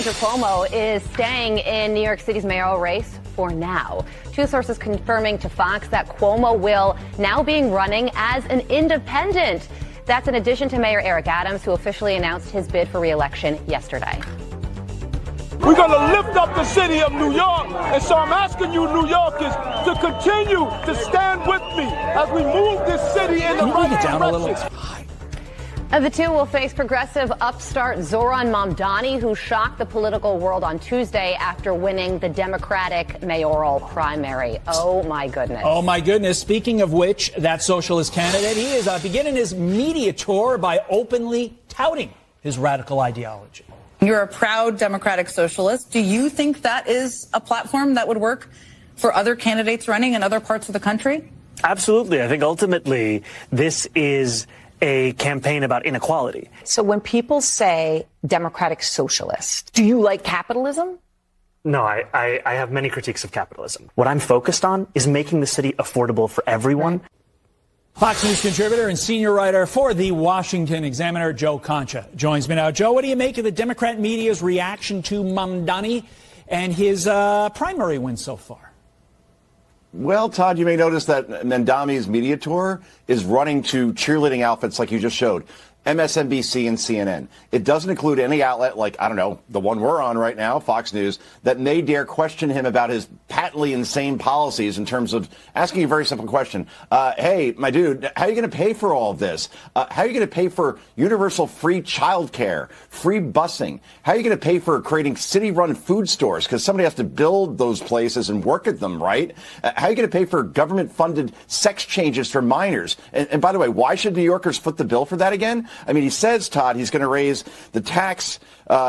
Andrew Cuomo is staying in New York City's mayoral race for now. Two sources confirming to Fox that Cuomo will now be running as an independent. That's in addition to Mayor Eric Adams, who officially announced his bid for re-election yesterday. We're going to lift up the city of New York. And so I'm asking you, New Yorkers, to continue to stand with me as we move this city in the right direction. The two will face progressive upstart Zohran Mamdani, who shocked the political world on Tuesday after winning the Democratic mayoral primary. Oh, my goodness. Oh, my goodness. Speaking of which, that socialist candidate, he is beginning his media tour by openly touting his radical ideology. You're a proud democratic socialist. Do you think that is a platform that would work for other candidates running in other parts of the country? Absolutely. I think ultimately this is a campaign about inequality. So when people say democratic socialist, do you like capitalism? No, I have many critiques of capitalism. What I'm focused on is making the city affordable for everyone. Fox News contributor and senior writer for the Washington Examiner, Joe Concha, joins me now. Joe, what do you make of the Democrat media's reaction to Mamdani and his primary win so far? Well, Todd, you may notice that Mamdani's media tour is running to cheerleading outfits like you just showed. MSNBC and CNN. It doesn't include any outlet like, I don't know, the one we're on right now, Fox News, that may dare question him about his patently insane policies in terms of asking a very simple question. Hey, my dude, how are you going to pay for all of this? How are you going to pay for universal free childcare, free busing? How are you going to pay for creating city-run food stores? Because somebody has to build those places and work at them, right? How are you going to pay for government-funded sex changes for minors? And by the way, why should New Yorkers foot the bill for that again? I mean, he says, Todd, he's going to raise the tax.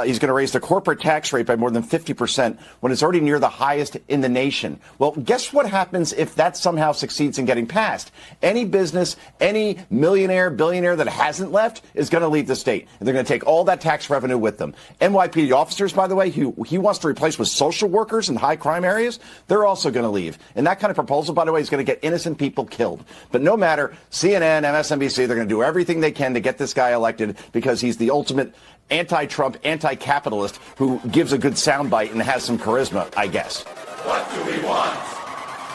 He's going to raise the corporate tax rate by more than 50% when it's already near the highest in the nation. Well, guess what happens if that somehow succeeds in getting passed? Any business, any millionaire, billionaire that hasn't left is going to leave the state. And they're going to take all that tax revenue with them. NYPD officers, by the way, who he wants to replace with social workers in high crime areas, they're also going to leave. And that kind of proposal, by the way, is going to get innocent people killed. But no matter, CNN, MSNBC, they're going to do everything they can to get this guy elected because he's the ultimate anti-Trump, anti-capitalist who gives a good soundbite and has some charisma, I guess. What do we want?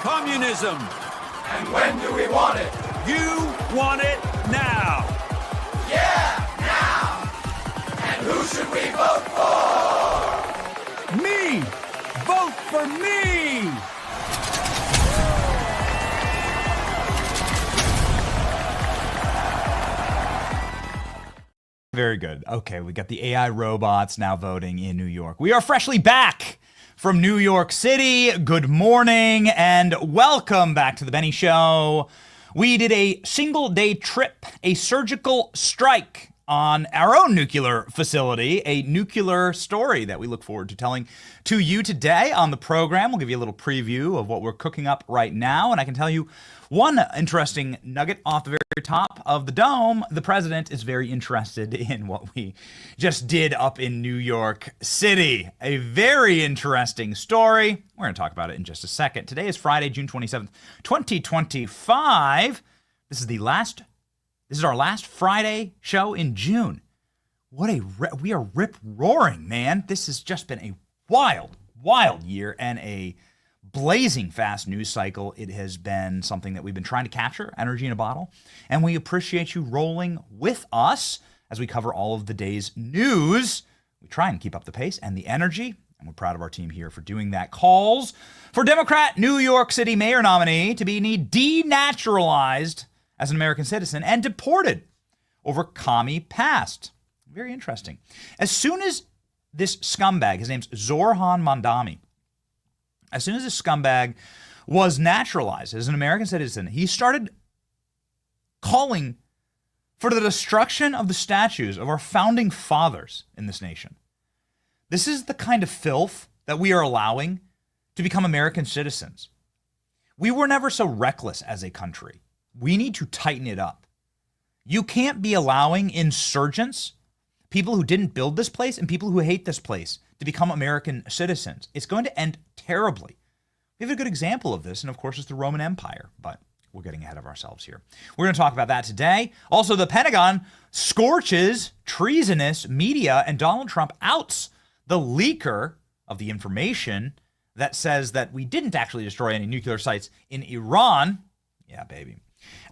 Communism. And when do we want it? You want it now. Yeah, now. And who should we vote for? Me. Vote for me. Very good. Okay, we got the AI robots now voting in New York. We are freshly back from New York City. Good morning and welcome back to the Benny Show. We did a single-day trip, a surgical strike on our own nuclear facility, a nuclear story that we look forward to telling to you today on the program. We'll give you a little preview of what we're cooking up right now, and I can tell you one interesting nugget off the very top of the dome. The president is very interested in what we just did up in New York City. A very interesting story. We're going to talk about it in just a second. Today is Friday, June 27th, 2025. This is our last Friday show in June. We are rip-roaring, man. This has just been a wild, wild year and a blazing fast news cycle. It has been something that we've been trying to capture, energy in a bottle, and we appreciate you rolling with us as we cover all of the day's news. We try and keep up the pace and the energy, and we're proud of our team here for doing that. Calls for Democrat New York City mayor nominee to be denaturalized as an American citizen and deported over commie past. Very interesting. As soon as this scumbag, his name's Zohran Mamdani, as soon as this scumbag was naturalized as an American citizen, he started calling for the destruction of the statues of our founding fathers in this nation. This is the kind of filth that we are allowing to become American citizens. We were never so reckless as a country. We need to tighten it up. You can't be allowing insurgents, people who didn't build this place and people who hate this place, to become American citizens. It's going to end terribly. We have a good example of this, and of course, it's the Roman Empire, but we're getting ahead of ourselves here. We're going to talk about that today. Also, the Pentagon scorches treasonous media, and Donald Trump outs the leaker of the information that says that we didn't actually destroy any nuclear sites in Iran. Yeah, baby.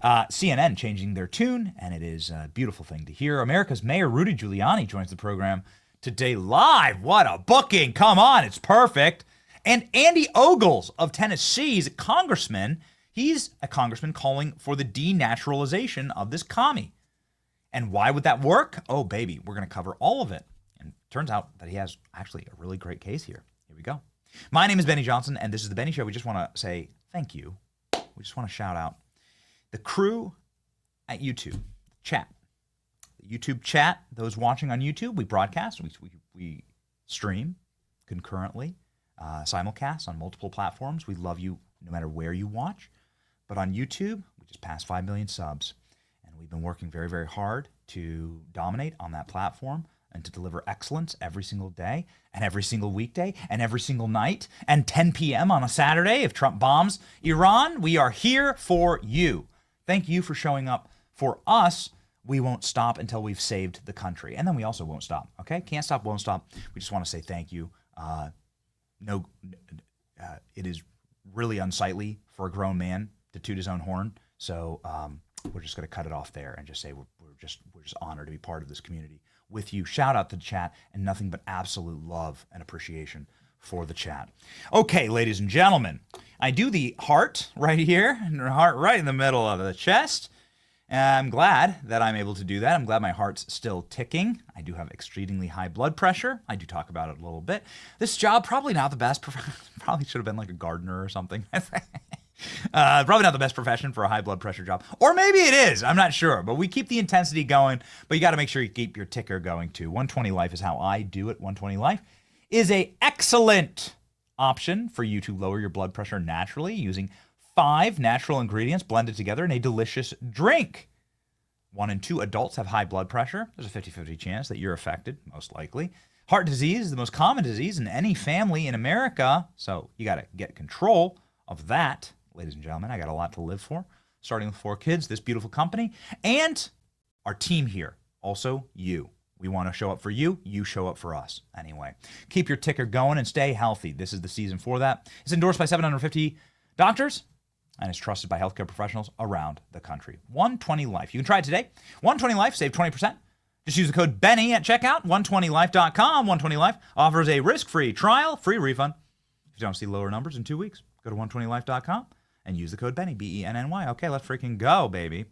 CNN changing their tune, and it is a beautiful thing to hear. America's Mayor Rudy Giuliani joins the program today live. What a booking. Come on, it's perfect. And Andy Ogles of Tennessee, he's a congressman. He's a congressman calling for the denaturalization of this commie. And why would that work? Oh, baby, we're going to cover all of it. And it turns out that he has actually a really great case here. Here we go. My name is Benny Johnson, and this is The Benny Show. We just want to say thank you. We just want to shout out the crew at YouTube, chat. The YouTube chat, those watching on YouTube, we broadcast, we stream concurrently, simulcast on multiple platforms. We love you no matter where you watch. But on YouTube, we just passed 5 million subs. And we've been working very, very hard to dominate on that platform and to deliver excellence every single day and every single weekday and every single night and 10 p.m. on a Saturday if Trump bombs Iran. We are here for you. Thank you for showing up for us. We won't stop until we've saved the country. And then we also won't stop, okay? Can't stop, won't stop. We just want to say thank you. It is really unsightly for a grown man to toot his own horn. So we're just going to cut it off there and just say we're just honored to be part of this community with you. Shout out to the chat and nothing but absolute love and appreciation for the chat. Okay, ladies and gentlemen, I do the heart right here, and the heart right in the middle of the chest. I'm glad that I'm able to do that. I'm glad my heart's still ticking. I do have extremely high blood pressure. I do talk about it a little bit. This job, probably not the best. Probably should have been like a gardener or something. Probably not the best profession for a high blood pressure job. Or maybe it is. I'm not sure. But we keep the intensity going. But you got to make sure you keep your ticker going too. 120 Life is how I do it. 120 Life is an excellent option for you to lower your blood pressure naturally using 5 natural ingredients blended together in a delicious drink. 1 in 2 adults have high blood pressure. There's a 50-50 chance that you're affected, most likely. Heart disease is the most common disease in any family in America. So you got to get control of that. Ladies and gentlemen, I got a lot to live for. Starting with 4 kids, this beautiful company, and our team here. Also, you. We want to show up for you. You show up for us. Anyway, keep your ticker going and stay healthy. This is the season for that. It's endorsed by 750 doctors and is trusted by healthcare professionals around the country. 120 Life. You can try it today. 120 Life, save 20%. Just use the code Benny at checkout. 120life.com. 120 Life offers a risk-free trial, free refund. If you don't see lower numbers in 2 weeks, go to 120life.com and use the code Benny, B-E-N-N-Y. Okay, let's freaking go, baby.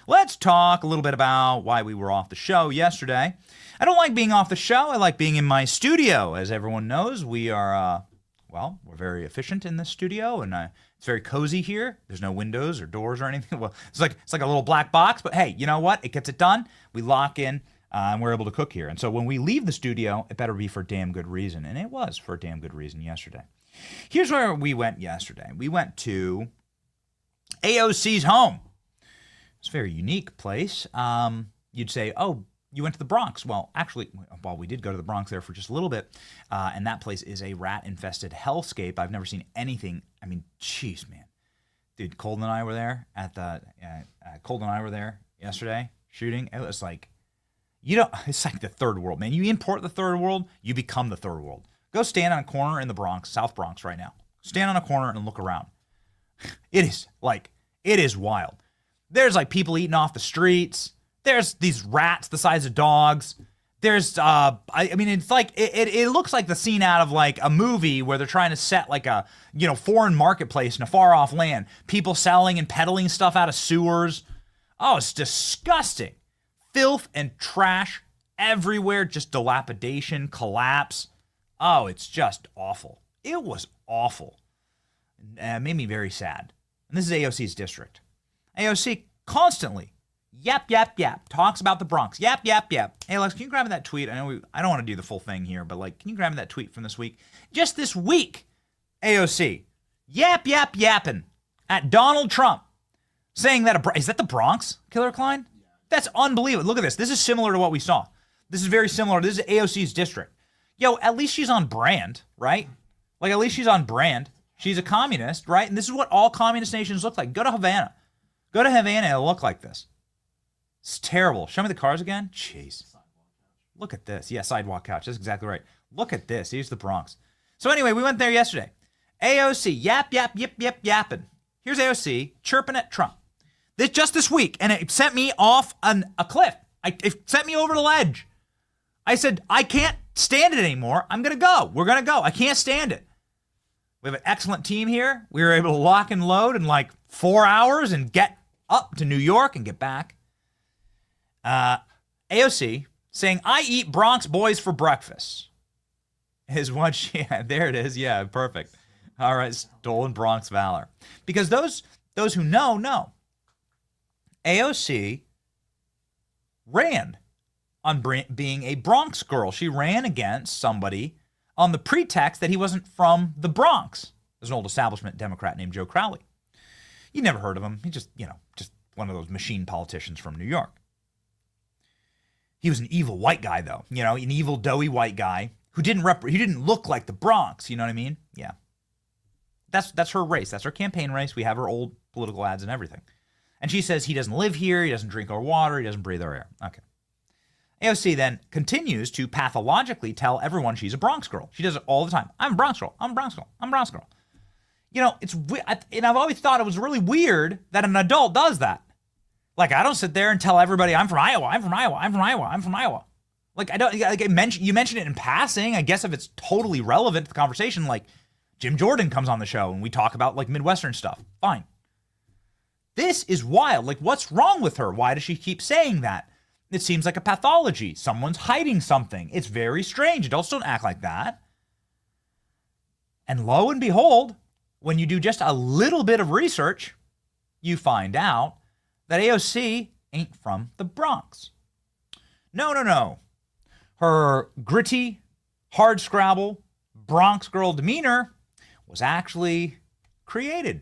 Let's talk a little bit about why we were off the show yesterday. I don't like being off the show. I like being in my studio. As everyone knows, we are, we're very efficient in this studio, and it's very cozy here. There's no windows or doors or anything. Well, it's like a little black box, but hey, you know what? It gets it done. We lock in, and we're able to cook here. And so when we leave the studio, it better be for a damn good reason, and it was for a damn good reason yesterday. Here's where we went yesterday. We went to AOC's home. It's a very unique place. You'd say, oh, you went to the Bronx. Well, actually, we did go to the Bronx there for just a little bit, and that place is a rat-infested hellscape. I've never seen anything. I mean, jeez, man. Dude, Cold and I were there yesterday shooting. It was like, it's like the third world, man. You import the third world, you become the third world. Go stand on a corner in the Bronx, South Bronx right now. Stand on a corner and look around. It is wild. There's like people eating off the streets. There's these rats the size of dogs. There's, it's like, it looks like the scene out of like a movie where they're trying to set like a, foreign marketplace in a far off land. People selling and peddling stuff out of sewers. Oh, it's disgusting. Filth and trash everywhere. Just dilapidation, collapse. Oh, it's just awful. It was awful. It made me very sad. And this is AOC's district. AOC constantly, yap, talks about the Bronx. Yap. Hey, Alex, can you grab me that tweet? I don't want to do the full thing here, but can you grab me that tweet from this week? Just this week, AOC, yapping at Donald Trump, saying that, is that the Bronx, Killer Klein? That's unbelievable. Look at this. This is similar to what we saw. This is very similar. This is AOC's district. Yo, at least she's on brand, right? Like, at least she's on brand. She's a communist, right? And this is what all communist nations look like. Go to Havana. It'll look like this. It's terrible. Show me the cars again. Jeez. Look at this. Yeah, sidewalk couch. That's exactly right. Look at this. Here's the Bronx. So anyway, we went there yesterday. AOC, yapping. Here's AOC chirping at Trump. This week, and it sent me off a cliff. It sent me over the ledge. I said, I can't stand it anymore. I'm going to go. We're going to go. I can't stand it. We have an excellent team here. We were able to lock and load in like 4 hours and get up to New York and get back. AOC saying, I eat Bronx boys for breakfast. Is what she had. There it is. Yeah, perfect. All right, stolen Bronx valor. Because those who know. AOC ran on being a Bronx girl. She ran against somebody on the pretext that he wasn't from the Bronx. There's an old establishment Democrat named Joe Crowley. You never heard of him. He just one of those machine politicians from New York. He was an evil white guy, though. An evil, doughy white guy who didn't look like the Bronx. You know what I mean? Yeah. That's her race. That's her campaign race. We have her old political ads and everything. And she says he doesn't live here, he doesn't drink our water, he doesn't breathe our air. Okay. AOC then continues to pathologically tell everyone she's a Bronx girl. She does it all the time. I'm a Bronx girl. I'm a Bronx girl. I'm a Bronx girl. And I've always thought it was really weird that an adult does that. Like, I don't sit there and tell everybody I'm from Iowa, I'm from Iowa, I'm from Iowa, I'm from Iowa. Like, you mention it in passing. I guess if it's totally relevant to the conversation, like Jim Jordan comes on the show and we talk about like Midwestern stuff. Fine. This is wild. Like, what's wrong with her? Why does she keep saying that? It seems like a pathology. Someone's hiding something. It's very strange. Adults don't act like that. And lo and behold, when you do just a little bit of research, you find out that AOC ain't from the Bronx. No. Her gritty, hardscrabble, Bronx girl demeanor was actually created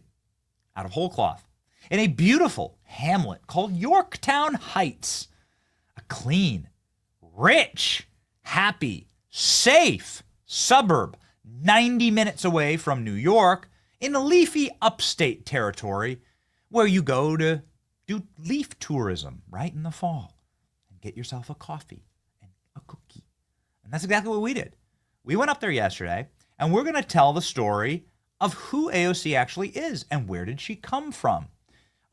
out of whole cloth in a beautiful hamlet called Yorktown Heights. A clean, rich, happy, safe suburb 90 minutes away from New York in the leafy upstate territory where you go to do leaf tourism right in the fall and get yourself a coffee and a cookie. And that's exactly what we did. We went up there yesterday and we're going to tell the story of who AOC actually is and where did she come from.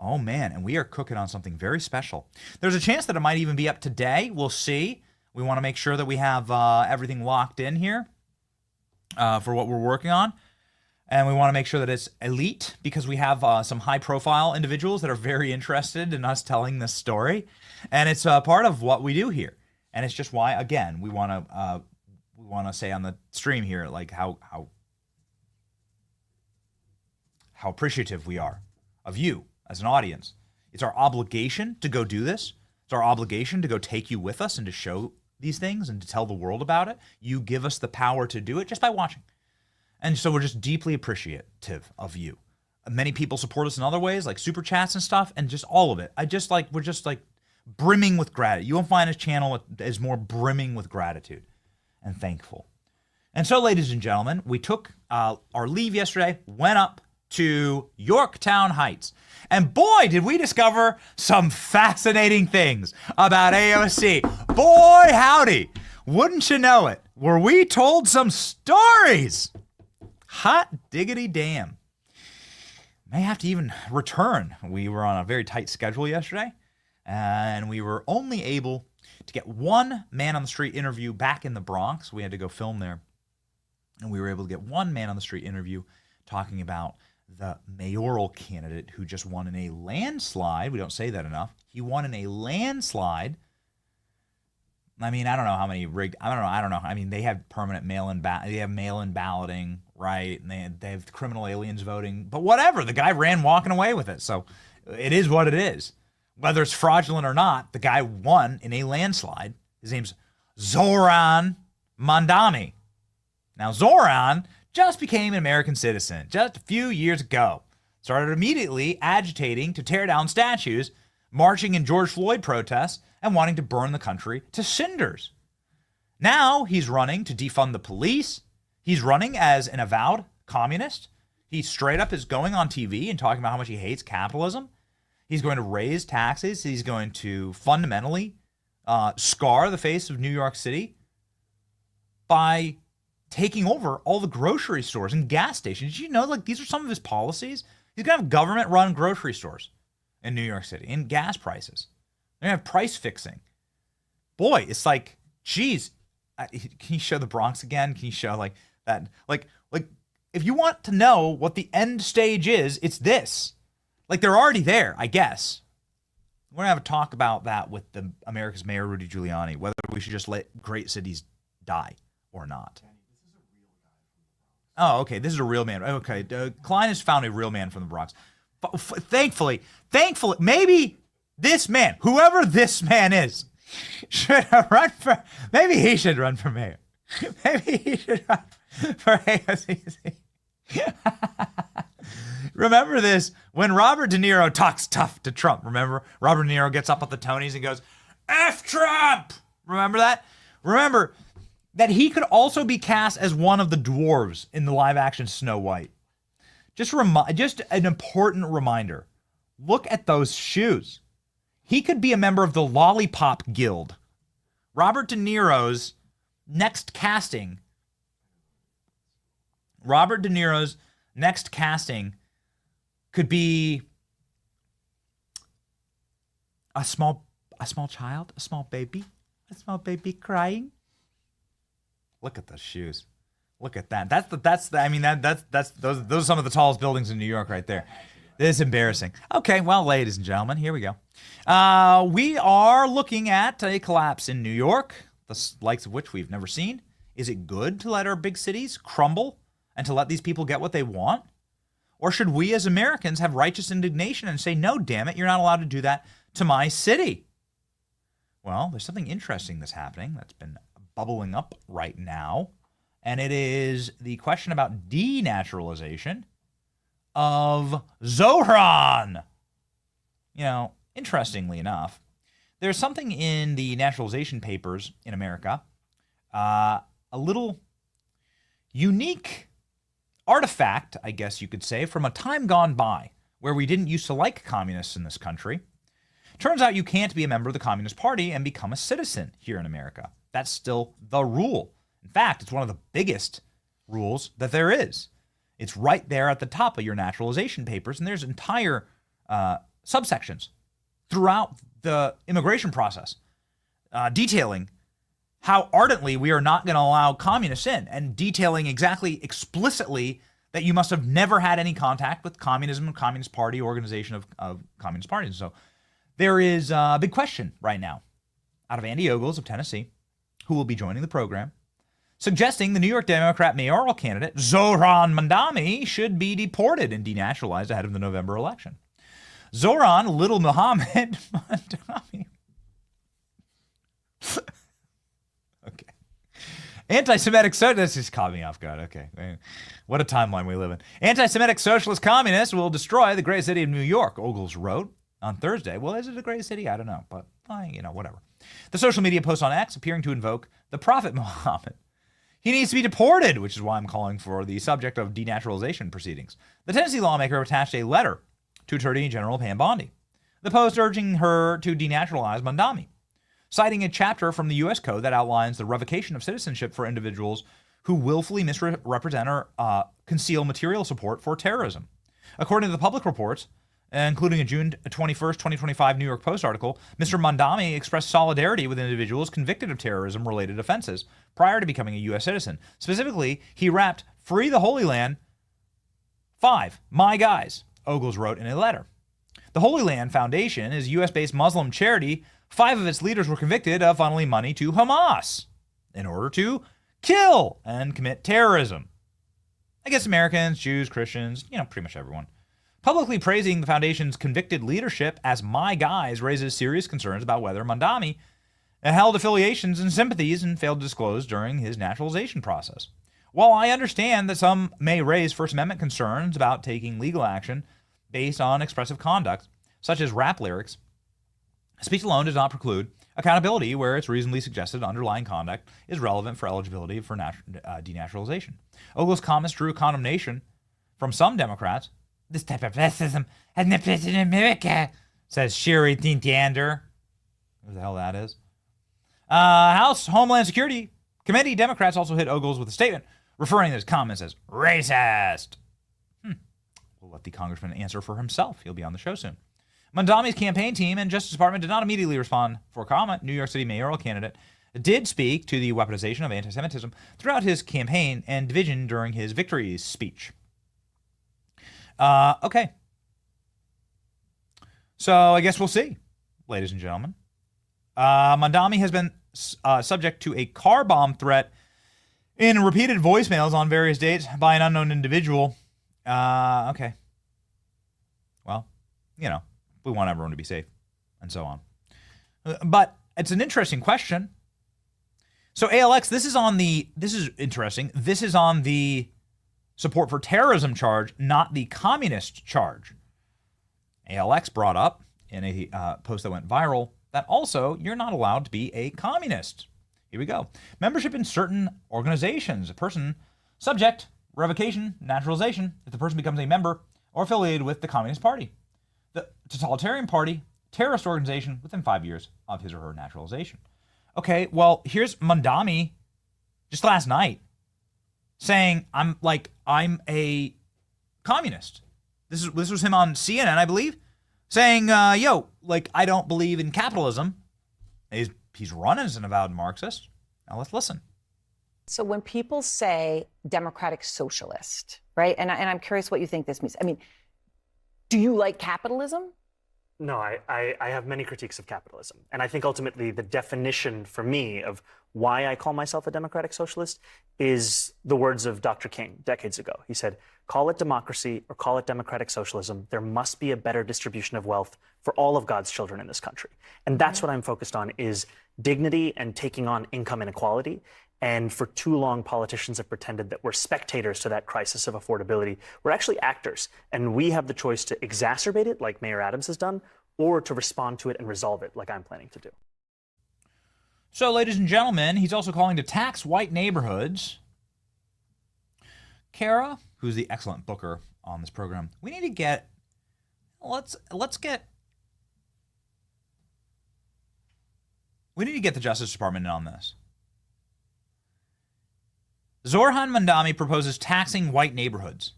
Oh man, and we are cooking on something very special. There's a chance that it might even be up today. We'll see. We want to make sure that we have everything locked in here for what we're working on. And we want to make sure that it's elite because we have some high-profile individuals that are very interested in us telling this story. And it's part of what we do here. And it's just why, again, we want to say on the stream here, like how appreciative we are of you as an audience. It's our obligation to go do this. It's our obligation to go take you with us and to show these things and to tell the world about it. You give us the power to do it just by watching. And so we're just deeply appreciative of you. Many people support us in other ways, like super chats and stuff, and just all of it. We're just brimming with gratitude. You won't find a channel that is more brimming with gratitude and thankful. And so, ladies and gentlemen, we took our leave yesterday, went up to Yorktown Heights. And boy, did we discover some fascinating things about AOC. Boy, howdy. Wouldn't you know it? Were we told some stories? Hot diggity damn. May have to even return. We were on a very tight schedule yesterday, and we were only able to get one man on the street interview back in the Bronx. We had to go film there, and we were able to get one man on the street interview talking about the mayoral candidate who just won in a landslide. We don't say that enough. He won in a landslide. I mean, I don't know how many rigged. I don't know. I mean, they have permanent mail-in. They have mail-in balloting, right? And they have criminal aliens voting. But whatever, the guy ran walking away with it. So it is what it is. Whether it's fraudulent or not, the guy won in a landslide. His name's Zohran Mamdani. Now, Zohran just became an American citizen just a few years ago. Started immediately agitating to tear down statues, marching in George Floyd protests, and wanting to burn the country to cinders. Now he's running to defund the police. He's running as an avowed communist. He straight up is going on TV and talking about how much he hates capitalism. He's going to raise taxes. He's going to fundamentally scar the face of New York City by taking over all the grocery stores and gas stations. Did you know, like, these are some of his policies? He's going to have government-run grocery stores in New York City and gas prices. They're going to have price fixing. Boy, it's like, geez, can you show the Bronx again? Can you show, like, that? Like, if you want to know what the end stage is, it's this. Like, they're already there, I guess. We're going to have a talk about that with America's Mayor, Rudy Giuliani, whether we should just let great cities die or not. Oh, okay. This is a real man. Okay. Klein has found a real man from the Bronx. Thankfully, maybe this man, whoever this man is, should run for, maybe he should run for mayor. Maybe he should run for AOC. Remember this when Robert De Niro talks tough to Trump. Remember, Robert De Niro gets up at the Tonys and goes, F Trump. Remember that? Remember that he could also be cast as one of the dwarves in the live action Snow White. Just an important reminder. Look at those shoes. He could be a member of the Lollipop Guild. Robert De Niro's next casting could be a small child, a small baby crying. Look at those shoes. Look at that. Those are some of the tallest buildings in New York right there. This is embarrassing. Okay, well, ladies and gentlemen, here we go. We are looking at a collapse in New York, the likes of which we've never seen. Is it good to let our big cities crumble and to let these people get what they want? Or should we as Americans have righteous indignation and say, no, damn it, you're not allowed to do that to my city? Well, there's something interesting that's happening that's been bubbling up right now, and it is the question about denaturalization of Zohran. You know, interestingly enough, there's something in the naturalization papers in America, a little unique artifact, I guess you could say, from a time gone by where we didn't used to like communists in this country. Turns out you can't be a member of the Communist Party and become a citizen here in America. That's still the rule. In fact, it's one of the biggest rules that there is. It's right there at the top of your naturalization papers, and there's entire subsections throughout the immigration process detailing how ardently we are not going to allow communists in, and detailing exactly explicitly that you must have never had any contact with communism and Communist Party organization of Communist parties. So there is a big question right now out of Andy Ogles of Tennessee, who will be joining the program, suggesting the New York Democrat mayoral candidate, Zohran Mamdani, should be deported and denaturalized ahead of the November election. Zohran Little Muhammad Mamdani. Okay. Anti-Semitic socialist, this just caught me off guard. Okay. What a timeline we live in. Anti-Semitic socialist communists will destroy the great city of New York, Ogles wrote on Thursday. Well, is it a great city? I don't know, but whatever. The social media post on X appearing to invoke the Prophet Muhammad. He needs to be deported, which is why I'm calling for the subject of denaturalization proceedings. The Tennessee lawmaker attached a letter to Attorney General Pam Bondi. The post urging her to denaturalize Mamdani, citing a chapter from the U.S. Code that outlines the revocation of citizenship for individuals who willfully misrepresent or conceal material support for terrorism. According to the public reports, including a June 21st, 2025 New York Post article, Mr. Mamdani expressed solidarity with individuals convicted of terrorism-related offenses prior to becoming a U.S. citizen. Specifically, he rapped, "Free the Holy Land, 5, my guys," Ogles wrote in a letter. The Holy Land Foundation is a U.S.-based Muslim charity. 5 of its leaders were convicted of funneling money to Hamas in order to kill and commit terrorism against Americans, Jews, Christians, pretty much everyone. Publicly praising the foundation's convicted leadership as my guys raises serious concerns about whether Mamdani held affiliations and sympathies and failed to disclose during his naturalization process. While I understand that some may raise First Amendment concerns about taking legal action based on expressive conduct, such as rap lyrics, speech alone does not preclude accountability where it's reasonably suggested underlying conduct is relevant for eligibility for denaturalization. Ogles' comments drew condemnation from some Democrats. This type of racism has never been in America, says Sherry Tintander. Who the hell that is? House Homeland Security Committee Democrats also hit Ogles with a statement referring to his comments as racist. We'll let the congressman answer for himself. He'll be on the show soon. Mamdani's campaign team and Justice Department did not immediately respond for comment. New York City mayoral candidate did speak to the weaponization of anti-Semitism throughout his campaign and division during his victory speech. Okay. So I guess we'll see, ladies and gentlemen. Mamdani has been subject to a car bomb threat in repeated voicemails on various dates by an unknown individual. Okay. Well, you know, we want everyone to be safe and so on. But it's an interesting question. So ALX, this is interesting. This is on the support for terrorism charge, not the communist charge. ALX brought up in a post that went viral that also you're not allowed to be a communist. Here we go. Membership in certain organizations. A person subject, revocation, naturalization, if the person becomes a member or affiliated with the Communist Party, the totalitarian party, terrorist organization within 5 years of his or her naturalization. Okay, well, here's Mamdani just last night saying, I'm a communist. This was him on CNN, I believe, saying, I don't believe in capitalism. He's run as an avowed Marxist. Now let's listen. So when people say democratic socialist, right? And I'm curious what you think this means. I mean, do you like capitalism? No, I have many critiques of capitalism. And I think ultimately the definition for me of why I call myself a democratic socialist is the words of Dr. King decades ago. He said, call it democracy or call it democratic socialism. There must be a better distribution of wealth for all of God's children in this country. And that's what I'm focused on, is dignity and taking on income inequality. And for too long, politicians have pretended that we're spectators to that crisis of affordability. We're actually actors, and we have the choice to exacerbate it, like Mayor Adams has done, or to respond to it and resolve it, like I'm planning to do. So, ladies and gentlemen, he's also calling to tax white neighborhoods. Kara, who's the excellent booker on this program, we need to get, we need to get the Justice Department in on this. Zohran Mamdani proposes taxing white neighborhoods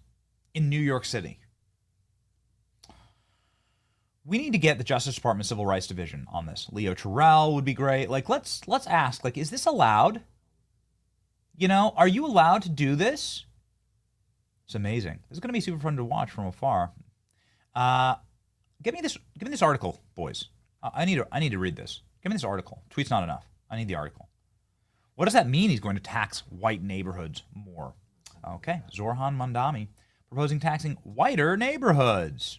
in New York City. We need to get the Justice Department Civil Rights Division on this. Leo Terrell would be great. Let's ask, is this allowed? You know, are you allowed to do this? It's amazing. This is going to be super fun to watch from afar. Give me this article, boys. I need to read this. Give me this article. Tweet's not enough. I need the article. What does that mean he's going to tax white neighborhoods more? Okay, Zohran Mamdani proposing taxing whiter neighborhoods.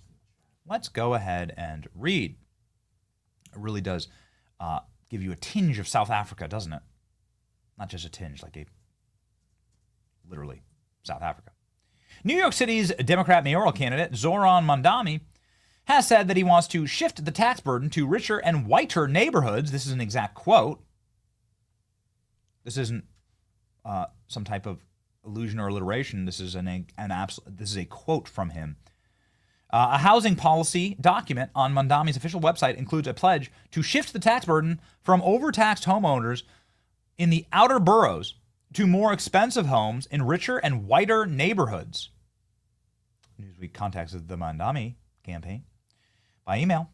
Let's go ahead and read. It really does give you a tinge of South Africa, doesn't it? Not just a tinge, literally South Africa. New York City's Democrat mayoral candidate, Zohran Mamdani, has said that he wants to shift the tax burden to richer and whiter neighborhoods. This is an exact quote. This isn't some type of illusion or alliteration. This is this is a quote from him. A housing policy document on Mamdani's official website includes a pledge to shift the tax burden from overtaxed homeowners in the outer boroughs to more expensive homes in richer and whiter neighborhoods. Newsweek contacted the Mamdani campaign by email.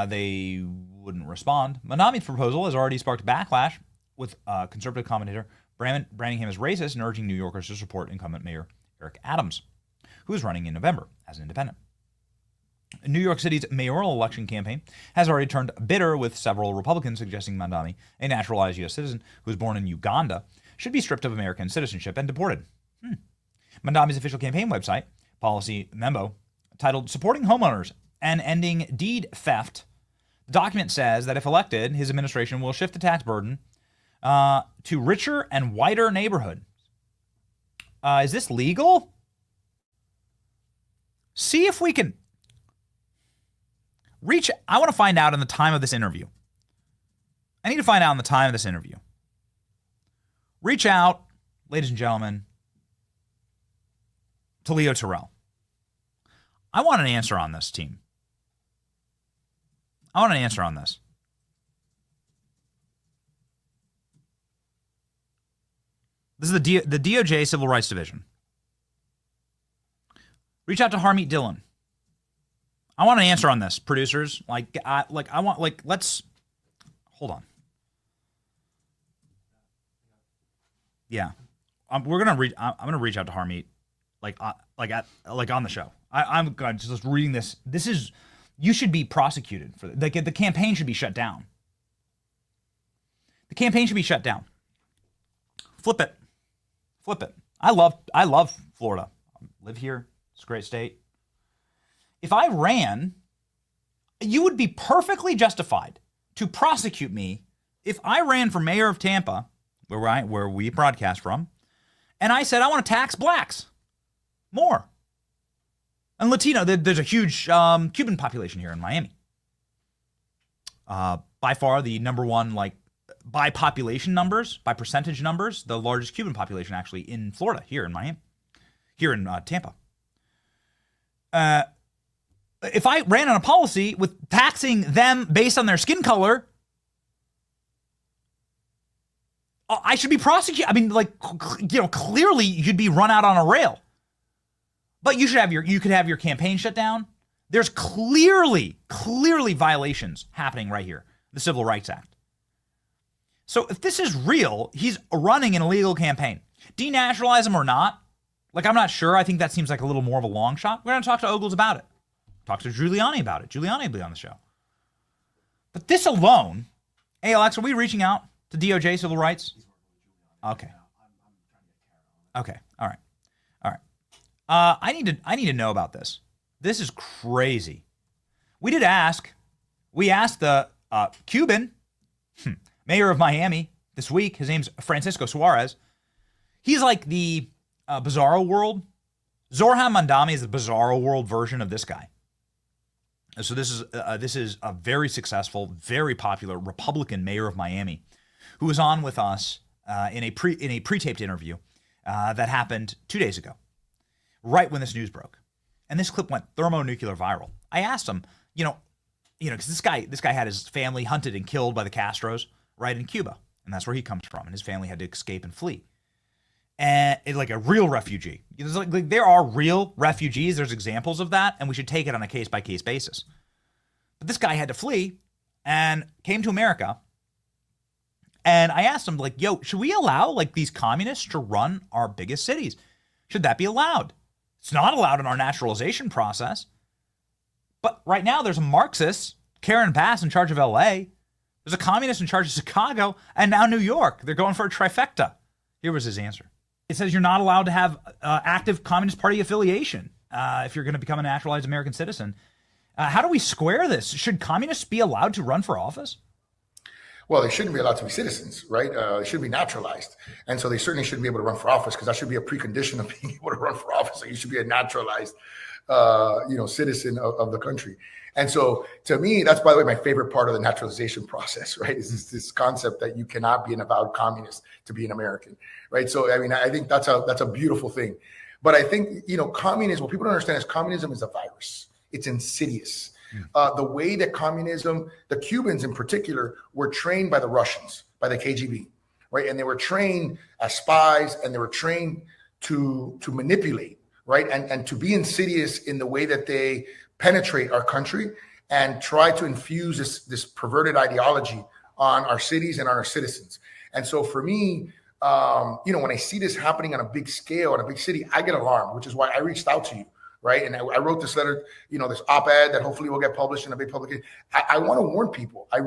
They wouldn't respond. Mamdani's proposal has already sparked backlash, with conservative commentator branding him as racist and urging New Yorkers to support incumbent Mayor Eric Adams, who is running in November as an independent. New York City's mayoral election campaign has already turned bitter, with several Republicans suggesting Mamdani, a naturalized U.S. citizen who was born in Uganda, should be stripped of American citizenship and deported. Mamdani's official campaign website, policy memo, titled Supporting Homeowners and Ending Deed Theft, the document says that if elected, his administration will shift the tax burden to richer and whiter neighborhoods. Is this legal? See if we can reach. I want to find out in the time of this interview. I need to find out in the time of this interview. Reach out, ladies and gentlemen, to Leo Terrell. I want an answer on this, team. I want an answer on this. This is the DOJ Civil Rights Division. Reach out to Harmeet Dillon. I want an answer on this, producers. Let's hold on. Yeah, we're gonna I'm gonna reach out to Harmeet, on the show. I'm just reading this. This is, you should be prosecuted for the campaign should be shut down. The campaign should be shut down. Flip it. I love Florida. I live here. It's a great state. If I ran, you would be perfectly justified to prosecute me if I ran for mayor of Tampa, where we broadcast from, and I said I want to tax blacks more. And Latino, there's a huge Cuban population here in Miami. By far the number one, by population numbers, by percentage numbers, the largest Cuban population actually in Florida, here in Miami, here in Tampa. If I ran on a policy with taxing them based on their skin color, I should be prosecuted. I mean, clearly you'd be run out on a rail. But you could have your campaign shut down. There's clearly violations happening right here. The Civil Rights Act. So if this is real, he's running an illegal campaign. Denaturalize him or not? I'm not sure. I think that seems like a little more of a long shot. We're going to talk to Ogles about it. Talk to Giuliani about it. Giuliani will be on the show. But this alone, hey, Alex, are we reaching out to DOJ Civil Rights? Okay. All right. I need to know about this. This is crazy. We asked the Cuban mayor of Miami this week. His name's Francisco Suarez. He's like the Bizarro World. Zoran Mandami is the Bizarro World version of this guy. So this is a very successful, very popular Republican mayor of Miami, who was on with us in a pre-taped interview that happened 2 days ago, right when this news broke, and this clip went thermonuclear viral. I asked him, because this guy had his family hunted and killed by the Castros right in Cuba, and that's where he comes from, and his family had to escape and flee. And like a real refugee. There are real refugees. There's examples of that, and we should take it on a case-by-case basis. But this guy had to flee and came to America. And I asked him, yo, should we allow these communists to run our biggest cities? Should that be allowed? It's not allowed in our naturalization process. But right now there's a Marxist, Karen Bass, in charge of LA. There's a communist in charge of Chicago, and now New York. They're going for a trifecta. Here was his answer. It says you're not allowed to have active Communist Party affiliation if you're going to become a naturalized American citizen. How do we square this? Should communists be allowed to run for office? Well, they shouldn't be allowed to be citizens, right? They should be naturalized. And so they certainly shouldn't be able to run for office, because that should be a precondition of being able to run for office. So you should be a naturalized, citizen of the country. And so to me, that's, by the way, my favorite part of the naturalization process, right? Is this concept that you cannot be an avowed communist to be an American, right? So, I mean, I think that's a beautiful thing. But I think, communism, what people don't understand is communism is a virus. It's insidious. The way that communism, the Cubans in particular, were trained by the Russians, by the KGB, right? And they were trained as spies, and they were trained to manipulate, right? And to be insidious in the way that they penetrate our country and try to infuse this perverted ideology on our cities and on our citizens. And so for me, when I see this happening on a big scale in a big city, I get alarmed, which is why I reached out to you. Right. And I wrote this letter, this op-ed that hopefully will get published in a big publication. I want to warn people. I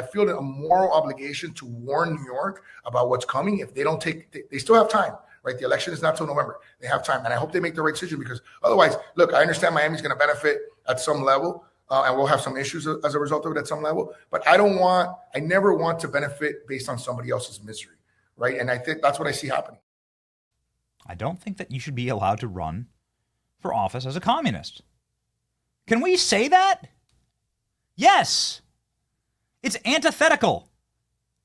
feel a moral obligation to warn New York about what's coming. If they don't they still have time, right? The election is not till November. They have time. And I hope they make the right decision, because otherwise, look, I understand Miami's going to benefit at some level, and we'll have some issues as a result of it at some level. But I never want to benefit based on somebody else's misery. Right. And I think that's what I see happening. I don't think that you should be allowed to run for office as a communist. Can we say that? Yes. It's antithetical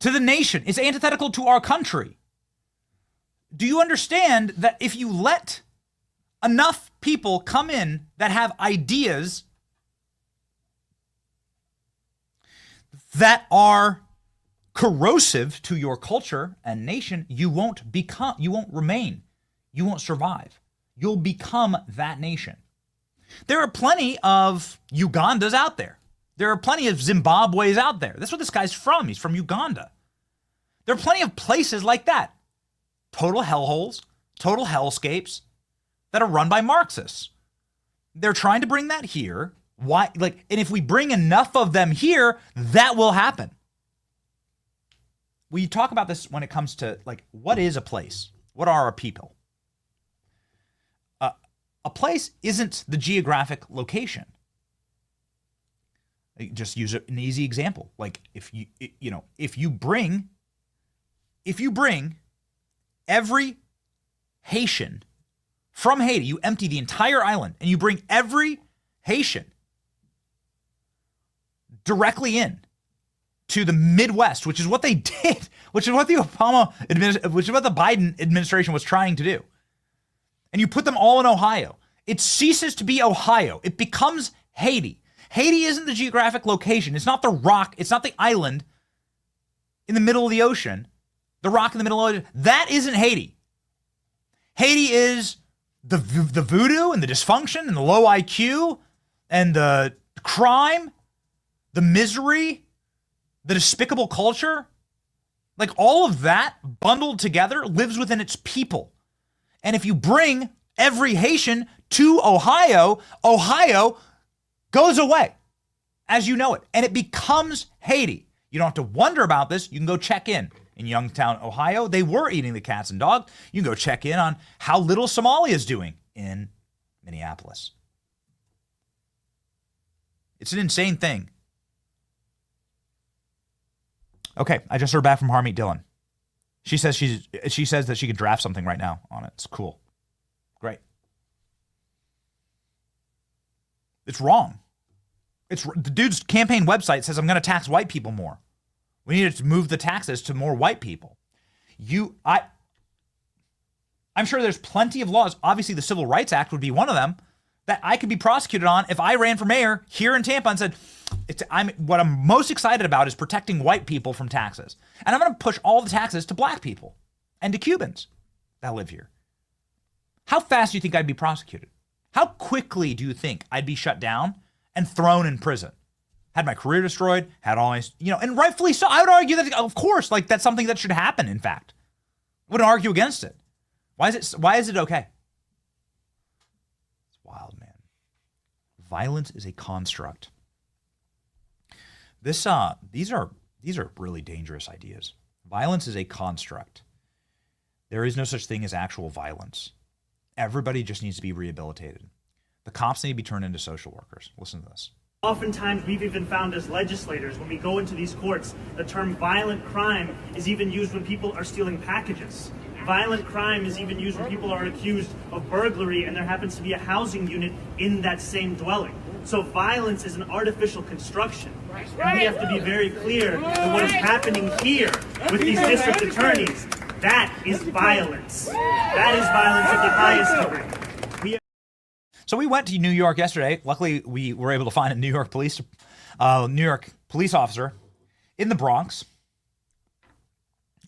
to the nation. It's antithetical to our country. Do you understand that if you let enough people come in that have ideas that are corrosive to your culture and nation, you won't remain, you won't survive. You'll become that nation. There are plenty of Ugandas out there. There are plenty of Zimbabwe's out there. That's where this guy's from. He's from Uganda. There are plenty of places like that. Total hellholes, total hellscapes that are run by Marxists. They're trying to bring that here. Why? And if we bring enough of them here, that will happen. We talk about this when it comes to what is a place? What are a people? A place isn't the geographic location. Just use an easy example. If you bring every Haitian from Haiti, you empty the entire island and you bring every Haitian directly in to the Midwest, which is what they did, which is what the Biden administration was trying to do. And you put them all in Ohio. It ceases to be Ohio. It becomes Haiti. Haiti isn't the geographic location. It's not the rock. It's not the island in the middle of the ocean. The rock in the middle of the ocean. That isn't Haiti. Haiti is the voodoo and the dysfunction and the low IQ and the crime, the misery, the despicable culture. All of that bundled together lives within its people. And if you bring every Haitian to Ohio, Ohio goes away as you know it. And it becomes Haiti. You don't have to wonder about this. You can go check in Youngstown, Ohio. They were eating the cats and dogs. You can go check in on how little Somalia is doing in Minneapolis. It's an insane thing. Okay, I just heard back from Harmeet Dillon. She says that she can draft something right now on it. It's cool. Great. It's wrong. The dude's campaign website says I'm going to tax white people more. We need to move the taxes to more white people. I'm sure there's plenty of laws. Obviously, the Civil Rights Act would be one of them that I could be prosecuted on if I ran for mayor here in Tampa and said, what I'm most excited about is protecting white people from taxes. And I'm going to push all the taxes to black people and to Cubans that live here. How fast do you think I'd be prosecuted? How quickly do you think I'd be shut down and thrown in prison? Had my career destroyed, had all my, and rightfully so. I would argue that, of course, that's something that should happen, in fact. I wouldn't argue against it. Why is it okay? It's wild, man. Violence is a construct. These are really dangerous ideas. Violence is a construct. There is no such thing as actual violence. Everybody just needs to be rehabilitated. The cops need to be turned into social workers. Listen to this. Oftentimes, we've even found as legislators, when we go into these courts, the term violent crime is even used when people are stealing packages. Violent crime is even used when people are accused of burglary and there happens to be a housing unit in that same dwelling. So violence is an artificial construction. And we have to be very clear that what is happening here with these district attorneys, that is violence. That is violence of the highest degree. So we went to New York yesterday. Luckily, we were able to find a New York police officer in the Bronx,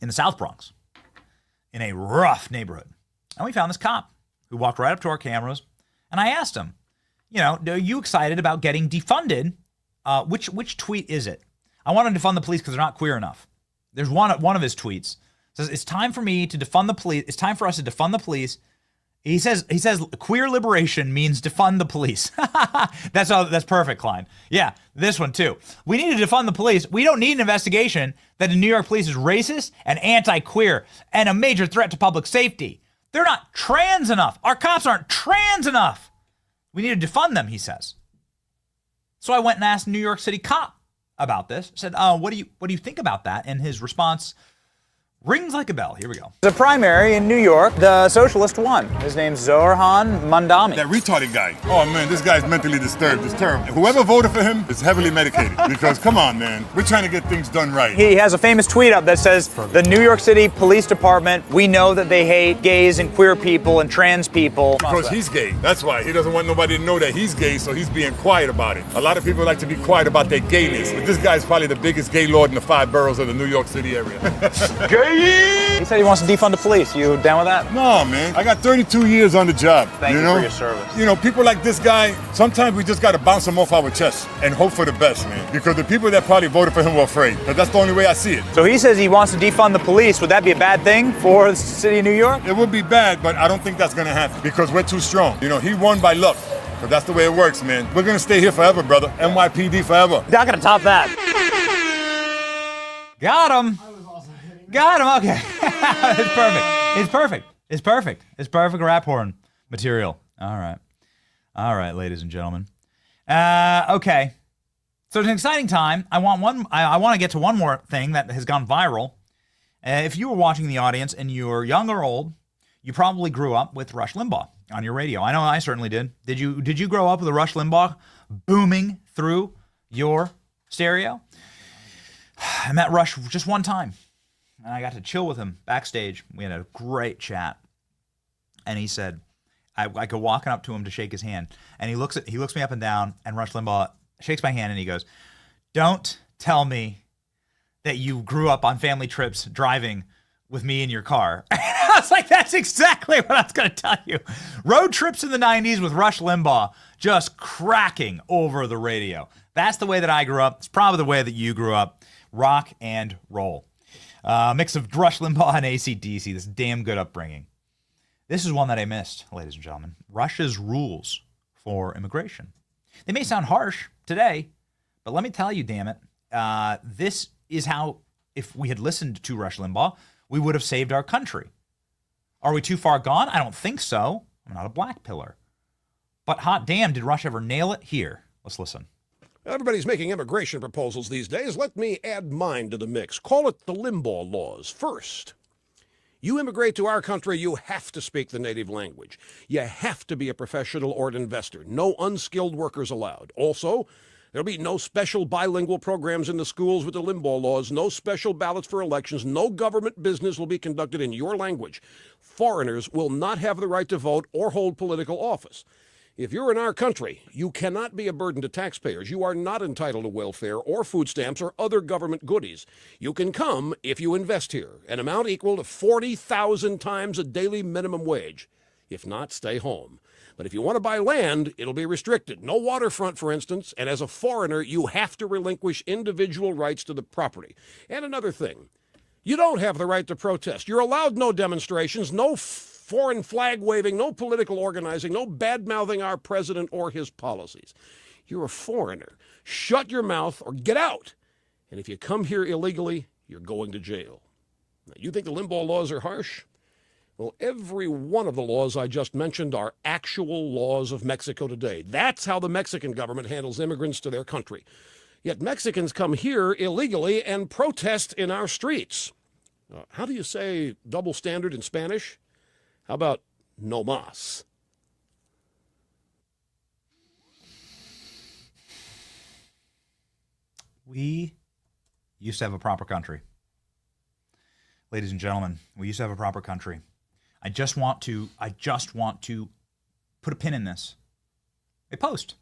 in the South Bronx, in a rough neighborhood. And we found this cop who walked right up to our cameras. And I asked him, are you excited about getting defunded? Which tweet is it? I want to defund the police because they're not queer enough. There's one of his tweets. It says, it's time for me to defund the police. It's time for us to defund the police. He says queer liberation means defund the police. That's perfect, Klein. Yeah, this one too. We need to defund the police. We don't need an investigation that the New York police is racist and anti-queer and a major threat to public safety. They're not trans enough. Our cops aren't trans enough. We need to defund them, he says. So I went and asked a New York City cop about this. I said, what do you think about that? And his response Rings like a bell. Here we go. The primary in New York, the socialist won. His name's Zoran Mandami. That retarded guy. Oh, man, this guy's mentally disturbed. It's terrible. Whoever voted for him is heavily medicated. Because, come on, man, we're trying to get things done right. He has a famous tweet up that says, the New York City Police Department, we know that they hate gays and queer people and trans people. Because he's gay. That's why. He doesn't want nobody to know that he's gay, so he's being quiet about it. A lot of people like to be quiet about their gayness, but this guy's probably the biggest gay lord in the 5 boroughs of the New York City area. Gay! He said he wants to defund the police. You down with that? No, man. I got 32 years on the job. Thank you for your service. You know, people like this guy, sometimes we just got to bounce them off our chest and hope for the best, man. Because the people that probably voted for him were afraid. But that's the only way I see it. So he says he wants to defund the police. Would that be a bad thing for the city of New York? It would be bad, but I don't think that's going to happen because we're too strong. You know, he won by luck. But that's the way it works, man. We're going to stay here forever, brother. NYPD forever. Not going to top that. Got him. Got him. Okay. It's perfect. It's perfect. It's perfect. It's perfect rap horn material. All right. All right, ladies and gentlemen. Okay. So it's an exciting time. I want to get to one more thing that has gone viral. If you were watching the audience and you're young or old, you probably grew up with Rush Limbaugh on your radio. I know I certainly did. Did you grow up with a Rush Limbaugh booming through your stereo? I met Rush just one time, and I got to chill with him backstage. We had a great chat, and he said, I go walking up to him to shake his hand, and he looks me up and down, and Rush Limbaugh shakes my hand, and he goes, "Don't tell me that you grew up on family trips driving with me in your car." I was like, that's exactly what I was going to tell you. Road trips in the 90s with Rush Limbaugh just cracking over the radio. That's the way that I grew up. It's probably the way that you grew up. Rock and roll. Mix of Rush Limbaugh and AC/DC. This damn good upbringing. This is one that I missed, ladies and gentlemen. Rush's rules for immigration. They may sound harsh today, but let me tell you, damn it, this is how, if we had listened to Rush Limbaugh, we would have saved our country. Are we too far gone? I don't think so. I'm not a black pillar. But hot damn, did Rush ever nail it? Here, let's listen. Everybody's making immigration proposals these days. Let me add mine to the mix. Call it the Limbaugh laws. First, you immigrate to our country, you have to speak the native language. You have to be a professional or an investor. No unskilled workers allowed. Also, there'll be no special bilingual programs in the schools with the Limbaugh laws, no special ballots for elections, no government business will be conducted in your language. Foreigners will not have the right to vote or hold political office. If you're in our country, you cannot be a burden to taxpayers. You are not entitled to welfare or food stamps or other government goodies. You can come if you invest here, an amount equal to 40,000 times a daily minimum wage. If not, stay home. But if you want to buy land, it'll be restricted. No waterfront, for instance, and as a foreigner, you have to relinquish individual rights to the property. And another thing, you don't have the right to protest. You're allowed no demonstrations, no foreign flag waving, no political organizing, no bad-mouthing our president or his policies. You're a foreigner. Shut your mouth or get out. And if you come here illegally, you're going to jail. Now, you think the Limbaugh laws are harsh? Well, every one of the laws I just mentioned are actual laws of Mexico today. That's how the Mexican government handles immigrants to their country. Yet Mexicans come here illegally and protest in our streets. How do you say double standard in Spanish? How about no mas? We used to have a proper country. Ladies and gentlemen, we used to have a proper country. I just want to put a pin in this. A post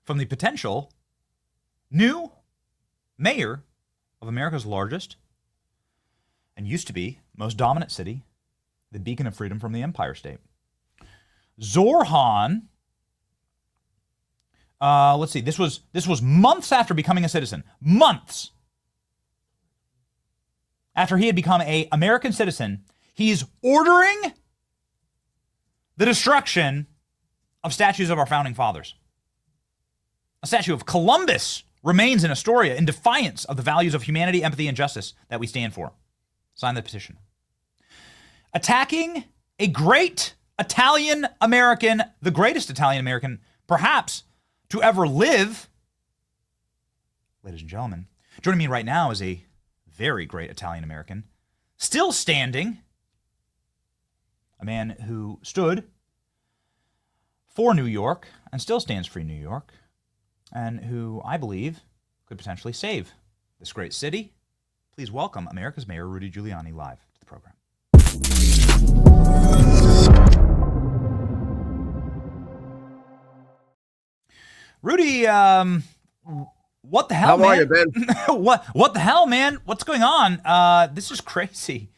from the potential new mayor of America's largest and used to be most dominant city, the beacon of freedom from the Empire State. Zoran, let's see, this was months after becoming a citizen. Months after he had become an American citizen, he's ordering the destruction of statues of our founding fathers. A statue of Columbus remains in Astoria in defiance of the values of humanity, empathy, and justice that we stand for. Sign the petition. Attacking a great Italian American, the greatest Italian American, perhaps, to ever live. Ladies and gentlemen, joining me right now is a very great Italian American, still standing, a man who stood for New York and still stands for New York, and who I believe could potentially save this great city. Please welcome America's Mayor Rudy Giuliani live to the program. Rudy, what the hell, man? How are you, Ben? What the hell, man? What's going on? This is crazy.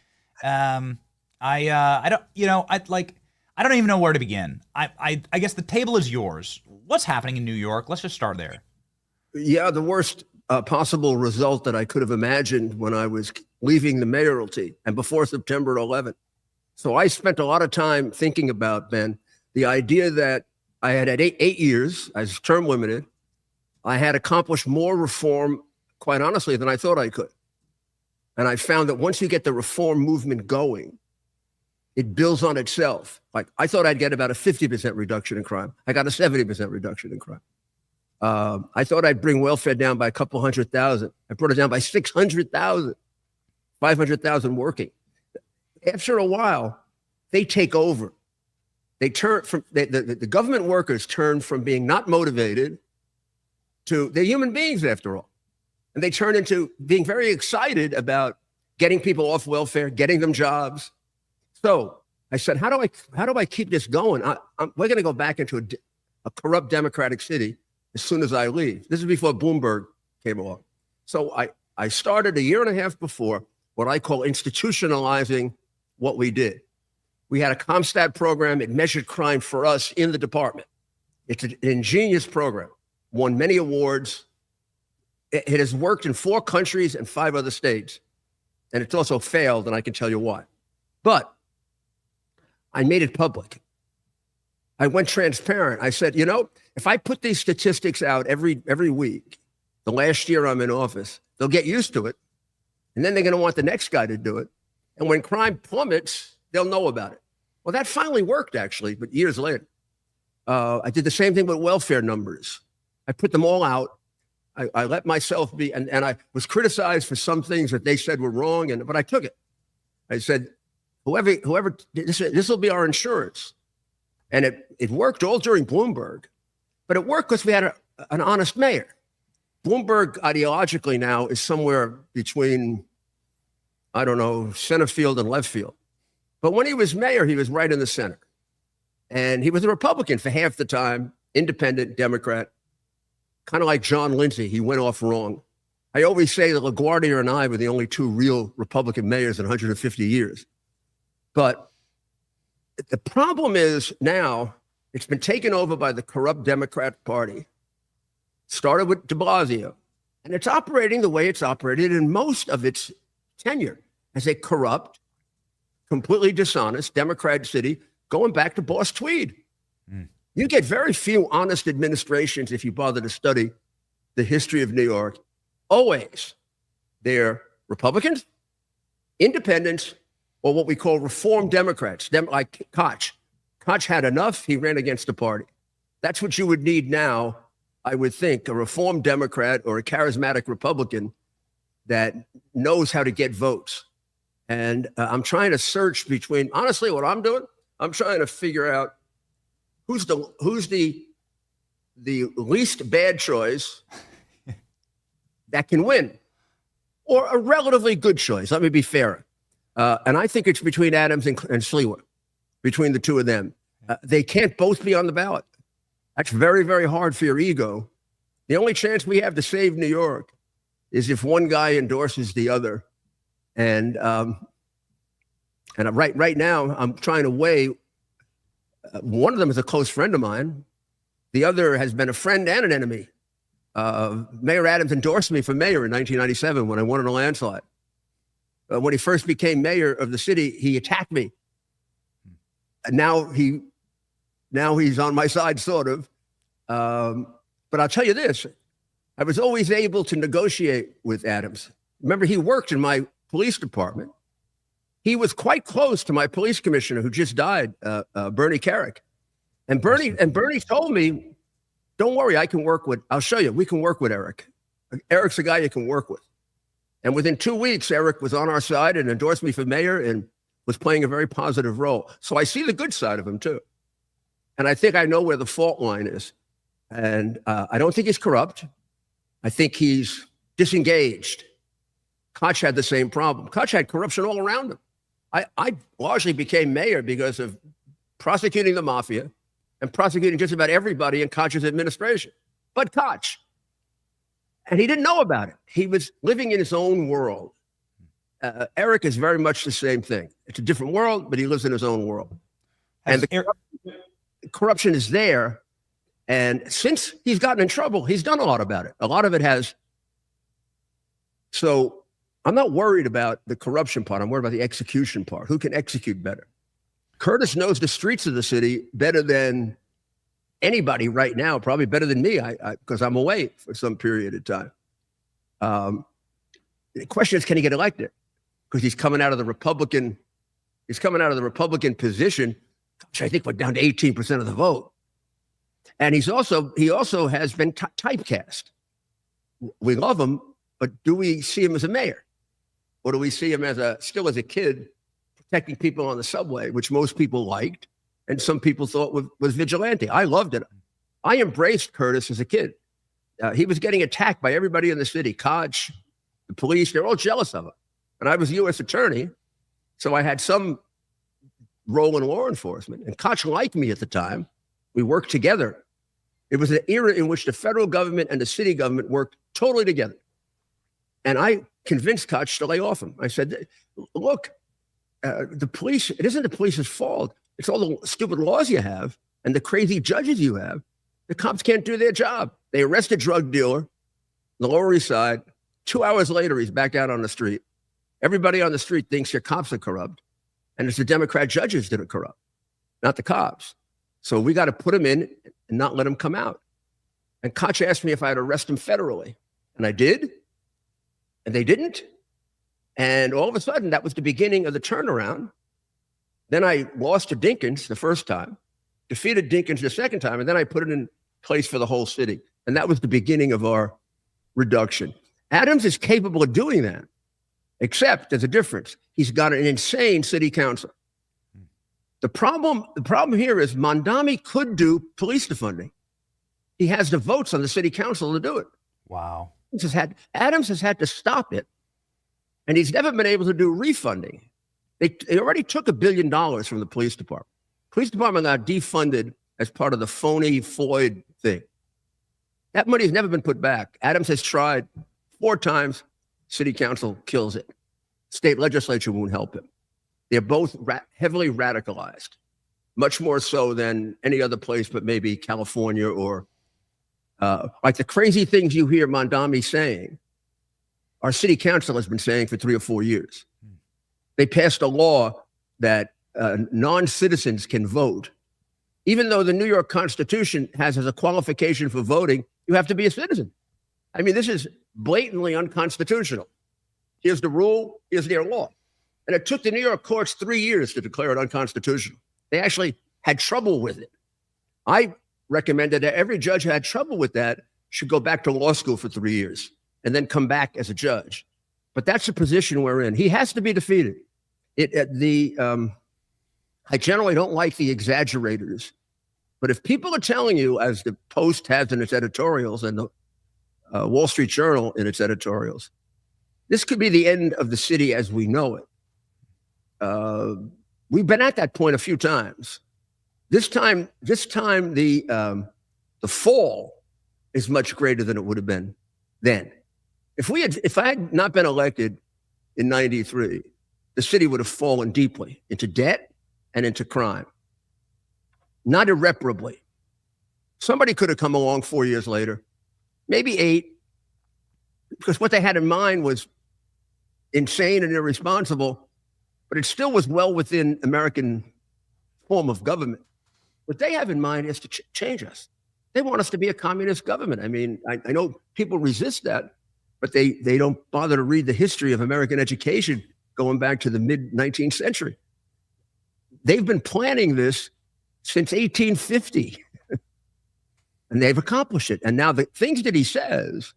I don't even know where to begin. I guess the table is yours. What's happening in New York? Let's just start there. Yeah, the worst possible result that I could have imagined when I was leaving the mayoralty and before September 11th. So I spent a lot of time thinking about, Ben, the idea that I had 8 years, I was term limited. I had accomplished more reform, quite honestly, than I thought I could. And I found that once you get the reform movement going, it builds on itself. Like I thought I'd get about a 50% reduction in crime. I got a 70% reduction in crime. I thought I'd bring welfare down by a couple 100,000. I brought it down by 600,000, 500,000 working. After a while, they take over. They turn from the government workers turn from being not motivated to they're human beings after all. And they turn into being very excited about getting people off welfare, getting them jobs. So I said, how do I keep this going? We're going to go back into a corrupt democratic city as soon as I leave. This is before Bloomberg came along. So I started a year and a half before what I call institutionalizing what we did. We had a CompStat program. It measured crime for us in the department. It's an ingenious program, won many awards. It has worked in 4 countries and 5 other states. And it's also failed, and I can tell you why. But I made it public. I went transparent. I said, if I put these statistics out every week, the last year I'm in office, they'll get used to it. And then they're going to want the next guy to do it. And when crime plummets, they'll know about it. Well, that finally worked, actually, but years later. I did the same thing with welfare numbers. I put them all out. I let myself be, and I was criticized for some things that they said were wrong, but I took it. I said, whoever, this will be our insurance. And it worked all during Bloomberg, but it worked because we had an honest mayor. Bloomberg ideologically now is somewhere between, I don't know, center field and left field. But when he was mayor, he was right in the center. And he was a Republican for half the time, independent, Democrat, kind of like John Lindsay. He went off wrong. I always say that LaGuardia and I were the only 2 real Republican mayors in 150 years. But the problem is now it's been taken over by the corrupt Democrat Party. Started with de Blasio. And it's operating the way it's operated in most of its tenure as a corrupt, completely dishonest Democrat city going back to Boss Tweed. You get very few honest administrations if you bother to study the history of New York. Always, they're Republicans, independents, or what we call reform Democrats, like Koch. Koch had enough. He ran against the party. That's what you would need now, I would think, a reform Democrat or a charismatic Republican that knows how to get votes. And I'm trying to search between, honestly, what I'm doing, I'm trying to figure out who's the least bad choice that can win, or a relatively good choice. Let me be fair. And I think it's between Adams and Sliwa, between the 2 of them. They can't both be on the ballot. That's very, very hard for your ego. The only chance we have to save New York is if one guy endorses the other. And right now, I'm trying to weigh. One of them is a close friend of mine. The other has been a friend and an enemy. Mayor Adams endorsed me for mayor in 1997 when I won in a landslide. When he first became mayor of the city, he attacked me. And now he's on my side, sort of. But I'll tell you this: I was always able to negotiate with Adams. Remember, he worked in my police department. He was quite close to my police commissioner who just died, Bernie Carrick. And Bernie told me, "Don't worry, I'll show you. We can work with Eric. Eric's a guy you can work with." And within 2 weeks, Eric was on our side and endorsed me for mayor and was playing a very positive role. So I see the good side of him too. And I think I know where the fault line is. And I don't think he's corrupt. I think he's disengaged. Koch had the same problem. Koch had corruption all around him. I largely became mayor because of prosecuting the mafia and prosecuting just about everybody in Koch's administration, but Koch. And he didn't know about it. He was living in his own world. Eric is very much the same thing. It's a different world, but he lives in his own world. And the corruption is there. And since he's gotten in trouble, he's done a lot about it. A lot of it has. So I'm not worried about the corruption part. I'm worried about the execution part. Who can execute better? Curtis knows the streets of the city better than anybody right now, probably better than me, because I'm away for some period of time. The question is, can he get elected? Because he's coming out of the Republican position, which I think went down to 18% of the vote. And he also has been typecast. We love him, but do we see him as a mayor? Or do we see him still as a kid protecting people on the subway, which most people liked and some people thought was vigilante? I loved it. I embraced Curtis as a kid. He was getting attacked by everybody in the city. Koch, the police, they're all jealous of him. And I was U.S. attorney, so I had some role in law enforcement. And Koch liked me at the time. We worked together. It was an era in which the federal government and the city government worked totally together. And I convinced Koch to lay off him. I said, look, the police, it isn't the police's fault. It's all the stupid laws you have and the crazy judges you have. The cops can't do their job. They arrest a drug dealer on the Lower East Side. 2 hours later, he's back out on the street. Everybody on the street thinks your cops are corrupt. And it's the Democrat judges that are corrupt, not the cops. So we got to put him in and not let him come out. And Koch asked me if I'd arrest him federally. And I did. And they didn't. And all of a sudden, that was the beginning of the turnaround. Then I lost to Dinkins the first time, defeated Dinkins the second time, and then I put it in place for the whole city. And that was the beginning of our reduction. Adams is capable of doing that, except there's a difference. He's got an insane city council. The problem here is Mondami could do police defunding. He has the votes on the city council to do it. Wow. Adams has had to stop it, and he's never been able to do refunding. They already took $1 billion from the police department. Police department got defunded as part of the phony Floyd thing. That money has never been put back. Adams has tried 4 times. City council kills it. State legislature won't help him. They're both heavily radicalized, much more so than any other place, but maybe California or like the crazy things you hear Mondami saying, our city council has been saying for 3 or 4 years. They passed a law that non-citizens can vote. Even though the New York Constitution has as a qualification for voting, you have to be a citizen. I mean, this is blatantly unconstitutional. Here's the rule, here's their law. And it took the New York courts 3 years to declare it unconstitutional. They actually had trouble with it. I recommended that every judge who had trouble with that should go back to law school for 3 years and then come back as a judge. But that's the position we're in. He has to be defeated. I generally don't like the exaggerators, but if people are telling you, as the Post has in its editorials and the Wall Street Journal in its editorials, this could be the end of the city as we know it. We've been at that point a few times. This time the fall is much greater than it would have been then. If I had not been elected in '93, the city would have fallen deeply into debt and into crime. Not irreparably. Somebody could have come along 4 years later, maybe 8, because what they had in mind was insane and irresponsible, but it still was well within American form of government. What they have in mind is to change us. They want us to be a communist government. I mean, I know people resist that, but they don't bother to read the history of American education going back to the mid-19th century. They've been planning this since 1850, and they've accomplished it. And now the things that he says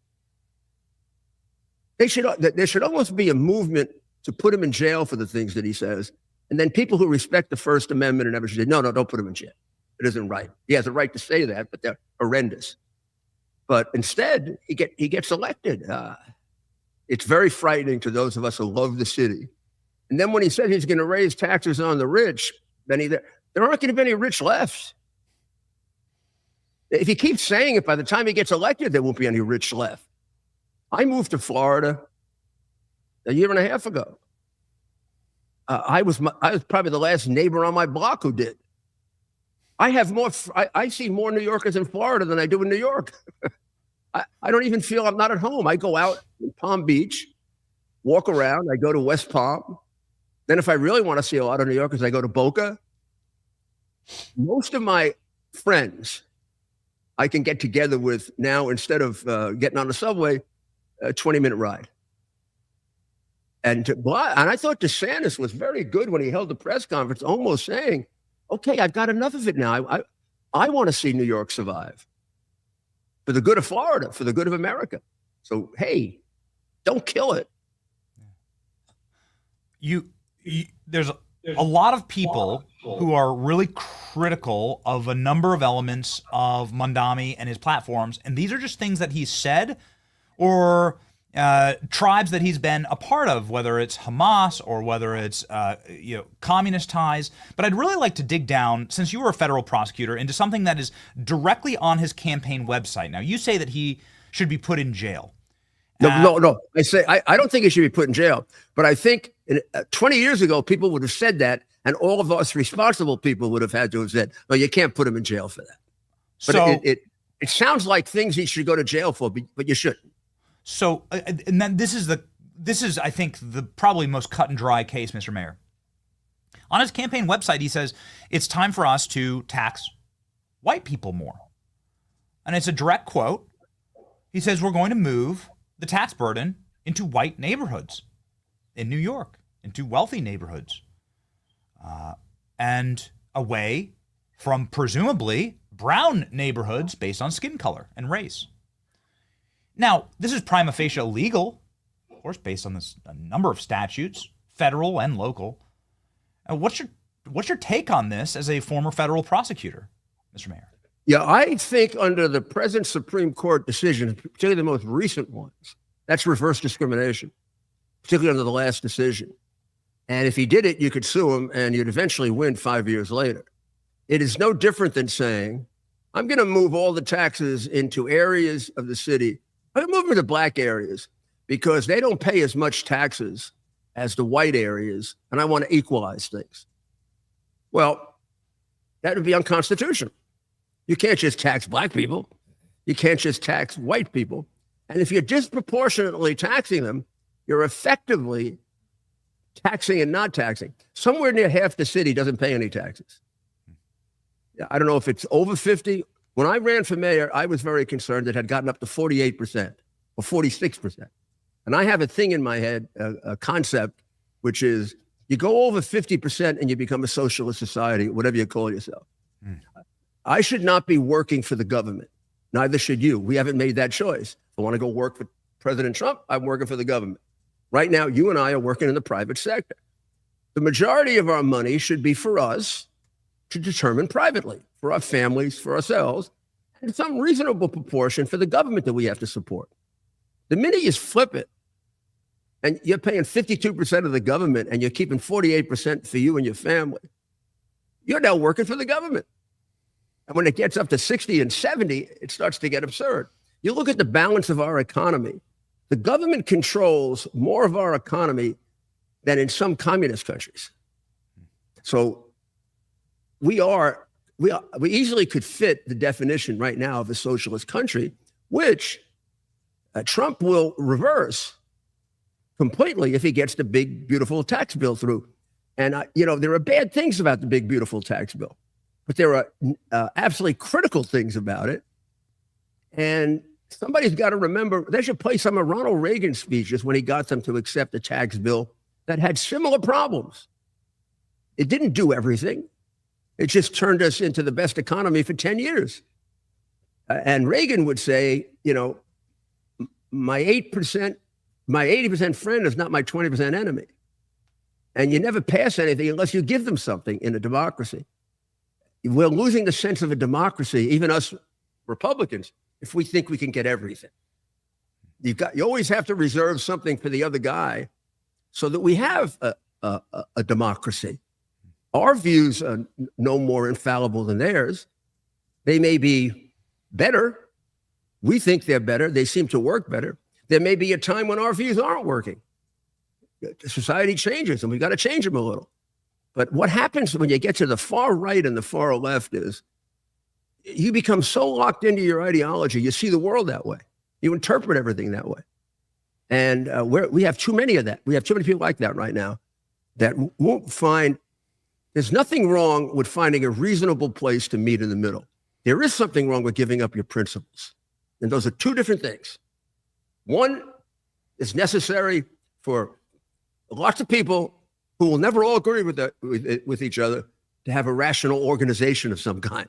There should almost be a movement to put him in jail for the things that he says. And then people who respect the First Amendment and everything say, no, don't put him in jail. It isn't right. He has a right to say that, but they're horrendous. But instead, he gets elected. It's very frightening to those of us who love the city. And then when he said he's going to raise taxes on the rich, Benny, there aren't going to be any rich left. If he keeps saying it, by the time he gets elected, there won't be any rich left. I moved to Florida a year and a half ago. I was probably the last neighbor on my block who did. I see more New Yorkers in Florida than I do in New York. I don't even feel I'm not at home. I go out in Palm Beach, walk around. I go to West Palm. Then if I really want to see a lot of New Yorkers, I go to Boca. Most of my friends I can get together with now, instead of getting on the subway, a 20-minute ride. And I thought DeSantis was very good when he held the press conference, almost saying, okay, I've got enough of it now. I want to see New York survive for the good of Florida, for the good of America. So, hey, don't kill it. There's a lot of people who are really critical of a number of elements of Mamdani and his platforms, and these are just things that he's said or tribes that he's been a part of, whether it's Hamas or whether it's communist ties. But I'd really like to dig down, since you were a federal prosecutor, into something that is directly on his campaign website. Now, you say that he should be put in jail. No. I don't think he should be put in jail. But I think 20 years ago, people would have said that, and all of us responsible people would have had to have said, "No, you can't put him in jail for that." But So it sounds like things he should go to jail for, but you shouldn't. So, and then this is I think the probably most cut and dry case, Mr. Mayor. On his campaign website, he says it's time for us to tax white people more, and it's a direct quote. He says we're going to move the tax burden into white neighborhoods in New York, into wealthy neighborhoods, and away from presumably brown neighborhoods based on skin color and race. Now, this is prima facie illegal, of course, based on a number of statutes, federal and local. What's your take on this as a former federal prosecutor, Mr. Mayor? Yeah, I think under the present Supreme Court decision, particularly the most recent ones, that's reverse discrimination, particularly under the last decision. And if he did it, you could sue him and you'd eventually win 5 years later. It is no different than saying, I'm going to move all the taxes into areas of the city. I'm going to move them to black areas because they don't pay as much taxes as the white areas, and I want to equalize things. Well, that would be unconstitutional. You can't just tax black people. You can't just tax white people. And if you're disproportionately taxing them, you're effectively taxing and not taxing. Somewhere near half the city doesn't pay any taxes. I don't know if it's over 50. When I ran for mayor, I was very concerned it had gotten up to 48% or 46%. And I have a thing in my head, a concept, which is you go over 50% and you become a socialist society, whatever you call yourself. I should not be working for the government. Neither should you. We haven't made that choice. If I want to go work for President Trump, I'm working for the government. Right now, you and I are working in the private sector. The majority of our money should be for us to determine privately, for our families, for ourselves, and some reasonable proportion for the government that we have to support. The minute you flip it, and you're paying 52% of the government and you're keeping 48% for you and your family, you're now working for the government. And when it gets up to 60 and 70, it starts to get absurd. You look at the balance of our economy. The government controls more of our economy than in some communist countries. So we easily could fit the definition right now of a socialist country, which Trump will reverse completely if he gets the big, beautiful tax bill through. And, there are bad things about the big, beautiful tax bill, but there are absolutely critical things about it. And somebody's got to remember, they should play some of Ronald Reagan's speeches when he got them to accept a tax bill that had similar problems. It didn't do everything. It just turned us into the best economy for 10 years. And Reagan would say, my 8% my 80% friend is not my 20% enemy. And you never pass anything unless you give them something in a democracy. We're losing the sense of a democracy, even us Republicans, if we think we can get everything. You always have to reserve something for the other guy so that we have a democracy. Our views are no more infallible than theirs. They may be better. We think they're better. They seem to work better. There may be a time when our views aren't working. Society changes and we've got to change them a little. But what happens when you get to the far right and the far left is you become so locked into your ideology, you see the world that way. You interpret everything that way. And we have too many of that. We have too many people like that right now that won't find, there's nothing wrong with finding a reasonable place to meet in the middle. There is something wrong with giving up your principles. And those are two different things. One is necessary for lots of people who will never all agree with each other to have a rational organization of some kind.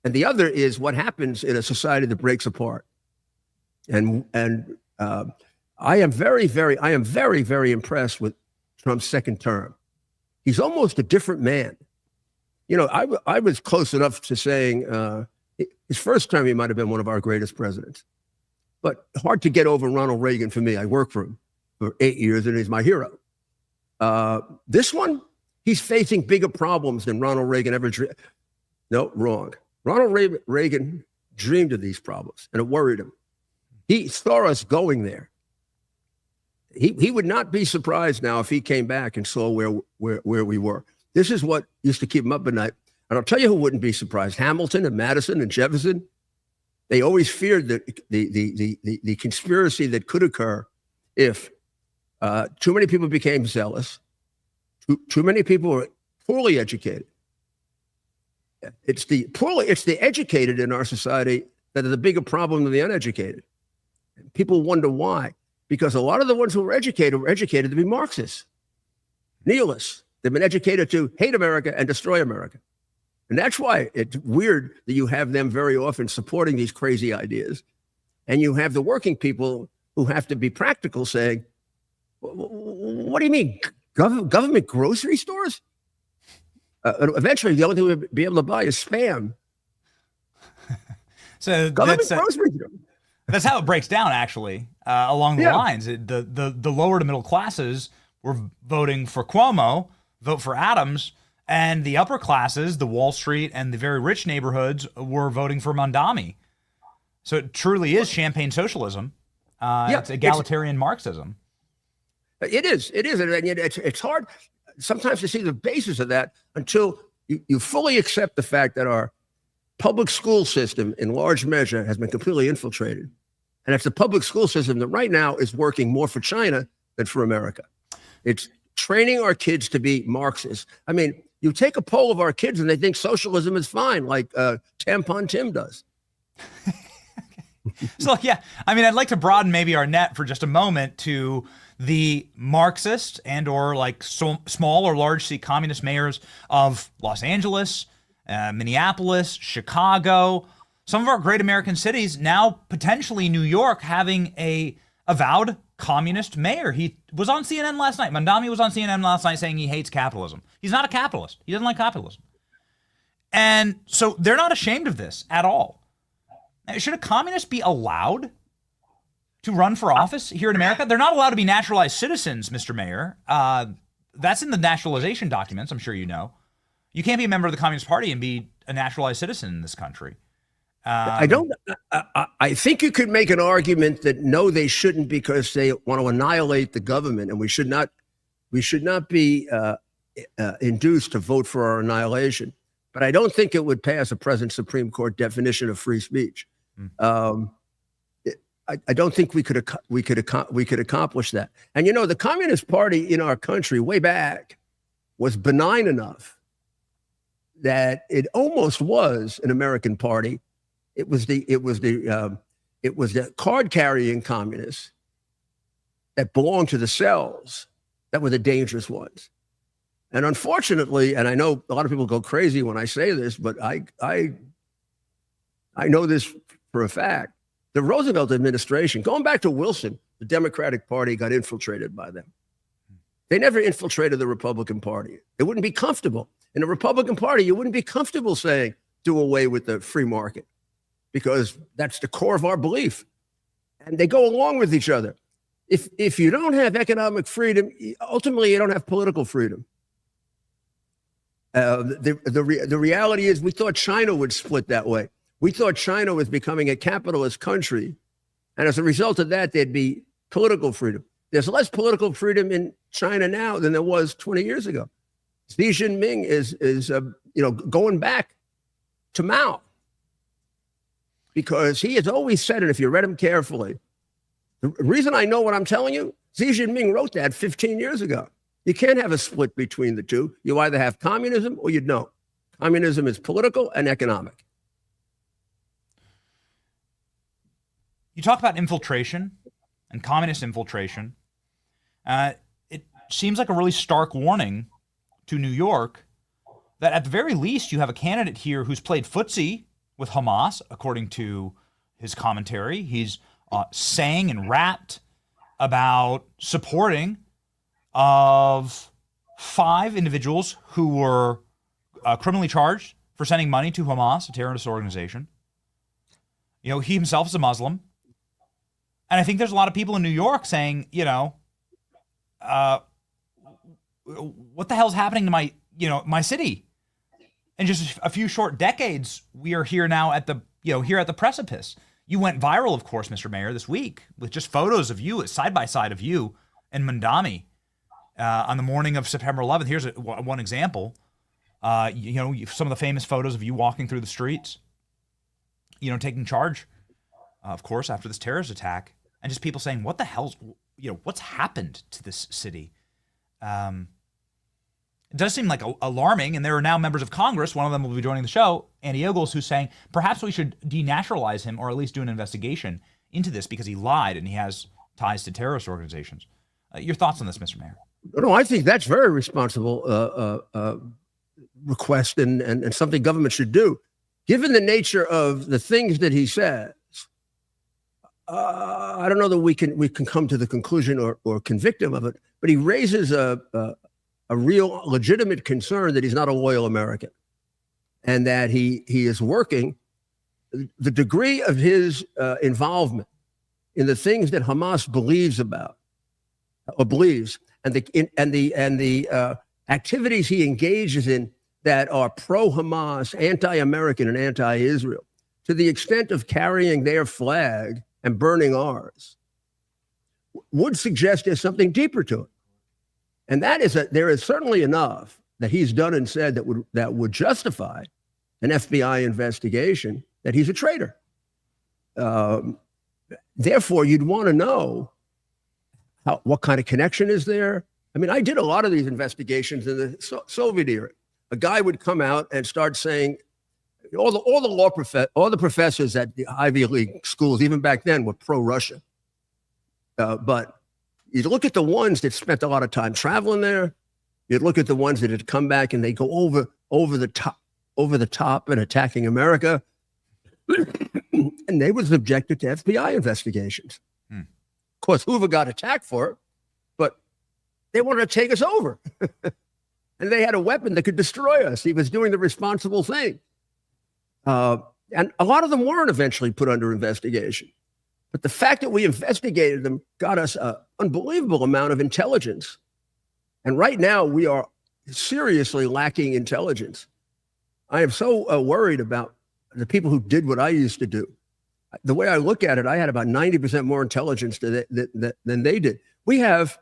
And the other is what happens in a society that breaks apart. And I am very, very impressed with Trump's second term. He's almost a different man. You know, I was close enough to saying his first term, he might have been one of our greatest presidents. But hard to get over Ronald Reagan for me. I worked for him for 8 years, and he's my hero. This one, he's facing bigger problems than Ronald Reagan ever dreamed. No, wrong. Ronald Reagan dreamed of these problems, and it worried him. He saw us going there. He would not be surprised now if he came back and saw where we were. This is what used to keep him up at night. And I'll tell you who wouldn't be surprised: Hamilton and Madison and Jefferson. They always feared that the conspiracy that could occur if too many people became zealous, too many people were poorly educated. It's the educated in our society that are the bigger problem than the uneducated. People wonder why. Because a lot of the ones who were educated to be Marxists, nihilists. They've been educated to hate America and destroy America. And that's why it's weird that you have them very often supporting these crazy ideas. And you have the working people who have to be practical saying, what do you mean? Government grocery stores? Eventually, the only thing we'll be able to buy is Spam. So government grocery stores. That's how it breaks down, actually, along the lines. The lower to middle classes were voting for Cuomo, vote for Adams, and the upper classes, the Wall Street and the very rich neighborhoods, were voting for Mondami. So it truly is champagne socialism. It's egalitarian Marxism. It is. And it's hard sometimes to see the basis of that until you fully accept the fact that our public school system, in large measure, has been completely infiltrated. And it's the public school system that right now is working more for China than for America. It's training our kids to be Marxists. I mean, you take a poll of our kids and they think socialism is fine, like Tampon Tim does. So, yeah, I mean, I'd like to broaden maybe our net for just a moment to the Marxist and or like small or large C communist mayors of Los Angeles, Minneapolis, Chicago, some of our great American cities, now potentially New York, having a avowed communist mayor. He was on CNN last night. Mondami was on CNN last night saying he hates capitalism. He's not a capitalist. He doesn't like capitalism. And so they're not ashamed of this at all. Should a communist be allowed to run for office here in America? They're not allowed to be naturalized citizens, Mr. Mayor. That's in the nationalization documents, I'm sure you know. You can't be a member of the Communist Party and be a naturalized citizen in this country. I think you could make an argument that no, they shouldn't, because they want to annihilate the government, and we should not be induced to vote for our annihilation. But I don't think it would pass a present Supreme Court definition of free speech. I don't think we could accomplish that. And you know, the Communist Party in our country way back was benign enough that it almost was an American party. It was the card-carrying communists that belonged to the cells that were the dangerous ones. And unfortunately, and I know a lot of people go crazy when I say this, but I know this for a fact, The Roosevelt administration, going back to Wilson, the Democratic Party got infiltrated by them. They never infiltrated the Republican Party. It wouldn't be comfortable. In the Republican Party, you wouldn't be comfortable saying, do away with the free market, because that's the core of our belief. And they go along with each other. If you don't have economic freedom, ultimately you don't have political freedom. The reality is we thought China would split that way. We thought China was becoming a capitalist country. And as a result of that, there'd be political freedom. There's less political freedom in China now than there was 20 years ago. Xi Jinping is going back to Mao, because he has always said, and if you read him carefully, the reason I know what I'm telling you, Xi Jinping wrote that 15 years ago. You can't have a split between the two. You either have communism or you don't. Communism is political and economic. You talk about infiltration and communist infiltration. It seems like a really stark warning to New York that at the very least you have a candidate here who's played footsie with Hamas, according to his commentary. He's sang and rapped about supporting of 5 individuals who were criminally charged for sending money to Hamas, a terrorist organization. You know, he himself is a Muslim. And I think there's a lot of people in New York saying, what the hell's happening to my city? In just a few short decades, we are here now at the precipice. You went viral, of course, Mr. Mayor, this week with just photos of you, side by side of you and Mandami on the morning of September 11th. Here's one example. Some of the famous photos of you walking through the streets, taking charge, of course, after this terrorist attack, and just people saying, what the hell's, what's happened to this city? It does seem like alarming, and there are now members of Congress, one of them will be joining the show, Andy Ogles, who's saying perhaps we should denaturalize him or at least do an investigation into this because he lied and he has ties to terrorist organizations. Your thoughts on this, Mr. Mayor? No, I think that's very responsible request and something government should do. Given the nature of the things that he says, I don't know that we can come to the conclusion or convict him of it, but he raises a real legitimate concern that he's not a loyal American and that he is working. The degree of his involvement in the things that Hamas believes about or believes and the activities he engages in that are pro-Hamas, anti-American, and anti-Israel, to the extent of carrying their flag and burning ours, would suggest there's something deeper to it. And that is that there is certainly enough that he's done and said that would justify an FBI investigation that he's a traitor. Therefore, you'd want to know what kind of connection is there. I mean, I did a lot of these investigations in the Soviet era. A guy would come out and start saying, all the professors at the Ivy League schools, even back then, were pro-Russia. But you look at the ones that spent a lot of time traveling there. You'd look at the ones that had come back and they go over the top and attacking America, and they were subjected to FBI investigations. Of course, Hoover got attacked for it, but they wanted to take us over, and they had a weapon that could destroy us. He was doing the responsible thing, and a lot of them weren't eventually put under investigation. But the fact that we investigated them got us an unbelievable amount of intelligence. And right now, we are seriously lacking intelligence. I am so worried about the people who did what I used to do. The way I look at it, I had about 90% more intelligence than they did. We have,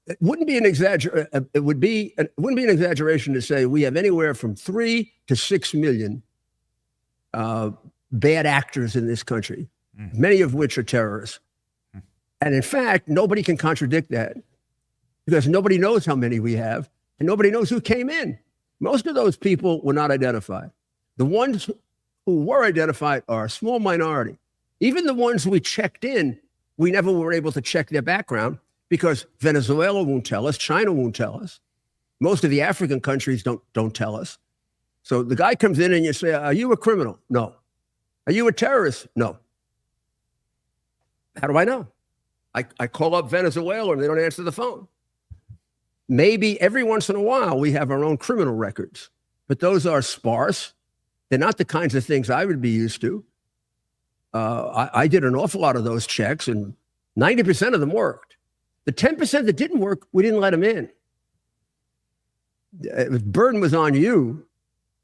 it wouldn't be an exaggeration to say we have anywhere from 3 to 6 million bad actors in this country, many of which are terrorists. And in fact, nobody can contradict that because nobody knows how many we have and nobody knows who came in. Most of those people were not identified. The ones who were identified are a small minority. Even the ones we checked in, we never were able to check their background because Venezuela won't tell us, China won't tell us. Most of the African countries don't tell us. So the guy comes in and you say, are you a criminal? No. Are you a terrorist? No. How do I know? I call up Venezuela and they don't answer the phone. Maybe every once in a while we have our own criminal records, but those are sparse. They're not the kinds of things I would be used to. I did an awful lot of those checks, and 90% of them worked. The 10% that didn't work, we didn't let them in. The burden was on you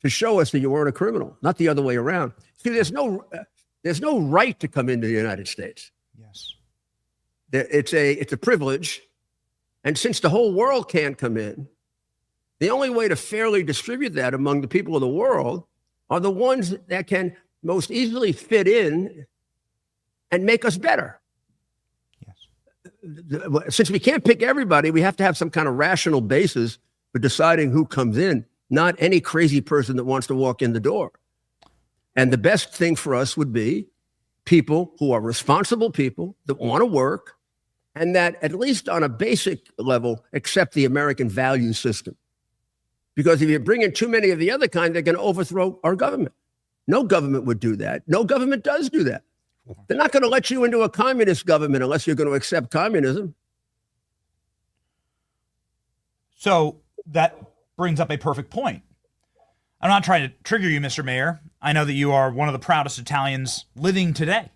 to show us that you weren't a criminal, not the other way around. See, there's no right to come into the United States. Yes. It's a privilege. And since the whole world can't come in, the only way to fairly distribute that among the people of the world are the ones that can most easily fit in and make us better. Yes. Since we can't pick everybody, we have to have some kind of rational basis for deciding who comes in, not any crazy person that wants to walk in the door. And the best thing for us would be people who are responsible people that want to work and that, at least on a basic level, accept the American value system. Because if you bring in too many of the other kind, they're going to overthrow our government. No government would do that. No government does do that. They're not going to let you into a communist government unless you're going to accept communism. So that brings up a perfect point. I'm not trying to trigger you, Mr. Mayor. I know that you are one of the proudest Italians living today.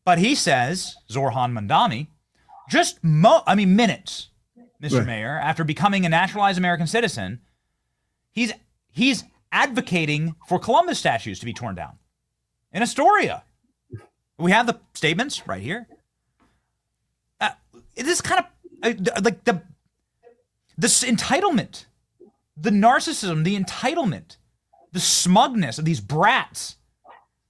But he says, Zoran Mandani, just minutes, Mr. Right. Mayor, after becoming a naturalized American citizen, he's advocating for Columbus statues to be torn down in Astoria. We have the statements right here. It is kind of like this entitlement, the narcissism, the entitlement, the smugness of these brats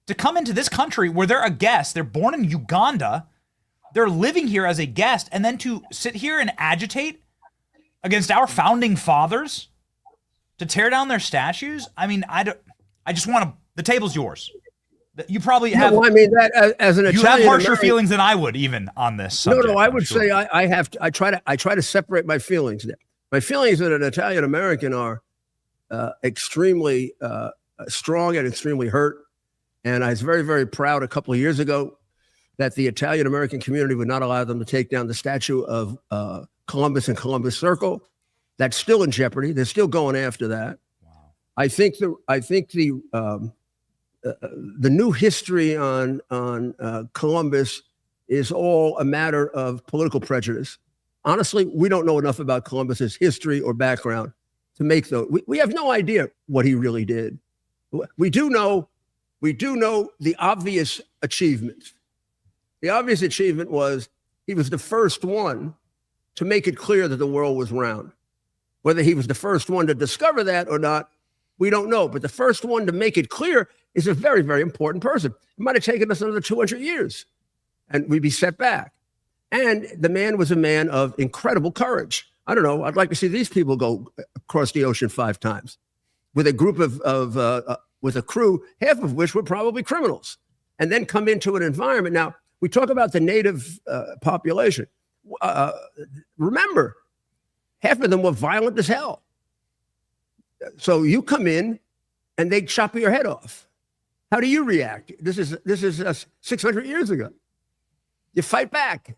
to come into this country where they're a guest. They're born in Uganda. They're living here as a guest, and then to sit here and agitate against our founding fathers to tear down their statues. I mean, I just want to. The table's yours. You probably have. No, I mean that as an Italian, you have harsher American, feelings than I would even on this subject. No, I would say I try to separate my feelings. My feelings as an Italian American are extremely strong and extremely hurt. And I was very, very proud a couple of years ago that the Italian American community would not allow them to take down the statue of Columbus in Columbus Circle. That's still in jeopardy. They're still going after that. Wow. I think the new history on Columbus is all a matter of political prejudice. Honestly, we don't know enough about Columbus's history or background to make those. We have no idea what he really did. We do know the obvious achievements. The obvious achievement was he was the first one to make it clear that the world was round. Whether he was the first one to discover that or not, we don't know. But the first one to make it clear is a very, very important person. It might have taken us another 200 years, and we'd be set back. And the man was a man of incredible courage. I don't know. I'd like to see these people go across the ocean 5 times with a group with a crew, half of which were probably criminals, and then come into an environment. Now, we talk about the native population. Remember, half of them were violent as hell. So you come in and they chop your head off. How do you react? This is 600 years ago. You fight back.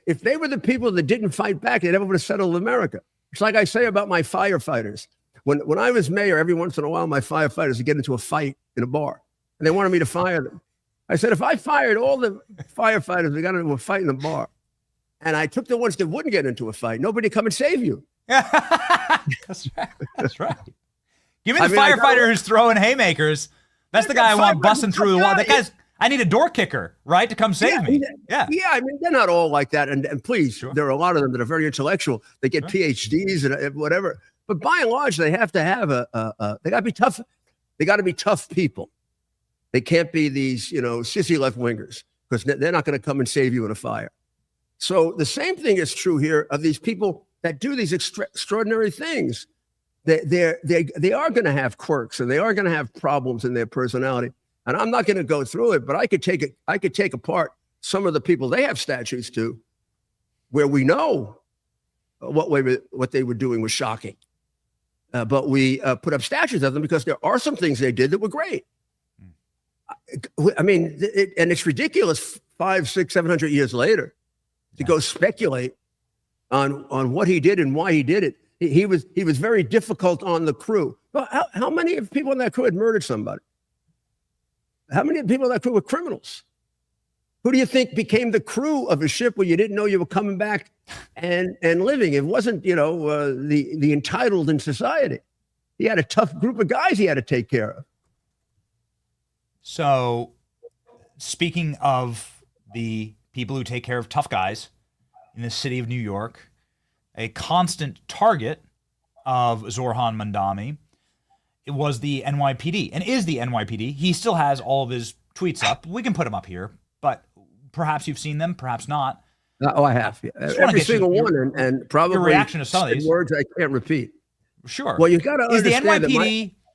If they were the people that didn't fight back, they never would have settled America. It's like I say about my firefighters. When I was mayor, every once in a while, my firefighters would get into a fight in a bar, and they wanted me to fire them. I said, if I fired all the firefighters that got into a fight in a bar, and I took the ones that wouldn't get into a fight, nobody would come and save you. That's right. That's right. Give me the firefighter who's throwing haymakers. That's the guy I want busting through the wall. That guy's. I need a door kicker, right, to come save me. Yeah. I mean, they're not all like that. And please, there are a lot of them that are very intellectual. They get PhDs and whatever. But by and large, they have to have they got to be tough. They got to be tough people. They can't be these, sissy left wingers, because they're not going to come and save you in a fire. So the same thing is true here of these people that do these extraordinary things. They are going to have quirks, and they are going to have problems in their personality. And I'm not going to go through it, but I could take apart some of the people they have statues to, where we know what they were doing was shocking. But we put up statues of them because there are some things they did that were great. I mean, and it's ridiculous 500, 600, 700 years later to go speculate on what he did and why he did it. He was very difficult on the crew. Well, how many of people in that crew had murdered somebody? How many people in that crew were criminals? Who do you think became the crew of a ship where you didn't know you were coming back and living? It wasn't, the entitled in society. He had a tough group of guys he had to take care of. So, speaking of the people who take care of tough guys in the city of New York, a constant target of Zorhan Mandami, it was the NYPD and is the NYPD. He still has all of his tweets up. We can put them up here, but perhaps you've seen them, perhaps not. I have. Yeah. Every single one, and probably your reaction to some of these words I can't repeat. Sure. Well, you've got to understand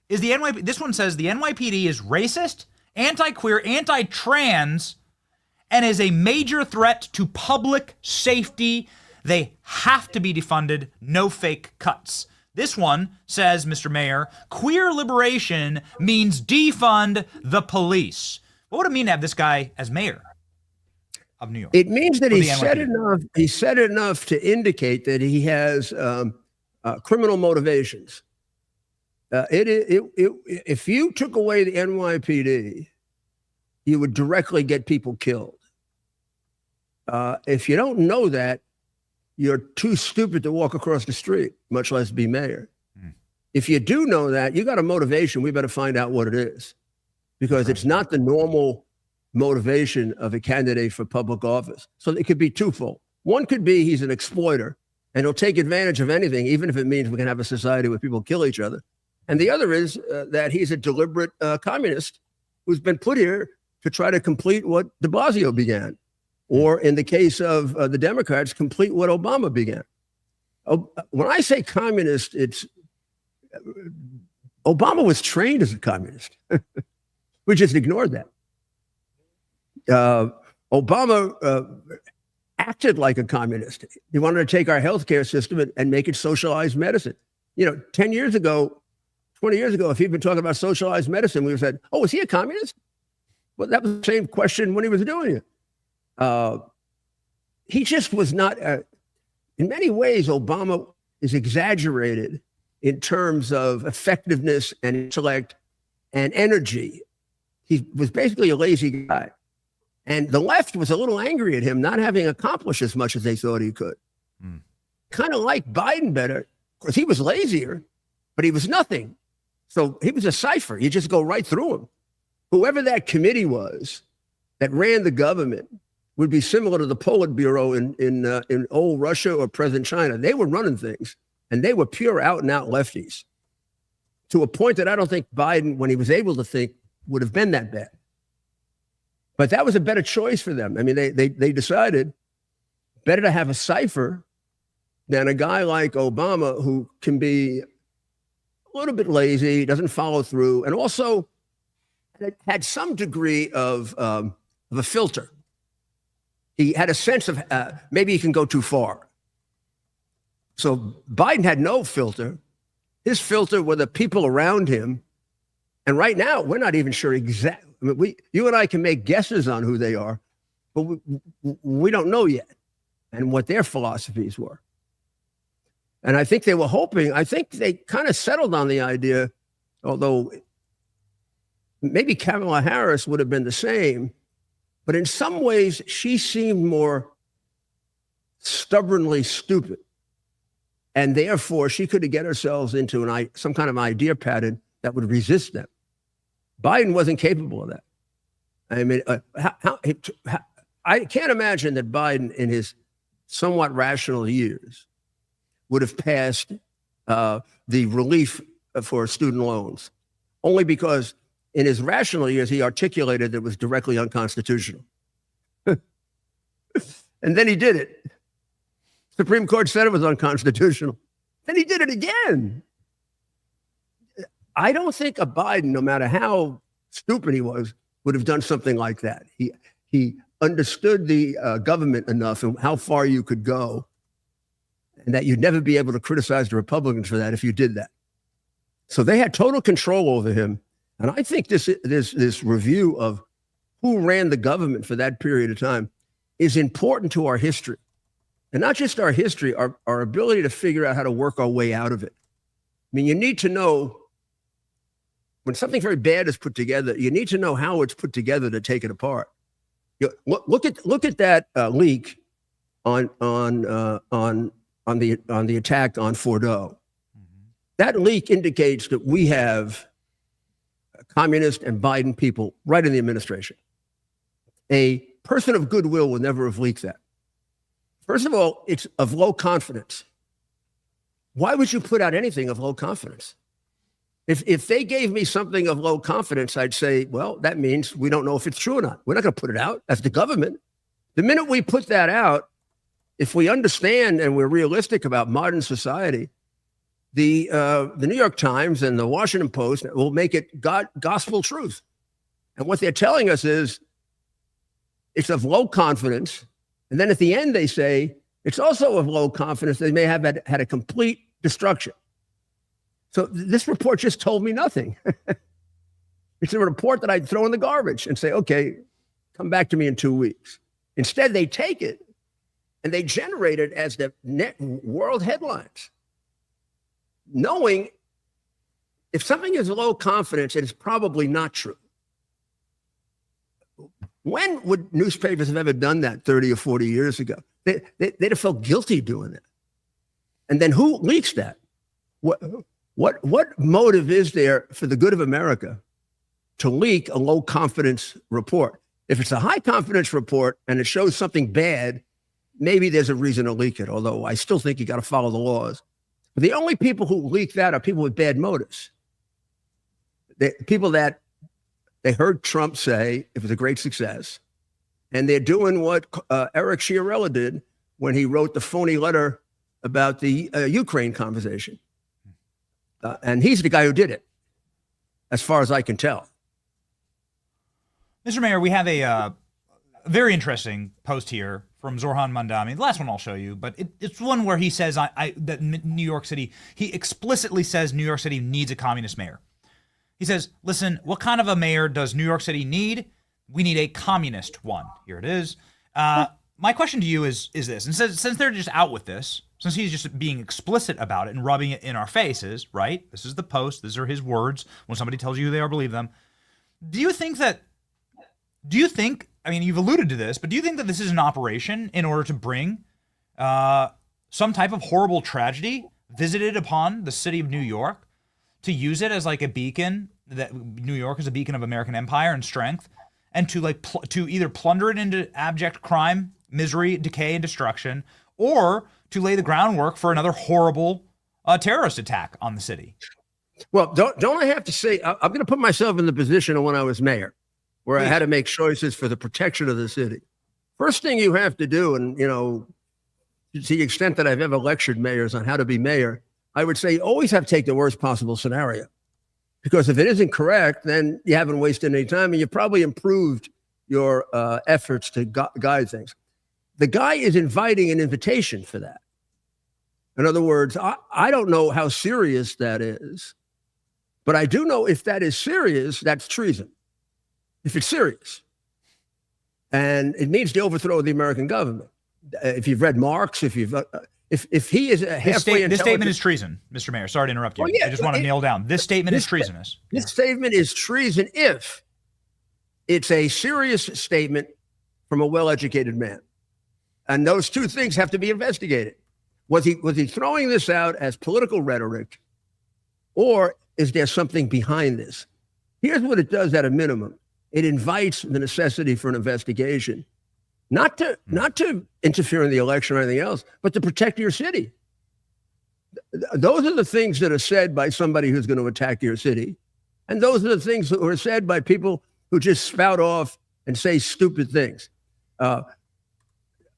is the NYPD. This one says the NYPD is racist, anti-queer, anti-trans, and is a major threat to public safety. They have to be defunded. No fake cuts. This one says, Mr. Mayor, queer liberation means defund the police. What would it mean to have this guy as mayor of New York? It means that he said enough to indicate that he has criminal motivations. If you took away the NYPD, you would directly get people killed. If you don't know that, you're too stupid to walk across the street, much less be mayor. If you do know that, you got a motivation. We better find out what it is, because it's not the normal motivation of a candidate for public office. So it could be twofold. One could be he's an exploiter and he'll take advantage of anything, even if it means we can have a society where people kill each other. And the other is that he's a deliberate communist who's been put here to try to complete what de Blasio began. Or in the case of the Democrats, complete what Obama began. When I say communist, it's Obama was trained as a communist. We just ignored that. Obama acted like a communist. He wanted to take our healthcare system and make it socialized medicine. 10 years ago, 20 years ago, if he'd been talking about socialized medicine, we would have said, oh, was he a communist? Well, that was the same question when he was doing it. He just was not, in many ways, Obama is exaggerated in terms of effectiveness and intellect and energy. He was basically a lazy guy. And the left was a little angry at him not having accomplished as much as they thought he could. Kind of like Biden better, because he was lazier, but he was nothing. So he was a cipher. You just go right through him. Whoever that committee was that ran the government would be similar to the Politburo in old Russia or present China. They were running things, and they were pure out-and-out lefties, to a point that I don't think Biden, when he was able to think, would have been that bad. But that was a better choice for them. I mean, they decided better to have a cipher than a guy like Obama, who can be a little bit lazy, doesn't follow through, and also had some degree of a filter. He had a sense of maybe he can go too far. So Biden had no filter. His filter were the people around him. And right now, we're not even sure exactly. I mean, you and I can make guesses on who they are, but we don't know yet and what their philosophies were. And I think they were hoping, I think they kind of settled on the idea, although maybe Kamala Harris would have been the same, but in some ways she seemed more stubbornly stupid. And therefore she could get herself into some kind of idea pattern that would resist them. Biden wasn't capable of that. I mean, I can't imagine that Biden in his somewhat rational years would have passed the relief for student loans, only because in his rational years, he articulated that it was directly unconstitutional. And then he did it. Supreme Court said it was unconstitutional. Then he did it again. I don't think a Biden, no matter how stupid he was, would have done something like that. He understood the government enough and how far you could go, and that you'd never be able to criticize the Republicans for that if you did that. So they had total control over him. And I think this review of who ran the government for that period of time is important to our history. And not just our history, our ability to figure out how to work our way out of it. I mean, you need to know when something very bad is put together, you need to know how it's put together to take it apart. Look at that leak on the attack on Fordo. That leak indicates that we have communist and Biden people right in the administration. A person of goodwill would never have leaked that. First of all, it's of low confidence. Why would you put out anything of low confidence? If they gave me something of low confidence, I'd say, well, that means we don't know if it's true or not. We're not going to put it out. That's the government. The minute we put that out, if we understand and we're realistic about modern society, the New York Times and the Washington Post will make it gospel truth. And what they're telling us is it's of low confidence. And then at the end, they say it's also of low confidence. They may have had a complete destruction. So this report just told me nothing. It's a report that I'd throw in the garbage and say, okay, come back to me in 2 weeks. Instead, they take it and they generate it as the world headlines, knowing if something is low confidence, it is probably not true. When would newspapers have ever done that 30 or 40 years ago? They'd have felt guilty doing it. And then who leaks that? What motive is there for the good of America to leak a low confidence report? If it's a high confidence report and it shows something bad, maybe there's a reason to leak it, although I still think you got to follow the laws. But the only people who leak that are people with bad motives. People that they heard Trump say it was a great success, and they're doing what Eric Sciarella did when he wrote the phony letter about the Ukraine conversation. And he's the guy who did it, as far as I can tell. Mr. Mayor, we have a very interesting post here from Zohran Mamdani. The last one I'll show you, but it's one where he says that New York City, he explicitly says New York City needs a communist mayor. He says, listen, what kind of a mayor does New York City need? We need a communist one. Here it is. My question to you is this, and since they're just out with this, since he's just being explicit about it and rubbing it in our faces, right? This is the post. These are his words. When somebody tells you who they are, believe them. Do you think, I mean, you've alluded to this, but do you think that this is an operation in order to bring some type of horrible tragedy visited upon the city of New York, to use it as like a beacon, that New York is a beacon of American empire and strength, and to to either plunder it into abject crime, misery, decay, and destruction, or to lay the groundwork for another horrible terrorist attack on the city? Well, don't I have to say, I'm going to put myself in the position of when I was mayor, where I had to make choices for the protection of the city. First thing you have to do, and to the extent that I've ever lectured mayors on how to be mayor, I would say you always have to take the worst possible scenario. Because if it isn't correct, then you haven't wasted any time and you probably improved your efforts to guide things. The guy is inviting an invitation for that. In other words, I don't know how serious that is, but I do know if that is serious, that's treason. If it's serious. And it means the overthrow of the American government. If you've read Marx, if he is halfway this statement is treason, Mr. Mayor. Sorry to interrupt you. I just want to nail down. This statement is treasonous. This statement is treason if it's a serious statement from a well-educated man. And those two things have to be investigated. Was he throwing this out as political rhetoric, or is there something behind this? Here's what it does at a minimum. It invites the necessity for an investigation, not to interfere in the election or anything else, but to protect your city. Those are the things that are said by somebody who's going to attack your city. And those are the things that are said by people who just spout off and say stupid things.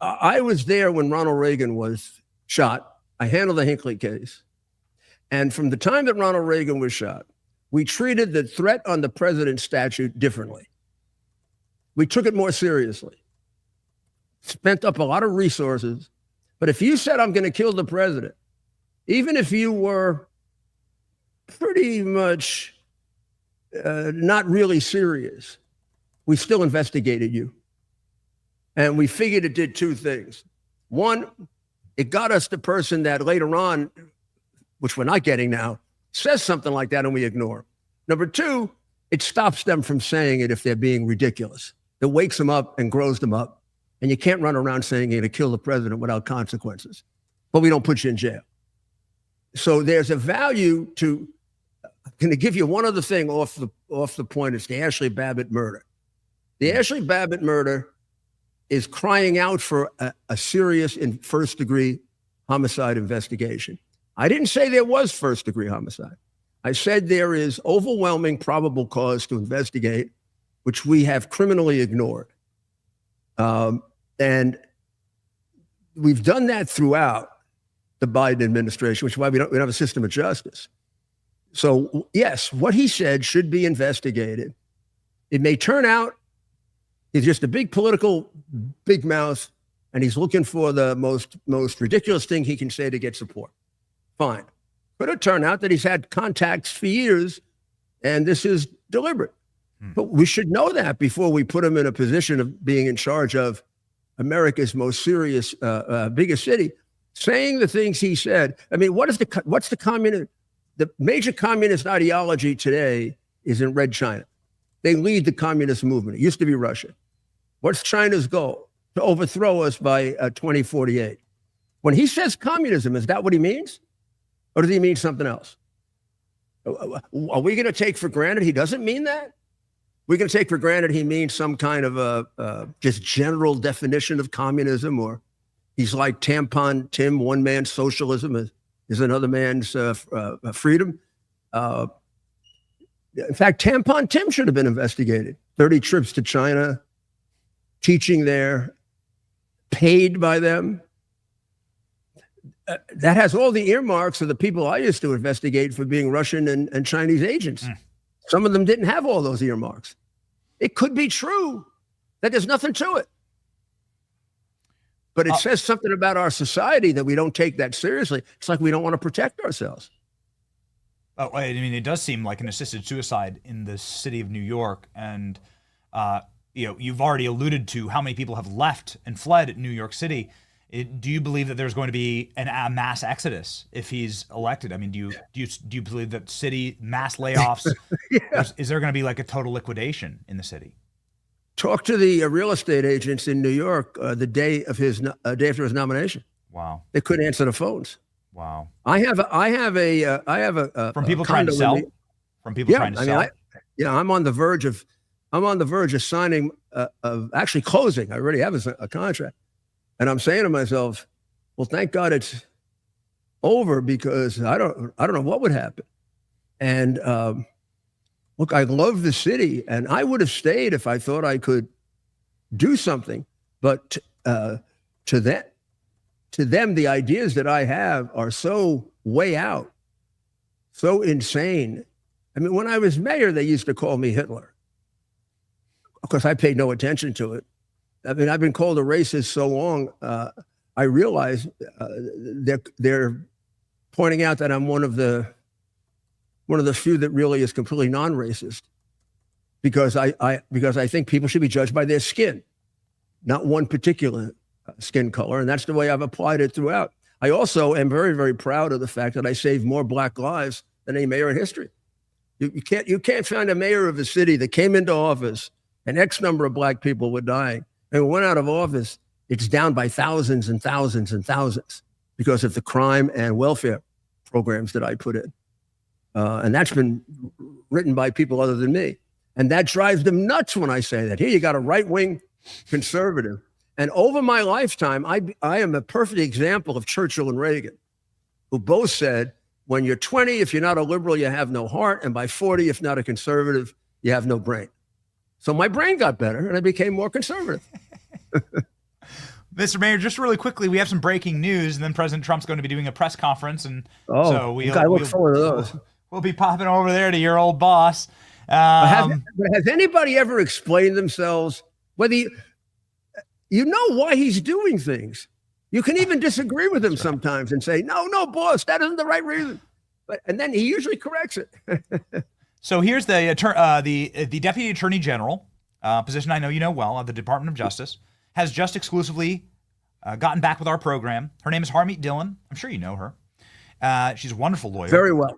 I was there when Ronald Reagan was shot. I handled the Hinckley case. And from the time that Ronald Reagan was shot, we treated the threat on the president's statute differently. We took it more seriously. Spent up a lot of resources. But if you said, I'm going to kill the president, even if you were pretty much not really serious, we still investigated you. And we figured it did two things. One, it got us the person that later on, which we're not getting now, says something like that and we ignore him. Number two, it stops them from saying it if they're being ridiculous. It wakes them up and grows them up. And you can't run around saying you're going to kill the president without consequences. But we don't put you in jail. So there's a value to, I'm going to give you one other thing off the point. It's the Ashley Babbitt murder. The Ashley Babbitt murder is crying out for a serious and first-degree homicide investigation. I didn't say there was first-degree homicide. I said there is overwhelming probable cause to investigate, which we have criminally ignored. And we've done that throughout the Biden administration, which is why we don't have a system of justice. So, yes, what he said should be investigated. It may turn out he's just a big political big mouth, and he's looking for the most ridiculous thing he can say to get support. Fine. Could it turn out that he's had contacts for years, and this is deliberate? But we should know that before we put him in a position of being in charge of America's most serious, biggest city, saying the things he said. I mean, what's the communist? The major communist ideology today is in Red China. They lead the communist movement. It used to be Russia. What's China's goal? To overthrow us by 2048. When he says communism, is that what he means? Or does he mean something else? Are we going to take for granted he doesn't mean that? We're going to take for granted he means some kind of a just general definition of communism, or he's like Tampon Tim, one man's socialism is another man's freedom. In fact, Tampon Tim should have been investigated. 30 trips to China, teaching there, paid by them. That has all the earmarks of the people I used to investigate for being Russian and Chinese agents. Some of them didn't have all those earmarks. It could be true that there's nothing to it. But it says something about our society that we don't take that seriously. It's like we don't want to protect ourselves. Oh, I mean, it does seem like an assisted suicide in the city of New York. And, you've already alluded to how many people have left and fled New York City. Do you believe that there's going to be a mass exodus if he's elected? I mean, do you believe that city mass layoffs? Is there going to be like a total liquidation in the city? Talk to the real estate agents in New York the day after his nomination. Wow, they couldn't answer the phones. Wow. I have a from people trying to sell. From people trying to sell. I'm on the verge of signing of actually closing. I already have a contract. And I'm saying to myself, well, thank God it's over, because I don't know what would happen. And look, I love the city, and I would have stayed if I thought I could do something. But to them, the ideas that I have are so way out, so insane. I mean, when I was mayor, they used to call me Hitler. Of course, I paid no attention to it. I mean, I've been called a racist so long, I realize they're pointing out that I'm one of the few that really is completely non-racist, because I think people should be judged by their skin, not one particular skin color, and that's the way I've applied it throughout. I also am very, very proud of the fact that I saved more black lives than any mayor in history. You can't find a mayor of a city that came into office and X number of black people were dying, and went out of office, it's down by thousands and thousands and thousands because of the crime and welfare programs that I put in. And that's been written by people other than me. And that drives them nuts when I say that. Here you got a right-wing conservative. And over my lifetime, I am a perfect example of Churchill and Reagan, who both said, when you're 20, if you're not a liberal, you have no heart. And by 40, if not a conservative, you have no brain. So my brain got better and I became more conservative. Mr. Mayor, just really quickly, we have some breaking news, and then President Trump's going to be doing a press conference, and so I look forward to those. We'll be popping over there to your old boss. Has anybody ever explained themselves? Whether you know why he's doing things, you can even disagree with him sometimes and say, "No, boss, that isn't the right reason." And then he usually corrects it. So here's the Deputy Attorney General position I know you know well, of the Department of Justice, has just exclusively gotten back with our program. Her name is Harmeet Dillon. I'm sure you know her. She's a wonderful lawyer. Very well.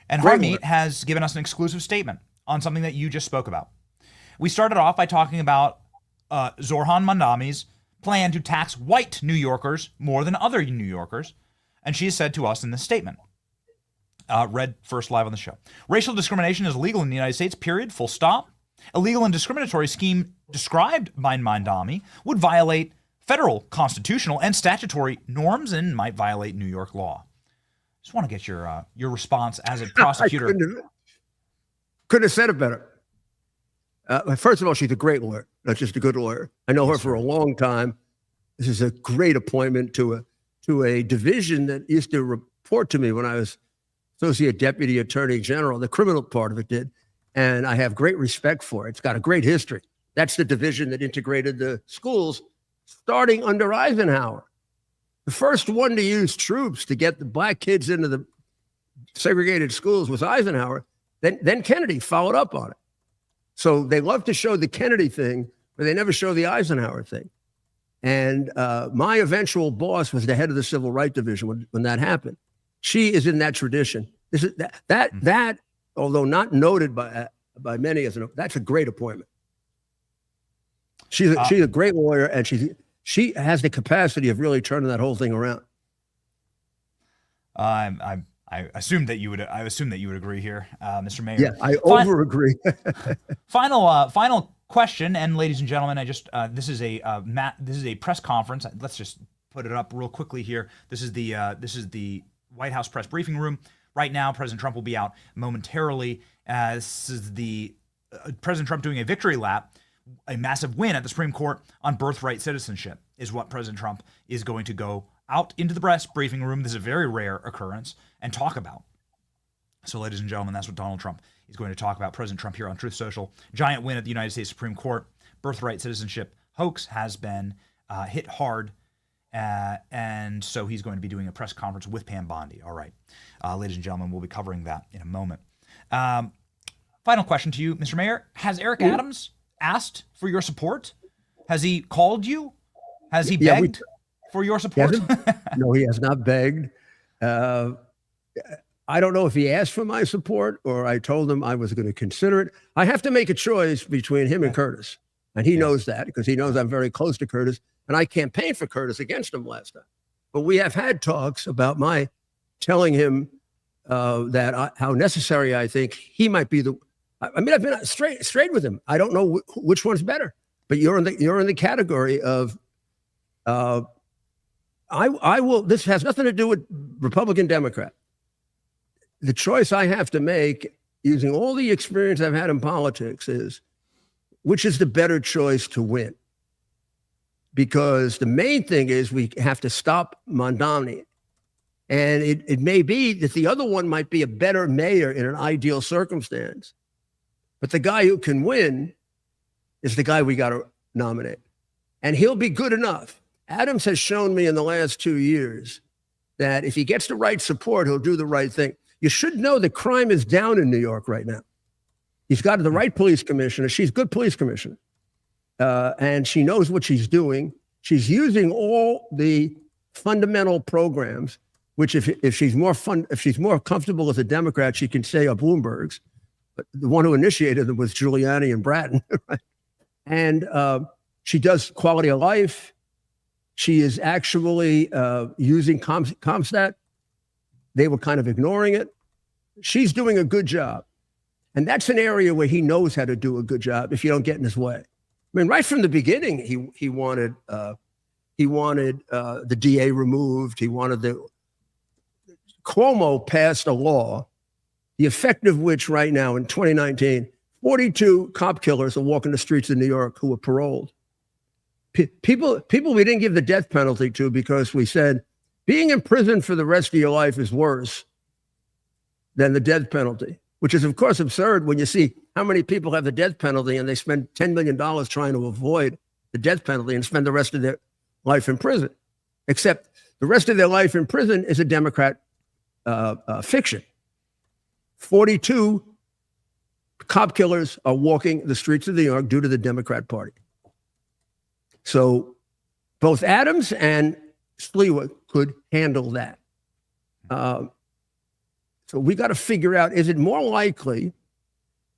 And Great Harmeet lawyer. has given us an exclusive statement on something that you just spoke about. We started off by talking about Zohran Mamdani's plan to tax white New Yorkers more than other New Yorkers. And she has said to us in this statement, read first live on the show, racial discrimination is illegal in the United States, period, full stop. Illegal and discriminatory scheme described by Mamdani would violate federal constitutional and statutory norms and might violate New York law. Just want to get your response as a prosecutor. Couldn't have said it better. First of all, she's a great lawyer, not just a good lawyer. I know her for a long time. This is a great appointment to a division that used to report to me when I was Associate Deputy Attorney General. The criminal part of it did. And I have great respect for it. It's got a great history. That's the division that integrated the schools starting under Eisenhower. The first one to use troops to get the black kids into the segregated schools was Eisenhower. Then Kennedy followed up on it. So they love to show the Kennedy thing, but they never show the Eisenhower thing. And my eventual boss was the head of the Civil Rights Division when that happened. She is in that tradition. This is that although not noted by many as that's a great appointment. She's a great lawyer, and she has the capacity of really turning that whole thing around. I assumed that you would. I assume that you would agree here, Mr. Mayor. Yeah, I over agree. Final question, and ladies and gentlemen, this is a press conference. Let's just put it up real quickly here. This is the White House press briefing room. Right now, President Trump will be out momentarily. This is the President Trump doing a victory lap, a massive win at the Supreme Court on birthright citizenship is what President Trump is going to go out into the press briefing room. This is a very rare occurrence and talk about. So, ladies and gentlemen, that's what Donald Trump is going to talk about. President Trump here on Truth Social. Giant win at the United States Supreme Court. Birthright citizenship hoax has been hit hard. And so he's going to be doing a press conference with Pam Bondi. All right. Ladies and gentlemen, we'll be covering that in a moment. Final question to you, Mr. Mayor. Has Eric Adams asked for your support? Has he called you? Has he begged for your support? No, he has not begged. I don't know if he asked for my support or I told him I was going to consider it. I have to make a choice between him and Curtis. And he knows that because he knows I'm very close to Curtis. And I campaigned for Curtis against him last time. But we have had talks about my telling him how necessary I think he might be I've been straight with him. I don't know which one's better. But you're in the category of I will. This has nothing to do with Republican, Democrat. The choice I have to make, using all the experience I've had in politics, is which is the better choice to win. Because the main thing is we have to stop Mamdani. And it may be that the other one might be a better mayor in an ideal circumstance. But the guy who can win is the guy we got to nominate. And he'll be good enough. Adams has shown me in the last 2 years that if he gets the right support, he'll do the right thing. You should know that crime is down in New York right now. He's got the right police commissioner. She's a good police commissioner. And she knows what she's doing. She's using all the fundamental programs, which if she's more comfortable as a Democrat, she can say are Bloomberg's. But the one who initiated them was Giuliani and Bratton. Right? And she does quality of life. She is actually using CompStat. They were kind of ignoring it. She's doing a good job. And that's an area where he knows how to do a good job if you don't get in his way. I mean, right from the beginning, he wanted the DA removed. He wanted Cuomo passed a law, the effect of which right now in 2019, 42 cop killers are walking the streets of New York who were paroled. People we didn't give the death penalty to because we said being in prison for the rest of your life is worse than the death penalty, which is, of course, absurd when you see how many people have the death penalty and they spend $10 million trying to avoid the death penalty and spend the rest of their life in prison. Except the rest of their life in prison is a Democrat fiction. 42 cop killers are walking the streets of New York due to the Democrat Party. So both Adams and Sliwa could handle that. So we got to figure out, is it more likely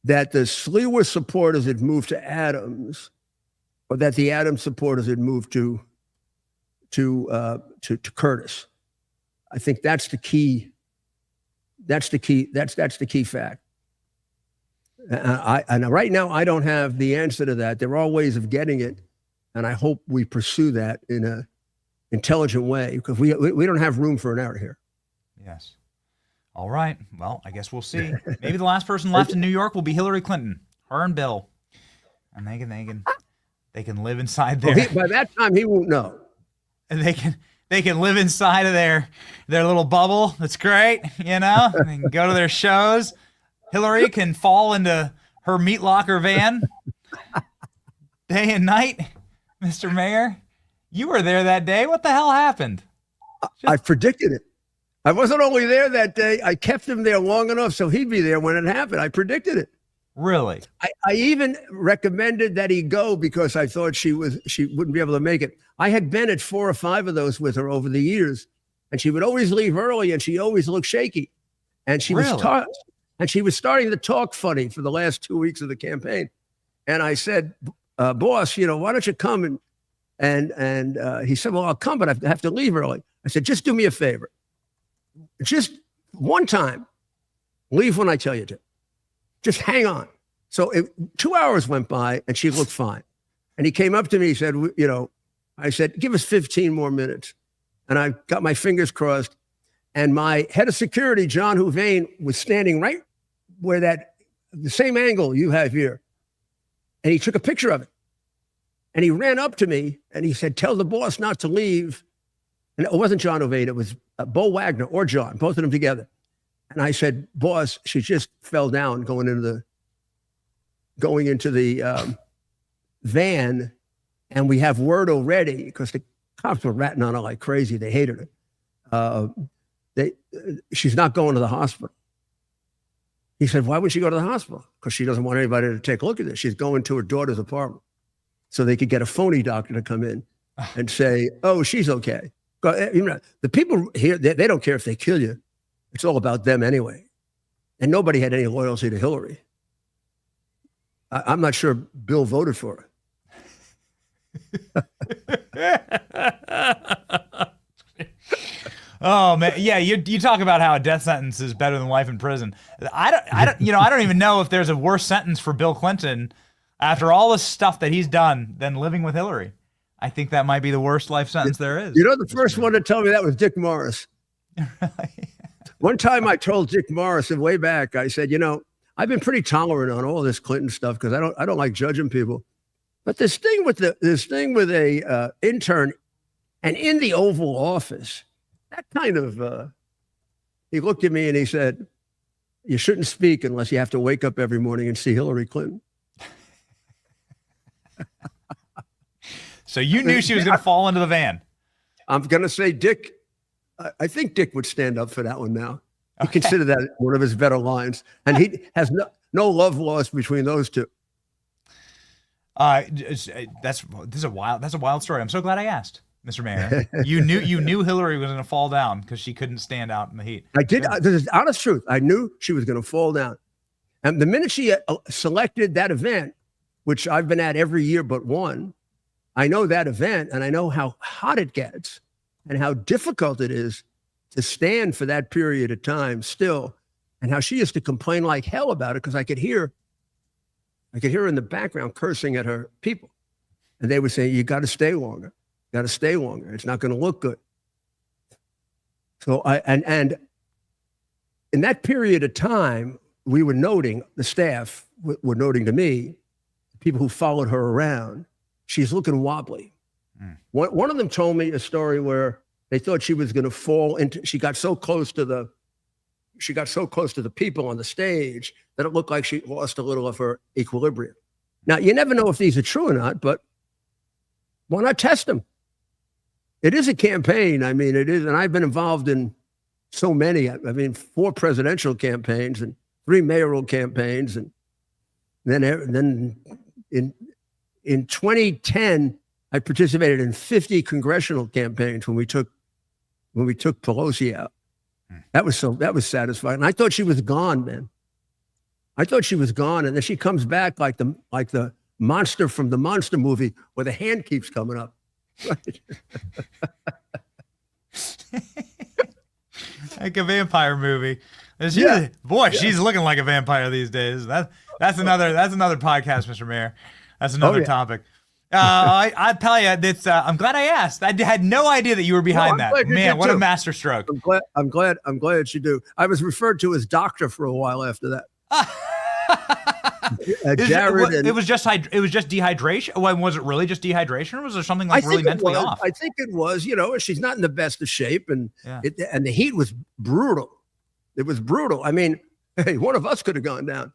that the Sliwa supporters had moved to Adams, or that the Adams supporters had moved to Curtis? I think that's the key. That's the key fact. And right now, I don't have the answer to that. There are ways of getting it, and I hope we pursue that in an intelligent way, because we don't have room for an error here. Yes. All right. Well, I guess we'll see. Maybe the last person left in New York will be Hillary Clinton, her and Bill, and they can live inside there. Well, by that time, he won't know. And they can live inside of their little bubble. That's great, you know. They can go to their shows. Hillary can fall into her meat locker van day and night. Mr. Mayor, you were there that day. What the hell happened? I predicted it. I wasn't only there that day, I kept him there long enough so he'd be there when it happened. I predicted it. Really? I even recommended that he go because I thought she wouldn't be able to make it. I had been at 4 or 5 of those with her over the years, and she would always leave early, and she always looked shaky. And she was starting to talk funny for the last 2 weeks of the campaign. And I said, boss, why don't you come? And he said, well, I'll come, but I have to leave early. I said, just do me a favor. Just one time, leave when I tell you to. Just hang on. So 2 hours went by, and she looked fine. And he came up to me, he said, I said, give us 15 more minutes. And I got my fingers crossed. And my head of security, John Houvain, was standing right where the same angle you have here. And he took a picture of it. And he ran up to me, and he said, tell the boss not to leave. And it wasn't John Houvain, it was Bo Wagner or John, both of them together. And I said, boss, she just fell down going into the van, and we have word already, because the cops were ratting on her like crazy. They hated her. She's not going to the hospital. He said, why would she go to the hospital? Because she doesn't want anybody to take a look at this. She's going to her daughter's apartment so they could get a phony doctor to come in and say, oh, she's okay. The people here, they don't care if they kill you. It's all about them anyway. And nobody had any loyalty to Hillary. I'm not sure Bill voted for her. Oh man, yeah. You talk about how a death sentence is better than life in prison. I don't even know if there's a worse sentence for Bill Clinton after all the stuff that he's done than living with Hillary. I think that might be the worst life sentence there is. The first one to tell me that was Dick Morris. One time I told Dick Morris way back, I said, I've been pretty tolerant on all this Clinton stuff because I don't like judging people. But this thing with a intern and in the Oval Office, that kind of, he looked at me and he said, you shouldn't speak unless you have to wake up every morning and see Hillary Clinton. So you knew she was going to fall into the van. I'm going to say Dick. I think Dick would stand up for that one now. He considered that one of his better lines. And he has no love lost between those two. That's a wild story. I'm so glad I asked, Mr. Mayor. You knew Hillary was going to fall down because she couldn't stand out in the heat. I did. This is honest truth. I knew she was going to fall down. And the minute she selected that event, which I've been at every year but one, I know that event, and I know how hot it gets and how difficult it is to stand for that period of time still, and how she used to complain like hell about it because I could hear her in the background cursing at her people. And they would say, you got to stay longer. Got to stay longer. It's not going to look good. So and in that period of time, we were noting, the staff were noting to me, people who followed her around, she's looking wobbly. One of them told me a story where they thought she was going to fall into, she got so close to the people on the stage that it looked like she lost a little of her equilibrium. Now, you never know if these are true or not, but why not test them? It is a campaign. I mean, it is, and I've been involved in so many. 4 presidential campaigns and 3 mayoral campaigns and Then in 2010, I participated in 50 congressional campaigns when we took Pelosi out. That was satisfying. And I thought she was gone, man. I thought she was gone, and then she comes back like the monster from the monster movie, where the hand keeps coming up. Like a vampire movie. Yeah. She's looking like a vampire these days. That's another podcast, Mr. Mayor. That's another topic. I tell you, I'm glad I asked. I had no idea that you were behind that. Man, what a masterstroke. I'm glad you do. I was referred to as doctor for a while after that. Jared, it was just dehydration. Well, was it really just dehydration, or was there something like really mentally off? I think it was. She's not in the best of shape, and the heat was brutal. It was brutal. I mean, hey, one of us could have gone down.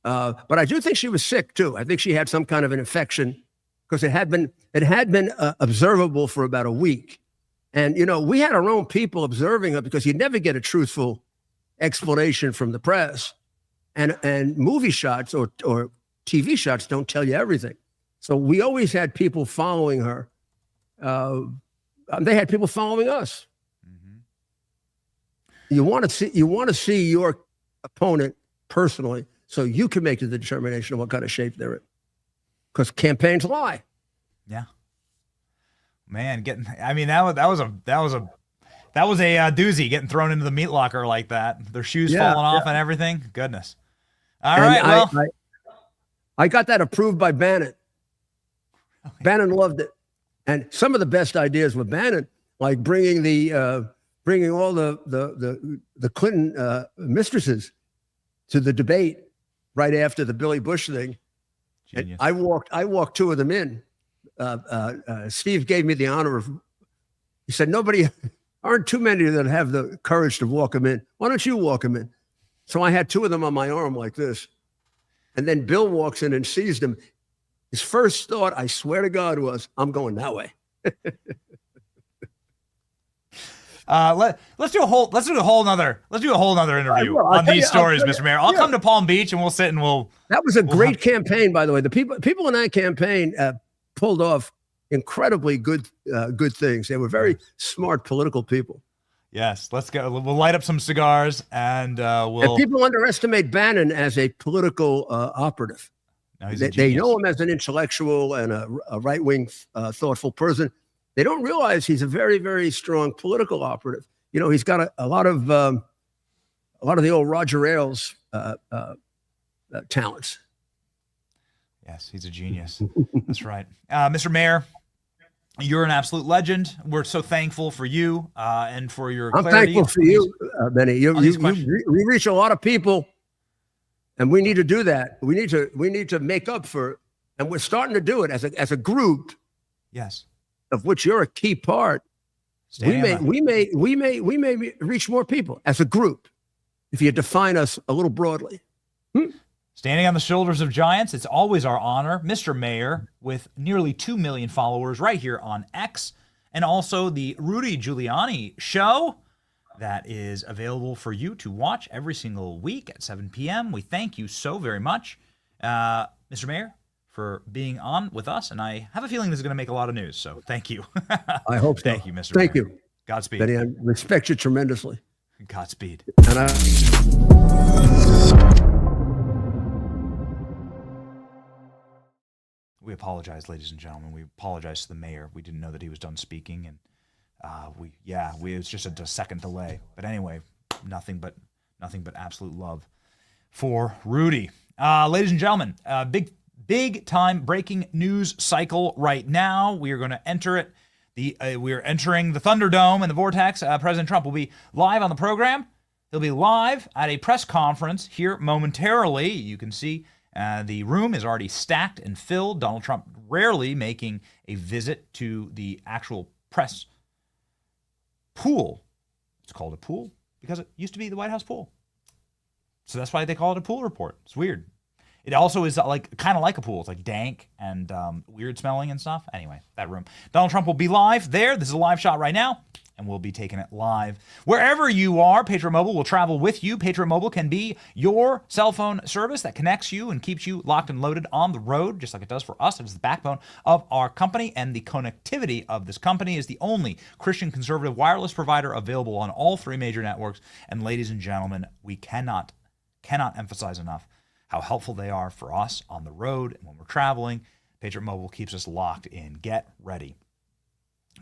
But I do think she was sick too. I think she had some kind of an infection, because it had been observable for about a week, and we had our own people observing her, because you never get a truthful explanation from the press. And movie shots or TV shots don't tell you everything. So we always had people following her. They had people following us. Mm-hmm. You want to see your opponent personally, so you can make the determination of what kind of shape they're in. Because campaigns lie. Yeah. Man, that was a doozy, getting thrown into the meat locker like that. Their shoes falling off and everything. Goodness. All right. Well, I got that approved by Bannon. Bannon loved it, and some of the best ideas with Bannon, like bringing all the Clinton mistresses to the debate right after the Billy Bush thing. And I walked two of them in. Steve gave me the honor of. He said, aren't too many that have the courage to walk them in. Why don't you walk them in? So I had two of them on my arm like this. And then Bill walks in and sees them. His first thought, I swear to God, was, I'm going that way. Let's do a whole nother interview on these stories, Mr. Mayor. I'll come to Palm Beach and we'll sit and That was a great campaign, by the way. The people in that campaign pulled off incredibly good things. They were very smart political people. Yes, let's go. We'll light up some cigars and And people underestimate Bannon as a political operative. No, they know him as an intellectual and a right-wing, thoughtful person. They don't realize he's a very, very strong political operative. He's got a lot of the old Roger Ailes talents. Yes, he's a genius. That's right. Mr. Mayor, you're an absolute legend. We're so thankful for you and for your clarity. I'm thankful for you, Benny. We reach a lot of people, and we need to do that. We need to make up for it, and we're starting to do it as a group. Yes, of which you're a key part. We may reach more people as a group if you define us a little broadly. Standing on the shoulders of giants, it's always our honor. Mr. Mayor, with nearly 2 million followers right here on X, and also the Rudy Giuliani Show that is available for you to watch every single week at 7 p.m. We thank you so very much, Mr. Mayor, for being on with us, and I have a feeling this is going to make a lot of news, so thank you. I hope so. Thank you, Mr. Thank Mayor. you. Godspeed. Benny, I respect you tremendously. Godspeed. And we apologize, ladies and gentlemen. We apologize to the mayor. We didn't know that he was done speaking, and it was just a second delay. But anyway, nothing but absolute love for Rudy. Ladies and gentlemen, big time breaking news cycle right now. We are going to enter it. We are entering the Thunderdome and the Vortex. President Trump will be live on the program. He'll be live at a press conference here momentarily. You can see the room is already stacked and filled. Donald Trump rarely making a visit to the actual press pool. It's called a pool because it used to be the White House pool. So that's why they call it a pool report. It's weird. It also is kind of like a pool. It's like dank and weird smelling and stuff. Anyway, that room. Donald Trump will be live there. This is a live shot right now. and we'll be taking it live. Wherever you are, Patriot Mobile will travel with you. Patriot Mobile can be your cell phone service that connects you and keeps you locked and loaded on the road, just like it does for us. It is the backbone of our company, and the connectivity of this company is the only Christian conservative wireless provider available on all three major networks. And ladies and gentlemen, we cannot emphasize enough how helpful they are for us on the road and when we're traveling. Patriot Mobile keeps us locked in. Get ready.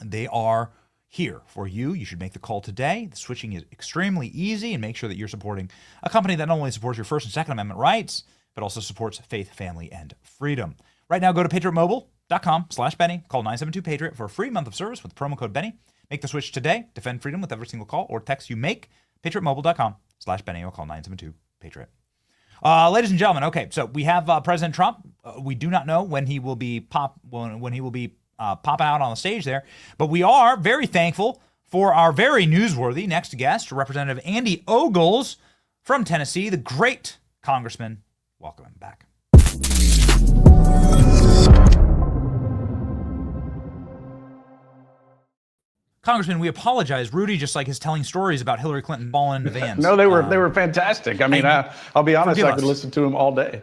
They are here for you. You should make the call today. The switching is extremely easy, and make sure that you're supporting a company that not only supports your First and Second Amendment rights, but also supports faith, family, and freedom. Right now, go to patriotmobile.com/Benny. Call 972-PATRIOT for a free month of service with promo code Benny. Make the switch today. Defend freedom with every single call or text you make. patriotmobile.com/Benny or call 972-PATRIOT. Ladies and gentlemen, okay, so we have President Trump. We do not know when he will be popping out on the stage there, but we are very thankful for our very newsworthy next guest, Representative Andy Ogles from Tennessee, the great congressman. Welcome him back. Congressman, we apologize. Rudy just is telling stories about Hillary Clinton balling into vans. No, they were fantastic. I mean, I'll be honest, I could listen to them all day.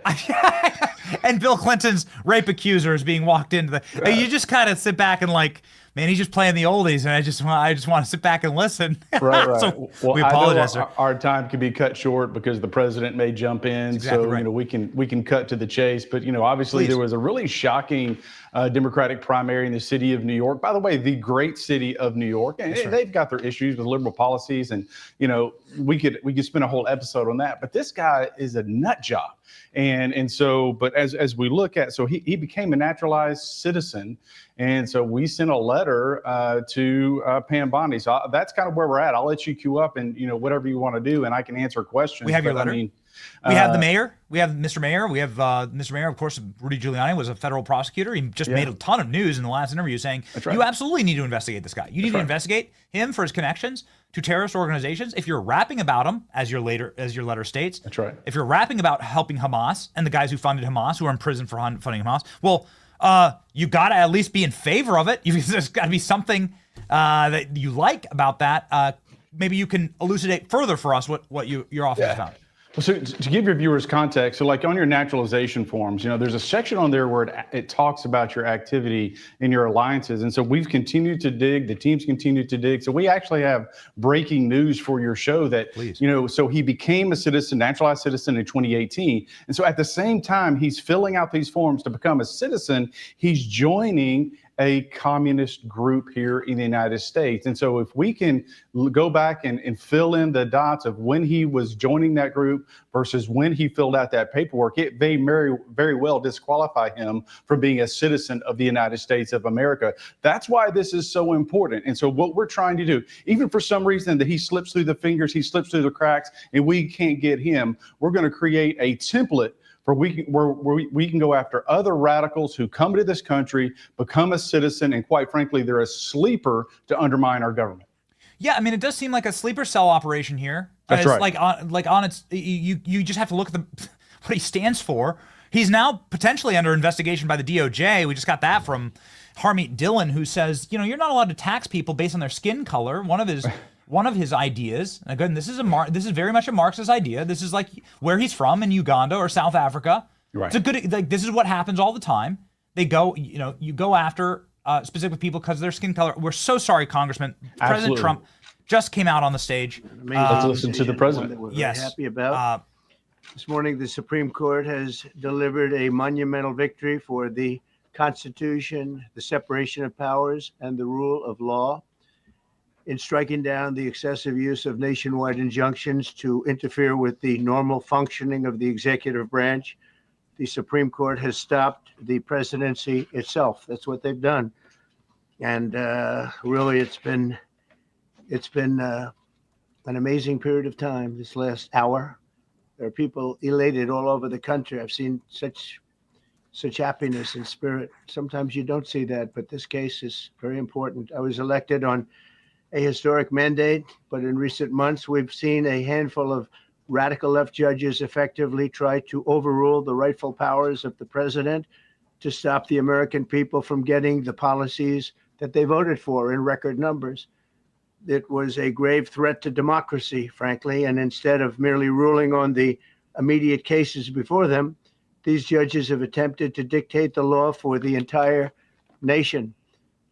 And Bill Clinton's rape accuser is being walked into the. You just kind of sit back and man, he's just playing the oldies, and I just want to sit back and listen. Right. So well, we apologize. Our time can be cut short because the president may jump in. Exactly right. We can cut to the chase. But obviously there was a really shocking Democratic primary in the city of New York. By the way, the great city of New York, and they've got their issues with liberal policies, and we could spend a whole episode on that. But this guy is a nut job. But as we look at, so he became a naturalized citizen, and so we sent a letter to Pam Bondi. So that's kind of where we're at. I'll let you queue up and whatever you want to do, and I can answer questions. We have your letter. We have the mayor. We have Mr. Mayor. We have Mr. Mayor. Of course, Rudy Giuliani was a federal prosecutor. He just made a ton of news in the last interview saying, you absolutely need to investigate this guy. You need to investigate him for his connections to terrorist organizations. If you're rapping about him, as your letter states, that's right. If you're rapping about helping Hamas and the guys who funded Hamas, who are in prison for funding Hamas, well, you got to at least be in favor of it. There's got to be something that you like about that. Maybe you can elucidate further for us what your office has found. Well, so to give your viewers context, so on your naturalization forms, there's a section on there where it talks about your activity in your alliances. And so we've continued to dig, the teams continue to dig. So we actually have breaking news for your show that, so he became a citizen, naturalized citizen in 2018. And so at the same time, he's filling out these forms to become a citizen, he's joining a communist group here in the United States. And so if we can go back and fill in the dots of when he was joining that group versus when he filled out that paperwork, it may very, very well disqualify him from being a citizen of the United States of America. That's why this is so important. And so what we're trying to do, even for some reason that he slips through the fingers, he slips through the cracks, and we can't get him, we're going to create a template where we can go after other radicals who come to this country, become a citizen, and quite frankly, they're a sleeper to undermine our government. Yeah, I mean, it does seem like a sleeper cell operation here. That's right. On its, you just have to look at what he stands for. He's now potentially under investigation by the DOJ. We just got that from Harmeet Dillon, who says, you're not allowed to tax people based on their skin color. One of his ideas, again, this is very much a Marxist idea. This is where he's from in Uganda or South Africa. Right. It's a good, this is what happens all the time. They go, you go after specific people because of their skin color. We're so sorry, Congressman. Absolutely. President Trump just came out on the stage. Let's listen to the president. That we're very happy about. This morning, the Supreme Court has delivered a monumental victory for the Constitution, the separation of powers, and the rule of law, in striking down the excessive use of nationwide injunctions to interfere with the normal functioning of the executive branch. The Supreme Court has stopped the presidency itself. That's what they've done. And really, it's been an amazing period of time this last hour. There are people elated all over the country. I've seen such happiness and spirit. Sometimes you don't see that, but this case is very important. I was elected on a historic mandate, but in recent months, we've seen a handful of radical left judges effectively try to overrule the rightful powers of the president to stop the American people from getting the policies that they voted for in record numbers. It was a grave threat to democracy, frankly. And instead of merely ruling on the immediate cases before them, these judges have attempted to dictate the law for the entire nation.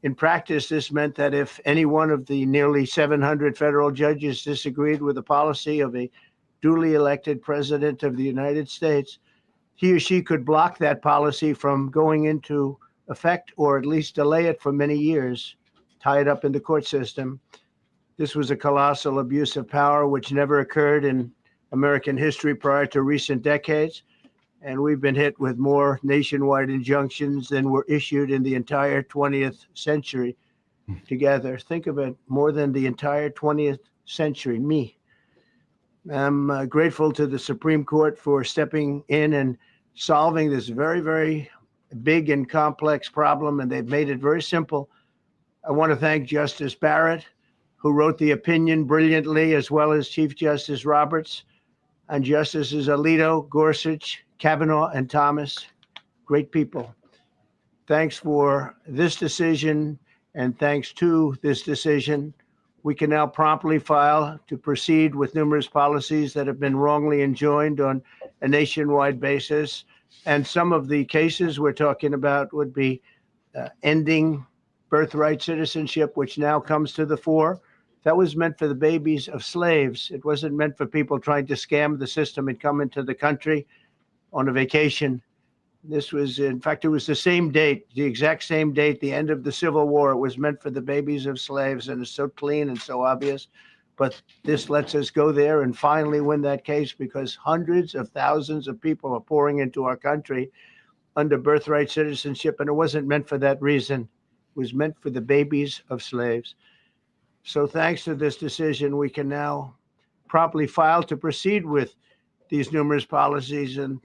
In practice, this meant that if any one of the nearly 700 federal judges disagreed with the policy of a duly elected president of the United States, he or she could block that policy from going into effect, or at least delay it for many years, tie it up in the court system. This was a colossal abuse of power which never occurred in American history prior to recent decades. And we've been hit with more nationwide injunctions than were issued in the entire 20th century together. Think of it, more than the entire 20th century, me. I'm grateful to the Supreme Court for stepping in and solving this very, very big and complex problem, and they've made it very simple. I want to thank Justice Barrett, who wrote the opinion brilliantly, as well as Chief Justice Roberts, and Justices Alito, Gorsuch, Kavanaugh, and Thomas. Great people. Thanks for this decision, and thanks to this decision, we can now promptly file to proceed with numerous policies that have been wrongly enjoined on a nationwide basis. And some of the cases we're talking about would be ending birthright citizenship, which now comes to the fore. That was meant for the babies of slaves. It wasn't meant for people trying to scam the system and come into the country on a vacation. This was, in fact, it was the same date, the exact same date, the end of the Civil War. It was meant for the babies of slaves, and it's so clean and so obvious. But this lets us go there and finally win that case, because hundreds of thousands of people are pouring into our country under birthright citizenship, and it wasn't meant for that reason. It was meant for the babies of slaves. So thanks to this decision, we can now promptly file to proceed with these numerous policies and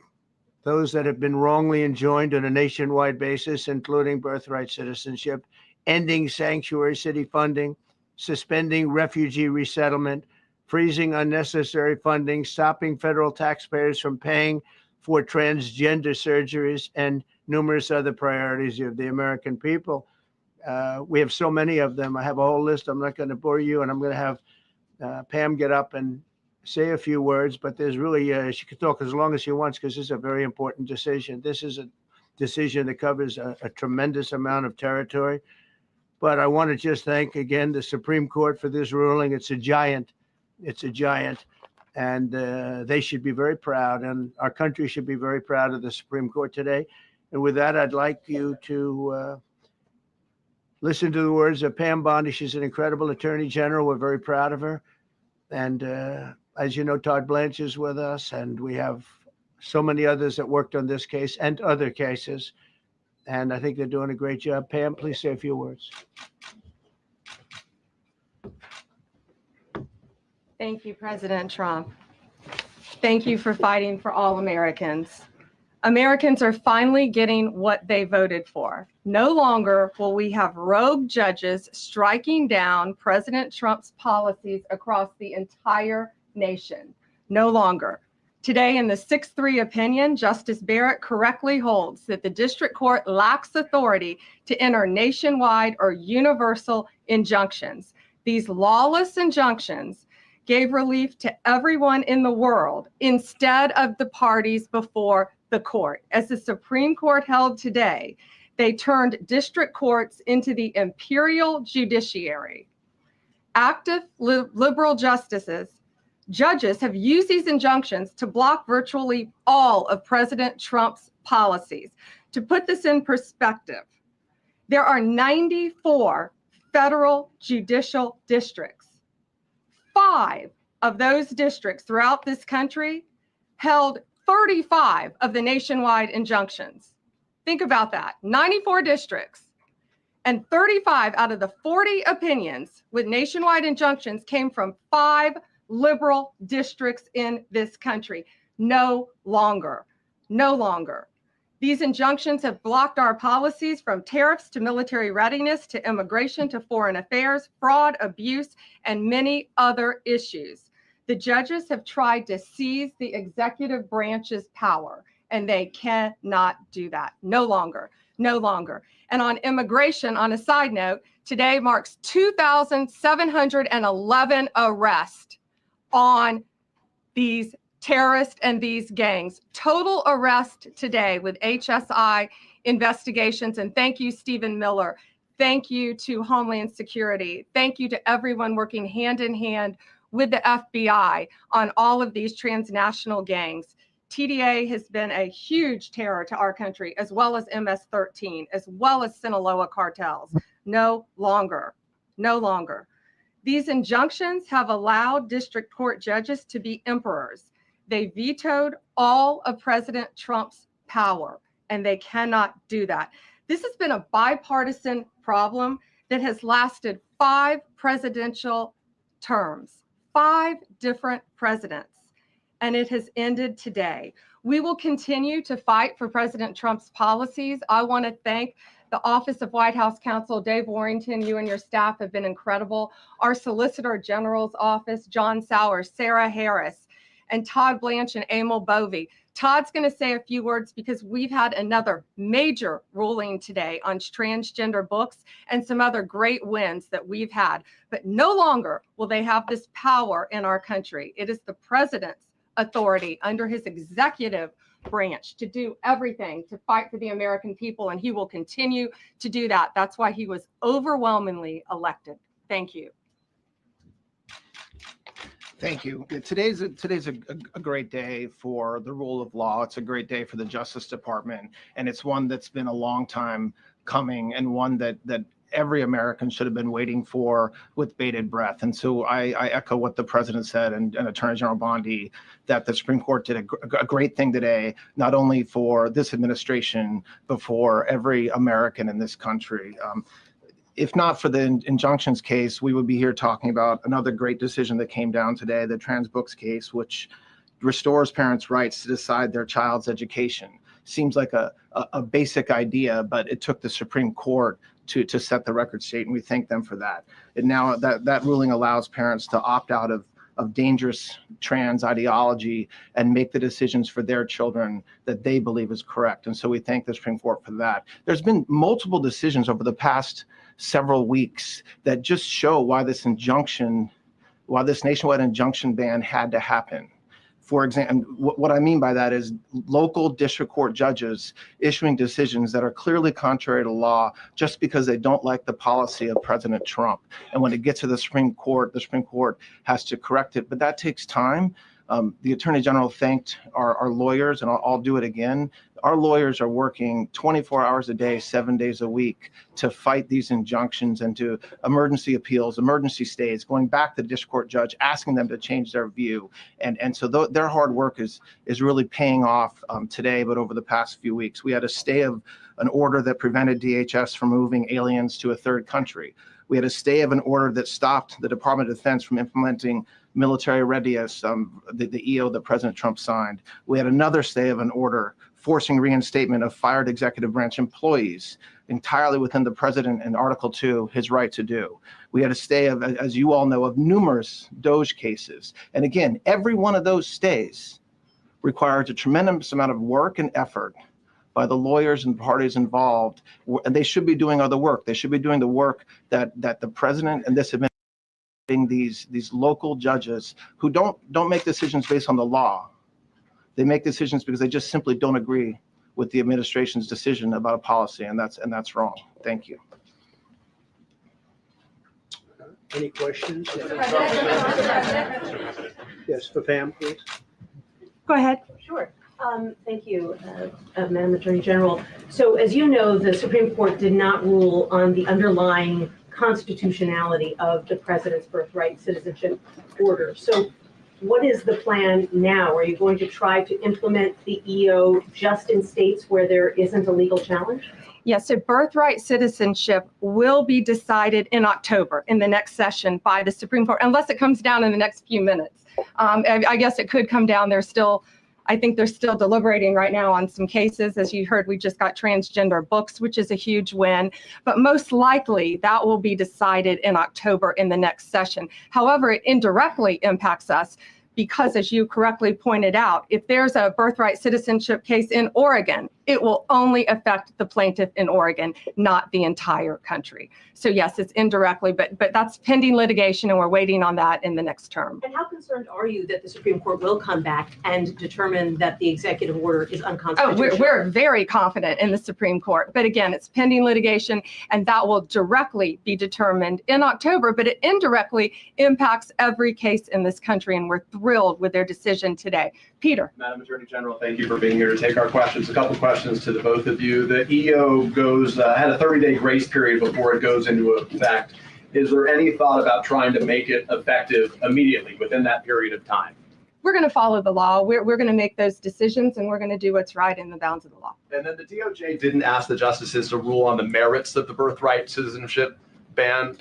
those that have been wrongly enjoined on a nationwide basis, including birthright citizenship, ending sanctuary city funding, suspending refugee resettlement, freezing unnecessary funding, stopping federal taxpayers from paying for transgender surgeries, and numerous other priorities of the American people. We have so many of them. I have a whole list. I'm not going to bore you, and I'm going to have Pam get up and say a few words, but there's really, she could talk as long as she wants, because this is a very important decision. This is a decision that covers a tremendous amount of territory. But I want to just thank again the Supreme Court for this ruling. It's a giant. It's a giant. And they should be very proud, and our country should be very proud of the Supreme Court today. And with that, I'd like you to listen to the words of Pam Bondi. She's an incredible attorney general. We're very proud of her. And as you know, Todd Blanche is with us, and we have so many others that worked on this case and other cases. And I think they're doing a great job. Pam, please say a few words. Thank you, President Trump. Thank you for fighting for all Americans. Americans are finally getting what they voted for. No longer will we have rogue judges striking down President Trump's policies across the entire nation. No longer. Today, in the 6-3 opinion, Justice Barrett correctly holds that the district court lacks authority to enter nationwide or universal injunctions. These lawless injunctions gave relief to everyone in the world instead of the parties before the court. As the Supreme Court held today, they turned district courts into the imperial judiciary. Active liberal judges have used these injunctions to block virtually all of President Trump's policies. To put this in perspective, there are 94 federal judicial districts. 5 of those districts throughout this country held 35 of the nationwide injunctions. Think about that. 94 districts, and 35 out of the 40 opinions with nationwide injunctions came from 5 liberal districts in this country. No longer. No longer. These injunctions have blocked our policies, from tariffs to military readiness to immigration to foreign affairs, fraud, abuse, and many other issues. The judges have tried to seize the executive branch's power, and they cannot do that. No longer. No longer. And on immigration, on a side note, Today marks 2,711 arrests on these terrorists and these gangs. Total arrest today with HSI investigations. And thank you, Stephen Miller. Thank you to Homeland Security. Thank you to everyone working hand in hand with the FBI on all of these transnational gangs. TDA has been a huge terror to our country, as well as MS-13, as well as Sinaloa cartels. No longer. No longer. These injunctions have allowed district court judges to be emperors. They vetoed all of President Trump's power, and they cannot do that. This has been a bipartisan problem that has lasted 5 presidential terms, 5 different presidents, and it has ended today. We will continue to fight for President Trump's policies. I want to thank the Office of White House Counsel, Dave Warrington. You and your staff have been incredible. Our Solicitor General's office, John Sowers, Sarah Harris, and Todd Blanche and Emil Bovey. Todd's going to say a few words because we've had another major ruling today on transgender books and some other great wins that we've had. But no longer will they have this power in our country. It is the president's authority under his executive branch to do everything to fight for the American people, and he will continue to do that. That's why he was overwhelmingly elected. Thank you. Thank you. Today's a great day for the rule of law. It's a great day for the Justice Department, and it's one that's been a long time coming, and one that every American should have been waiting for with bated breath. And so I echo what the president said and Attorney General Bondi, that the Supreme Court did a great thing today, not only for this administration, but for every American in this country. If not for the injunctions case, we would be here talking about another great decision that came down today, the trans books case, which restores parents' rights to decide their child's education. Seems like a basic idea, but it took the Supreme Court to set the record straight, and we thank them for that. And now that ruling allows parents to opt out of dangerous trans ideology and make the decisions for their children that they believe is correct. And so we thank the Supreme Court for that. There's been multiple decisions over the past several weeks that just show why this nationwide injunction ban had to happen. For example, what I mean by that is local district court judges issuing decisions that are clearly contrary to law just because they don't like the policy of President Trump. And when it gets to the Supreme Court has to correct it. But that takes time. The Attorney General thanked our lawyers, and I'll do it again. Our lawyers are working 24 hours a day, 7 days a week to fight these injunctions and to emergency appeals, emergency stays, going back to the district court judge, asking them to change their view. And so their hard work is really paying off today, but over the past few weeks. We had a stay of an order that prevented DHS from moving aliens to a third country. We had a stay of an order that stopped the Department of Defense from implementing military readiness, the EO that President Trump signed. We had another stay of an order forcing reinstatement of fired executive branch employees entirely within the president and Article 2, his right to do. We had a stay of, as you all know, of numerous DOJ cases. And again, every one of those stays requires a tremendous amount of work and effort by the lawyers and parties involved, and they should be doing other work. They should be doing the work that the president and this administration, these local judges who don't make decisions based on the law. They make decisions because they just simply don't agree with the administration's decision about a policy, and that's wrong. Thank you. Any questions? Yes, for Pam, please. Go ahead. Sure. Thank you, Madam Attorney General. So as you know, the Supreme Court did not rule on the underlying constitutionality of the president's birthright citizenship order. So what is the plan now? Are you going to try to implement the EO just in states where there isn't a legal challenge? Yes, so birthright citizenship will be decided in October in the next session by the Supreme Court, unless it comes down in the next few minutes. I guess it could come down. I think they're still deliberating right now on some cases. As you heard, we just got transgender books, which is a huge win. But most likely that will be decided in October in the next session. However, it indirectly impacts us because, as you correctly pointed out, if there's a birthright citizenship case in Oregon, it will only affect the plaintiff in Oregon, not the entire country. So yes, it's indirectly, but that's pending litigation, and we're waiting on that in the next term. And how concerned are you that the Supreme Court will come back and determine that the executive order is unconstitutional? Oh, we're very confident in the Supreme Court. But again, it's pending litigation, and that will directly be determined in October, but it indirectly impacts every case in this country, and we're thrilled with their decision today. Peter. Madam Attorney General, thank you for being here to take our questions. A couple questions to the both of you. The EO had a 30-day grace period before it goes into effect. Is there any thought about trying to make it effective immediately within that period of time? We're going to follow the law. We're going to make those decisions, and we're going to do what's right in the bounds of the law. And then the DOJ didn't ask the justices to rule on the merits of the birthright citizenship ban.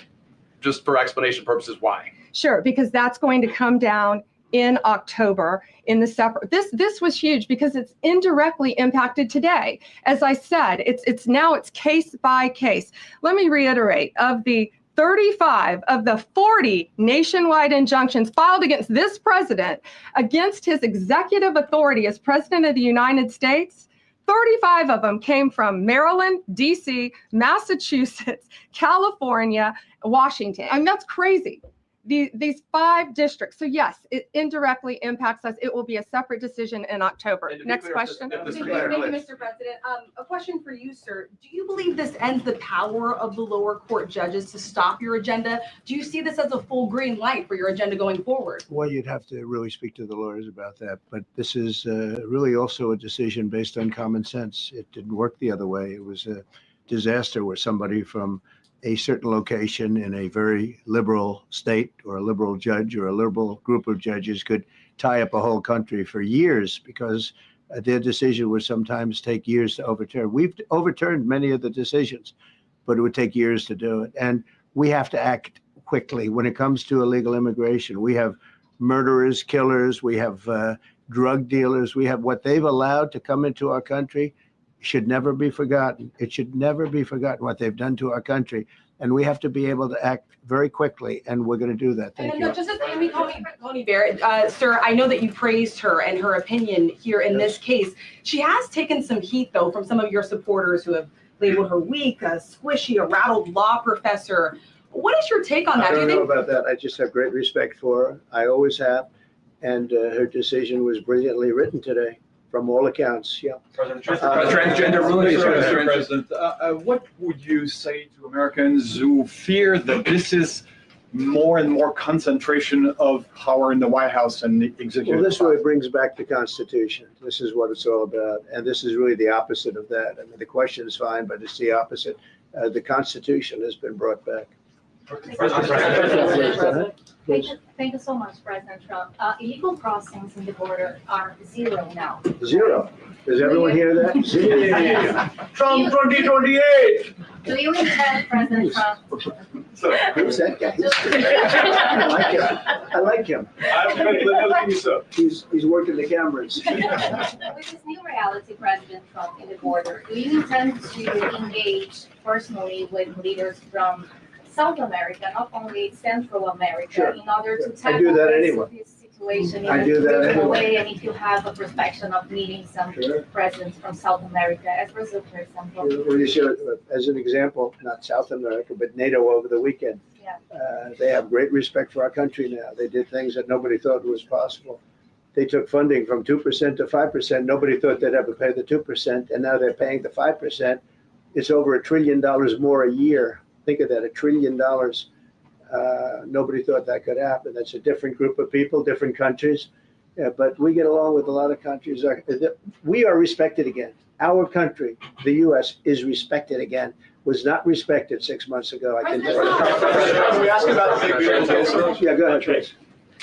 Just for explanation purposes, why? Sure, because that's going to come down in October in the separate. This was huge because it's indirectly impacted today. As I said, it's case by case. Let me reiterate, of the 35 of the 40 nationwide injunctions filed against this president, against his executive authority as president of the United States, 35 of them came from Maryland, D.C., Massachusetts, California, Washington. I mean, that's crazy. These 5 districts. So yes, it indirectly impacts us. It will be a separate decision in October. Next question. Thank you, Mr. President. A question for you, sir. Do you believe this ends the power of the lower court judges to stop your agenda? Do you see this as a full green light for your agenda going forward? Well, you'd have to really speak to the lawyers about that. But this is really also a decision based on common sense. It didn't work the other way. It was a disaster where somebody from a certain location in a very liberal state or a liberal judge or a liberal group of judges could tie up a whole country for years because their decision would sometimes take years to overturn. We've overturned many of the decisions, but it would take years to do it. And we have to act quickly when it comes to illegal immigration. We have murderers, killers, we have drug dealers, we have what they've allowed to come into our country. Should never be forgotten. It should never be forgotten what they've done to our country. And we have to be able to act very quickly, and we're going to do that. Thank you. Just as Amy Coney Barrett, sir, I know that you praised her and her opinion here in this case. She has taken some heat, though, from some of your supporters who have labeled her weak, a squishy, a rattled law professor. What is your take on that? I don't know about that. I just have great respect for her. I always have. And her decision was brilliantly written today. From all accounts, yeah. Transgender rulings, Mr. President. What would you say to Americans who fear that this is more and more concentration of power in the White House and the executive? Well, this really brings back the Constitution. This is what it's all about. And this is really the opposite of that. I mean, the question is fine, but it's the opposite. The Constitution has been brought back. Thank you so much, President Trump. Illegal crossings in the border are 0 now. 0. Does everyone hear that? 0. Trump 2028. Do you intend, President Trump? Who's that guy? I like him. He's working the cameras. With this new reality, President Trump, in the border, do you intend to engage personally with leaders from South America, not only Central America, in order to tackle this situation in a regional way? And if you have a perspective of meeting some presidents from South America, as Brazil, for example. As an example, not South America, but NATO over the weekend. Yeah. They have great respect for our country now. They did things that nobody thought was possible. They took funding from 2% to 5%. Nobody thought they'd ever pay the 2%, and now they're paying the 5%. It's over $1 trillion more a year. Think of that, $1 trillion. Nobody thought that could happen. That's a different group of people, different countries. But we get along with a lot of countries. We are respected again. Our country, the U.S., is respected again. Was not respected 6 months ago. I can tell you. Can we ask about the big Yeah, go ahead, Trace.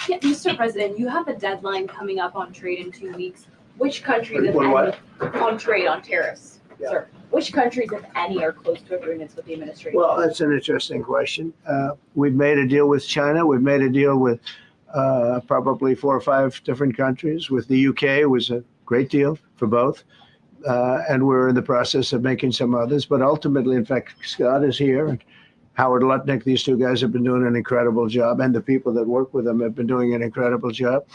Yeah, Mr. President, you have a deadline coming up on trade in 2 weeks. Which countries, if what? any, on trade, on tariffs, sir? Which countries, if any, are close to agreements with the administration? Well, that's an interesting question. We've made a deal with China. We've made a deal with probably 4 or 5 different countries. With the UK, it was a great deal for both. And we're in the process of making some others. But ultimately, in fact, Scott is here. And Howard Lutnick, these 2 guys have been doing an incredible job. And the people that work with them have been doing an incredible job.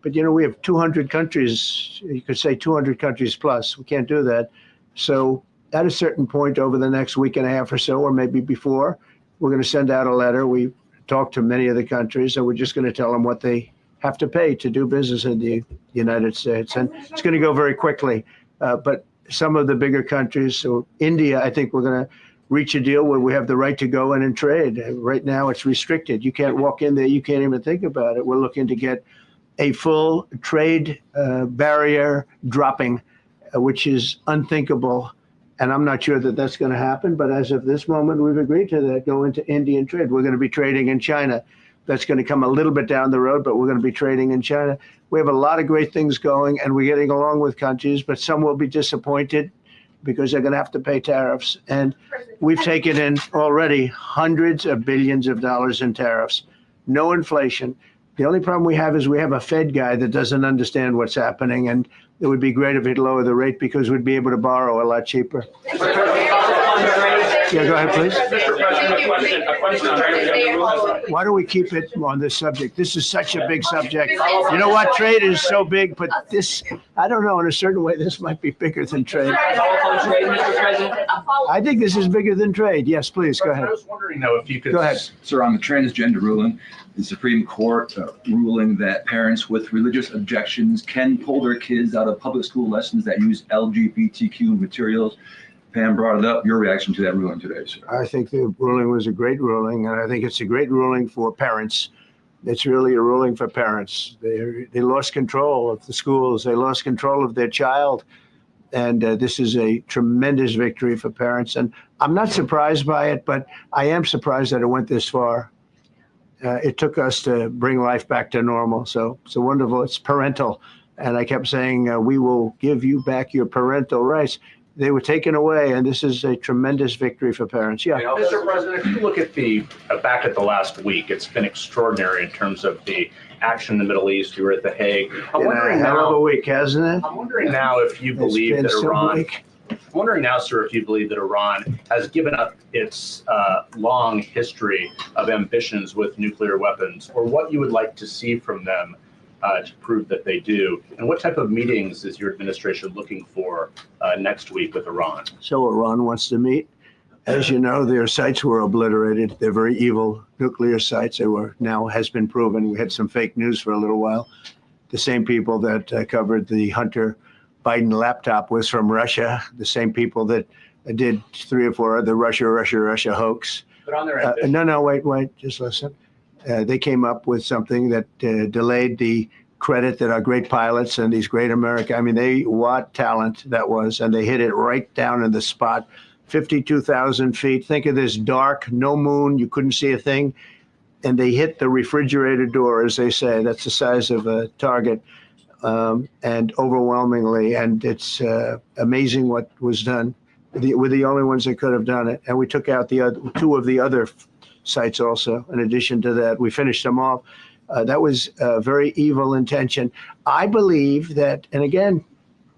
But, we have 200 countries. You could say 200 countries plus. We can't do that. So at a certain point over the next week and a half or so, or maybe before, we're going to send out a letter. We talked to many of the countries, and we're just going to tell them what they have to pay to do business in the United States. And it's going to go very quickly. But some of the bigger countries, so India, I think we're going to reach a deal where we have the right to go in and trade. Right now, it's restricted. You can't walk in there. You can't even think about it. We're looking to get a full trade barrier dropping, which is unthinkable. And I'm not sure that that's going to happen. But as of this moment, we've agreed to that, go into Indian trade. We're going to be trading in China. That's going to come a little bit down the road, but we're going to be trading in China. We have a lot of great things going, and we're getting along with countries, but some will be disappointed because they're going to have to pay tariffs. And we've taken in already hundreds of billions of dollars in tariffs. No inflation. The only problem we have is we have a Fed guy that doesn't understand what's happening, and it would be great if he'd lower the rate because we'd be able to borrow a lot cheaper. Yeah, go ahead, please. Mr. President, a question. Why do we keep it on this subject? This is such a big subject. You know what? Trade is so big, but this, I don't know, in a certain way, this might be bigger than trade. I think this is bigger than trade. Yes, please, go ahead. I was wondering, though, if you could, Go ahead. sir, on the transgender ruling, the Supreme Court ruling that parents with religious objections can pull their kids out of public school lessons that use LGBTQ materials. Pam brought it up. Your reaction to that ruling today, sir? I think the ruling was a great ruling, and I think it's a great ruling for parents. It's really a ruling for parents. They lost control of the schools. They lost control of their child. And this is a tremendous victory for parents. And I'm not surprised by it, but I am surprised that it went this far. It took us to bring life back to normal. So it's wonderful. It's parental. And I kept saying, we will give you back your parental rights. They were taken away, and this is a tremendous victory for parents. Yeah. Mr. President, if you look at back at the last week, it's been extraordinary in terms of the action in the Middle East. You were at The Hague. I'm wondering hell of a now. week, hasn't it? I'm wondering now if you believe been that some Iran. week. I'm wondering now, sir, if you believe that Iran has given up its long history of ambitions with nuclear weapons, or what you would like to see from them to prove that they do, and what type of meetings is your administration looking for next week with Iran? So Iran wants to meet. As you know, their sites were obliterated. They're very evil nuclear sites. They were now has been proven. We had some fake news for a little while. The same people that covered the Hunter Biden laptop was from Russia. The same people that did 3 or 4 other Russia hoax. But on their No, wait, just listen. They came up with something that delayed the credit that our great pilots and these great what talent that was, and they hit it right down in the spot, 52,000 feet. Think of this dark, no moon, you couldn't see a thing, and they hit the refrigerator door, as they say. That's the size of a target, and overwhelmingly, and it's amazing what was done. We're the only ones that could have done it, and we took out the other 2 of the other sites also. In addition to that, we finished them off. That was a very evil intention. I believe that, and again,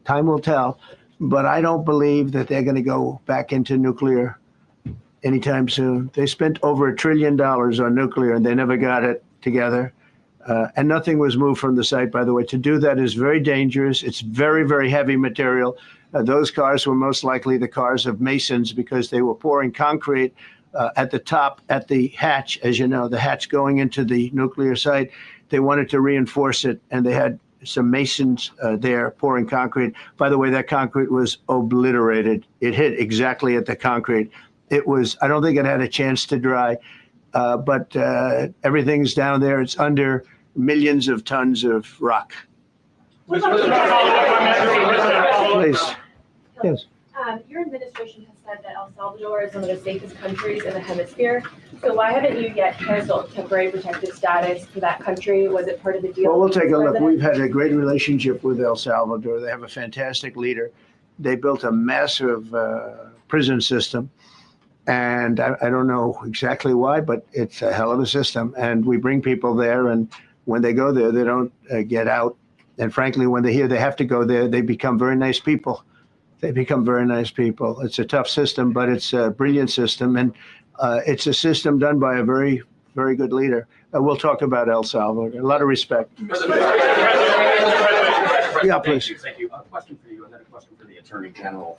time will tell, but I don't believe that they're going to go back into nuclear anytime soon. They spent over $1 trillion on nuclear, and they never got it together. And nothing was moved from the site, by the way. To do that is very dangerous. It's very, very heavy material. Those cars were most likely the cars of Masons because they were pouring concrete at the top, at the hatch, as you know, the hatch going into the nuclear site. They wanted to reinforce it, and they had some masons there pouring concrete. By the way, that concrete was obliterated. It hit exactly at the concrete. It was, I don't think it had a chance to dry, but everything's down there. It's under millions of tons of rock. Please. Yes. Your administration has said that El Salvador is one of the safest countries in the hemisphere. So why haven't you yet canceled temporary protected status for that country? Was it part of the deal? Well, we'll take a look. President? We've had a great relationship with El Salvador. They have a fantastic leader. They built a massive prison system. And I don't know exactly why, but it's a hell of a system. And we bring people there, and when they go there, they don't get out. And frankly, when they hear they have to go there, they become very nice people. They become very nice people. It's a tough system, but it's a brilliant system. And it's a system done by a very, very good leader. We'll talk about El Salvador. A lot of respect. President, Yeah, Thank please. you. Thank you. A question for you and then a question for the Attorney General.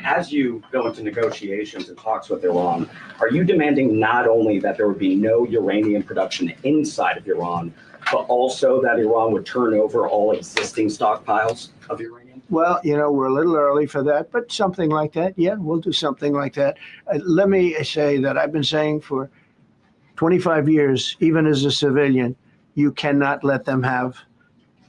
As you go into negotiations and talks with Iran, are you demanding not only that there would be no uranium production inside of Iran, but also that Iran would turn over all existing stockpiles of uranium? Well, we're a little early for that, but something like that, yeah, we'll do something like that. Let me say that I've been saying for 25 years, even as a civilian, you cannot let them have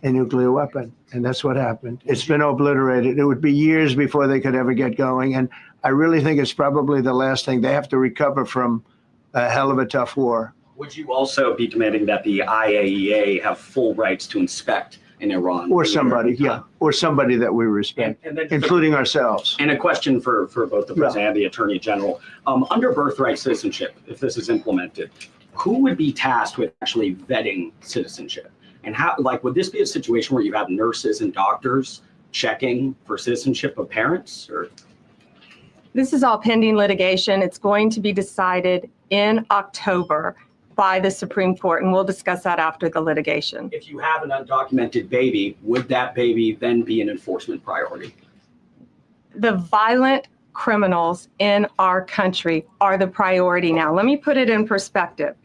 a nuclear weapon. And that's what happened. It's been obliterated. It would be years before they could ever get going. And I really think it's probably the last thing. They have to recover from a hell of a tough war. Would you also be demanding that the IAEA have full rights to inspect in Iran? Or somebody, yeah, or somebody that we respect, And then- including ourselves. And a question for both the President and the Attorney General. Under birthright citizenship, if this is implemented, who would be tasked with actually vetting citizenship? And how, would this be a situation where you have nurses and doctors checking for citizenship of parents? Or This is all pending litigation. It's going to be decided in October by the Supreme Court, and we'll discuss that after the litigation. if you have an undocumented baby, would that baby then be an enforcement priority? The violent criminals in our country are the priority now. Let me put it in perspective.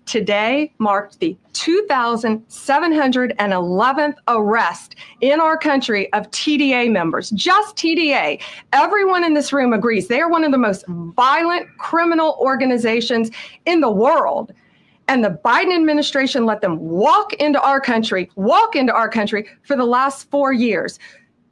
Today marked the 2,711th arrest in our country of TDA members, just TDA. Everyone in this room agrees they are one of the most violent criminal organizations in the world. And the Biden administration let them walk into our country for the last 4 years.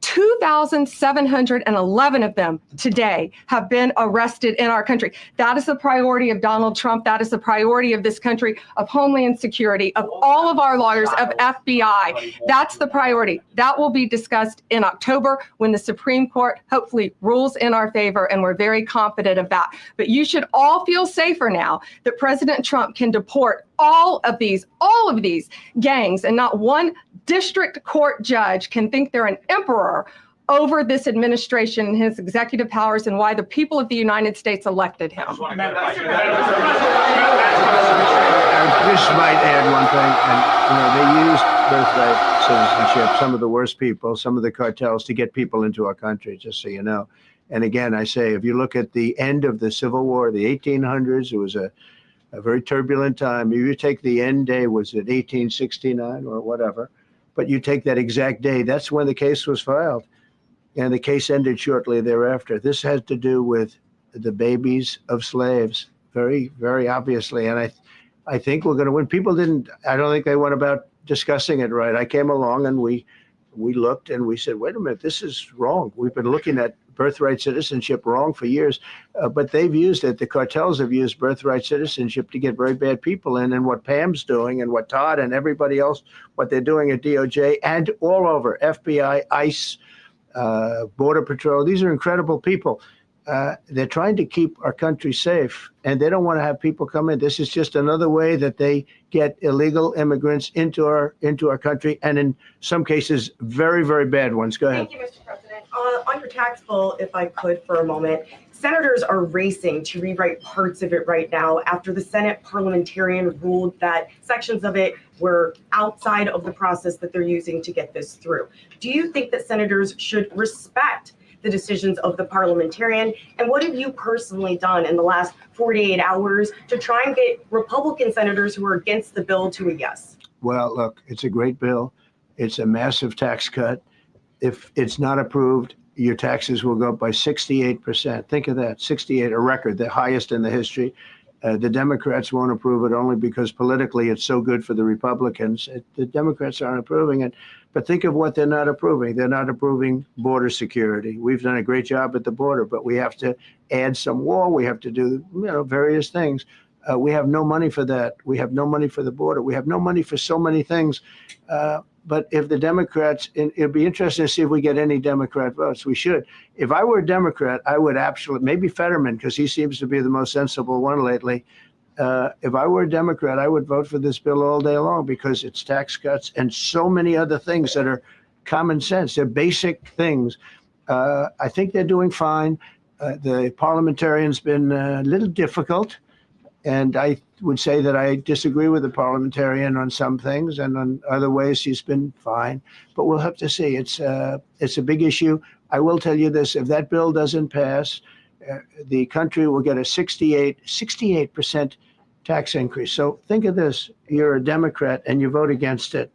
2,711 of them today have been arrested in our country. That is the priority of Donald Trump. That is the priority of this country, of Homeland Security, of all of our lawyers, of FBI. That's the priority. That will be discussed in October when the Supreme Court hopefully rules in our favor, and we're very confident of that. But you should all feel safer now that President Trump can deport all of these gangs, and not one district court judge can think they're an emperor over this administration and his executive powers and why the people of the United States elected him. I just might add one thing, and they used birthright citizenship, some of the worst people, some of the cartels, to get people into our country, just so you know. And again, I say, if you look at the end of the Civil War, the 1800s, it was a very turbulent time. If you take the end day, was it 1869 or whatever, but you take that exact day, that's when the case was filed. And the case ended shortly thereafter. This had to do with the babies of slaves, very, very obviously. And I think we're going to win. People I don't think they went about discussing it right. I came along and we looked and we said, wait a minute, this is wrong. We've been looking at birthright citizenship wrong for years, but they've used it. The cartels have used birthright citizenship to get very bad people in. And what Pam's doing and what Todd and everybody else, what they're doing at DOJ and all over, FBI, ICE, Border Patrol, these are incredible people. They're trying to keep our country safe, and they don't want to have people come in. This is just another way that they get illegal immigrants into our country, and in some cases, very, very bad ones. Go ahead. Thank you, Mr. President. On your tax bill, if I could for a moment, senators are racing to rewrite parts of it right now after the Senate parliamentarian ruled that sections of it were outside of the process that they're using to get this through. Do you think that senators should respect the decisions of the parliamentarian? And what have you personally done in the last 48 hours to try and get Republican senators who are against the bill to a yes? Well, look, it's a great bill. It's a massive tax cut. If it's not approved, your taxes will go up by 68%. Think of that, 68, a record, the highest in the history. The Democrats won't approve it only because politically it's so good for the Republicans. The Democrats aren't approving it. But think of what they're not approving. They're not approving border security. We've done a great job at the border, but we have to add some wall. We have to do various things. We have no money for that. We have no money for the border. We have no money for so many things. But if the Democrats, it'd be interesting to see if we get any Democrat votes. We should. If I were a Democrat, I would absolutely, maybe Fetterman, because he seems to be the most sensible one lately. If I were a Democrat, I would vote for this bill all day long because it's tax cuts and so many other things that are common sense. They're basic things. I think they're doing fine. The parliamentarian's been a little difficult. And I would say that I disagree with the parliamentarian on some things, and on other ways she's been fine. But we'll have to see. It's a big issue. I will tell you this: if that bill doesn't pass, the country will get a 68% tax increase. So think of this: you're a Democrat and you vote against it.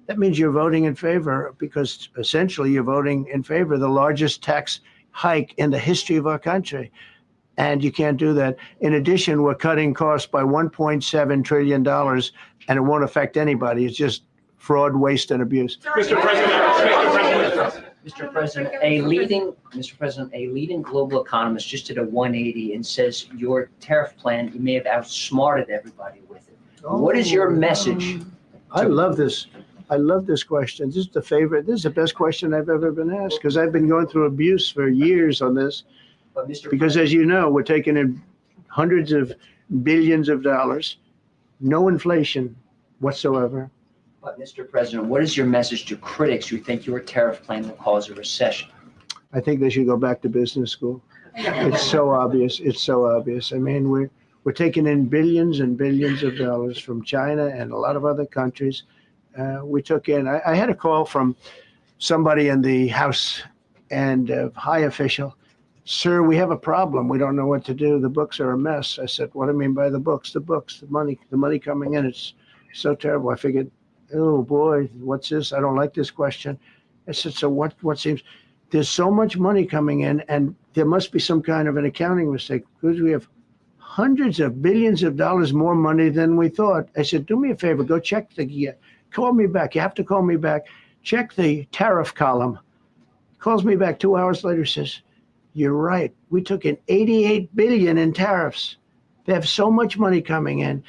That means you're voting in favor, because essentially you're voting in favor of the largest tax hike in the history of our country. And you can't do that. In addition, we're cutting costs by $1.7 trillion, and it won't affect anybody. It's just fraud, waste, and abuse. Mr. President, a leading global economist just did a 180 and says your tariff plan, you may have outsmarted everybody with it. What is your message? I love this. I love this question. This is the favorite. This is the best question I've ever been asked, because I've been going through abuse for years on this. Because as you know, we're taking in hundreds of billions of dollars, no inflation whatsoever. But Mr. President, what is your message to critics who think your tariff plan will cause a recession? I think they should go back to business school. It's so obvious. It's so obvious. I mean, we're taking in billions and billions of dollars from China and a lot of other countries. We took in, I had a call from somebody in the House and a high official. Sir, we have a problem. We don't know what to do. The books are a mess. I said, what do I mean by the books? The books, the money coming in. It's so terrible. I figured, oh boy, what's this? I don't like this question. I said, so what seems, there's so much money coming in, and there must be some kind of an accounting mistake, because we have hundreds of billions of dollars more money than we thought. I said, do me a favor, go check call me back. You have to call me back. Check the tariff column. Calls me back 2 hours later, says, you're right. We took in 88 billion in tariffs. They have so much money coming in.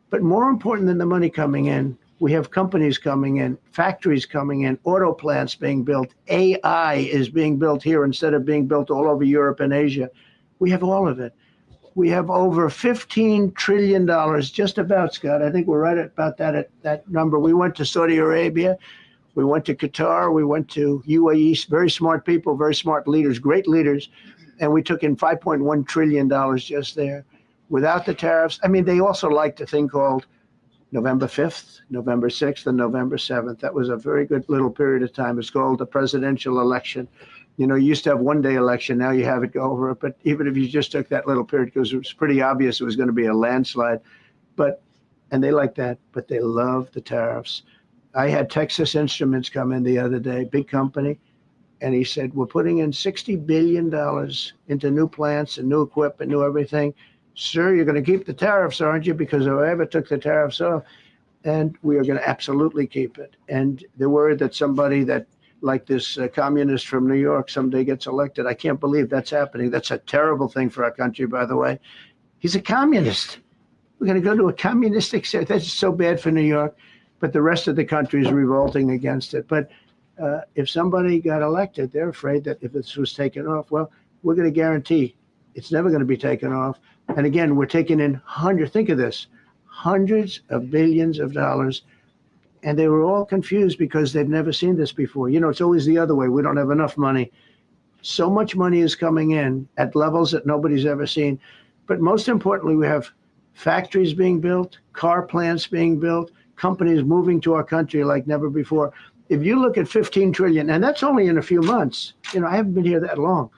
But more important than the money coming in, we have companies coming in, factories coming in, auto plants being built. AI is being built here instead of being built all over Europe and Asia. We have all of it. We have over $15 trillion, just about, Scott. I think we're right about that number. We went to Saudi Arabia. We went to Qatar. We went to UAE. Very smart people, very smart leaders, great leaders. And we took in $5.1 trillion just there without the tariffs. I mean, they also liked a thing called November 5th, November 6th, and November 7th. That was a very good little period of time. It's called the presidential election. You know, you used to have one-day election. Now you have it go over it. But even if you just took that little period, because it was pretty obvious it was going to be a landslide. And they like that, but they love the tariffs. I had Texas Instruments come in the other day, big company, and he said, we're putting in $60 billion into new plants and new equipment, new everything. Sir, you're going to keep the tariffs, aren't you? Because if I ever took the tariffs off, and we are going to absolutely keep it. And they're worried that somebody that, like this communist from New York, someday gets elected. I can't believe that's happening. That's a terrible thing for our country, by the way. He's a communist. We're going to go to a communistic state. That's so bad for New York. But the rest of the country is revolting against it. But if somebody got elected, they're afraid that if this was taken off, well, we're going to guarantee it's never going to be taken off. And again, we're taking in think of this, hundreds of billions of dollars. And they were all confused because they've never seen this before. You know, it's always the other way. We don't have enough money. So much money is coming in at levels that nobody's ever seen. But most importantly, we have factories being built, car plants being built, companies moving to our country like never before. If you look at 15 trillion, and that's only in a few months, you know, I haven't been here that long.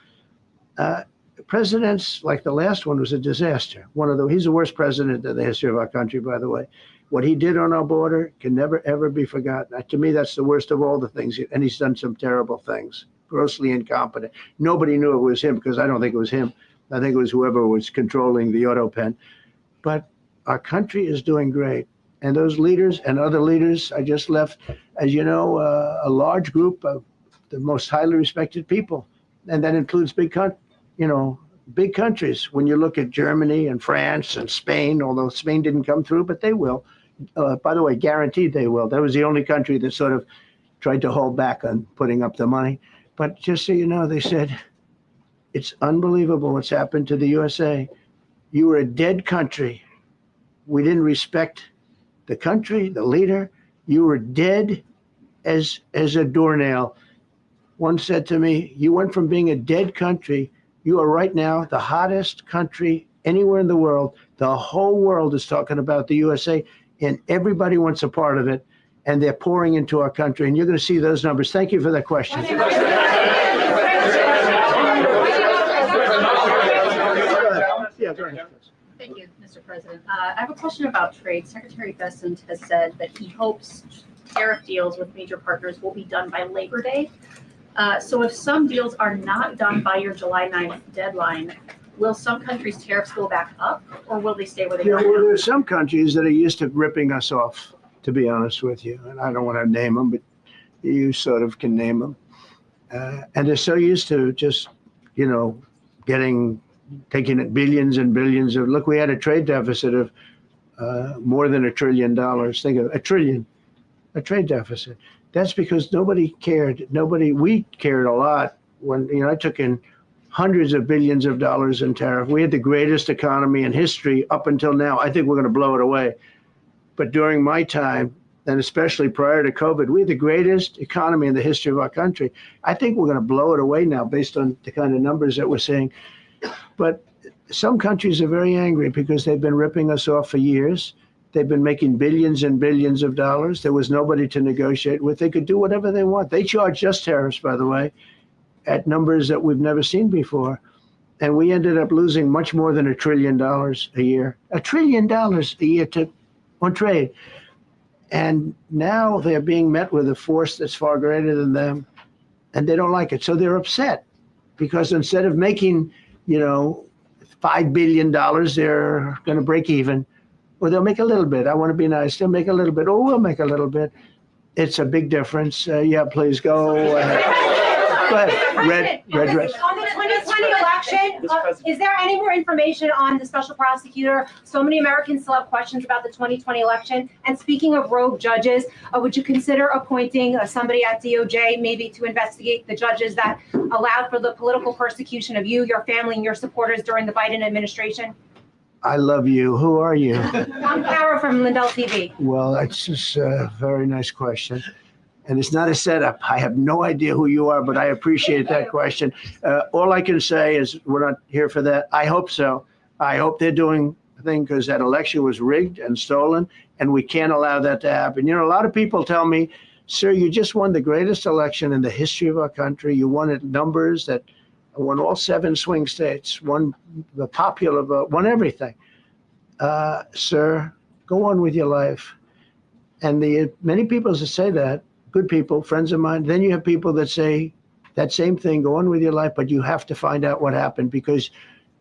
Presidents like the last one was a disaster. He's the worst president in the history of our country, by the way. What he did on our border can never, ever be forgotten. To me, that's the worst of all the things. And he's done some terrible things, grossly incompetent. Nobody knew it was him, because I don't think it was him. I think it was whoever was controlling the auto pen. But our country is doing great. And those leaders and other leaders, I just left, as you know, a large group of the most highly respected people. And that includes big countries. When you look at Germany and France and Spain, although Spain didn't come through, but they will. By the way, guaranteed they will. That was the only country that sort of tried to hold back on putting up the money. But just so you know, they said, it's unbelievable what's happened to the USA. You were a dead country. We didn't respect the country, the leader. You were dead as a doornail. One said to me, you went from being a dead country, you are right now the hottest country anywhere in the world. The whole world is talking about the USA, and everybody wants a part of it, and they're pouring into our country, and you're going to see those numbers. Thank you for that question. Yeah, go ahead. Thank you, Mr. President. I have a question about trade. Secretary Bessent has said that he hopes tariff deals with major partners will be done by Labor Day. So if some deals are not done by your July 9th deadline, will some countries' tariffs go back up, or will they stay where they are Well, now? there are some countries that are used to ripping us off, to be honest with you. And I don't want to name them, but you sort of can name them. And they're so used to just, taking it billions and billions of, look, we had a trade deficit of more than $1 trillion. Think of a trillion, a trade deficit. That's because nobody cared. We cared a lot when, I took in hundreds of billions of dollars in tariff. We had the greatest economy in history up until now. I think we're going to blow it away. But during my time, and especially prior to COVID, we had the greatest economy in the history of our country. I think we're going to blow it away now based on the kind of numbers that we're seeing. But some countries are very angry because they've been ripping us off for years. They've been making billions and billions of dollars. There was nobody to negotiate with. They could do whatever they want. They charged us tariffs, by the way, at numbers that we've never seen before. And we ended up losing much more than $1 trillion a year. $1 trillion a year on trade. And now they're being met with a force that's far greater than them, and they don't like it. So they're upset because instead of making, $5 billion, they're going to break even, or they'll make a little bit. I want to be nice. They'll make a little bit, or we'll make a little bit. It's a big difference. Yeah, please go ahead. Go ahead. Red dress. On the 2020 election, is there any more information on the special prosecutor? So many Americans still have questions about the 2020 election. And speaking of rogue judges, would you consider appointing somebody at DOJ maybe to investigate the judges that allowed for the political persecution of you, your family, and your supporters during the Biden administration? I love you. Who are you? I'm Kara from Lindell TV. Well, it's just a very nice question. And it's not a setup. I have no idea who you are, but I appreciate that question. All I can say is we're not here for that. I hope so. I hope they're doing a thing because that election was rigged and stolen, and we can't allow that to happen. A lot of people tell me, sir, you just won the greatest election in the history of our country. You won at numbers that won all 7 swing states, won the popular vote, won everything. Sir, go on with your life. And many people that say that, good people, friends of mine. Then you have people that say that same thing, go on with your life, but you have to find out what happened because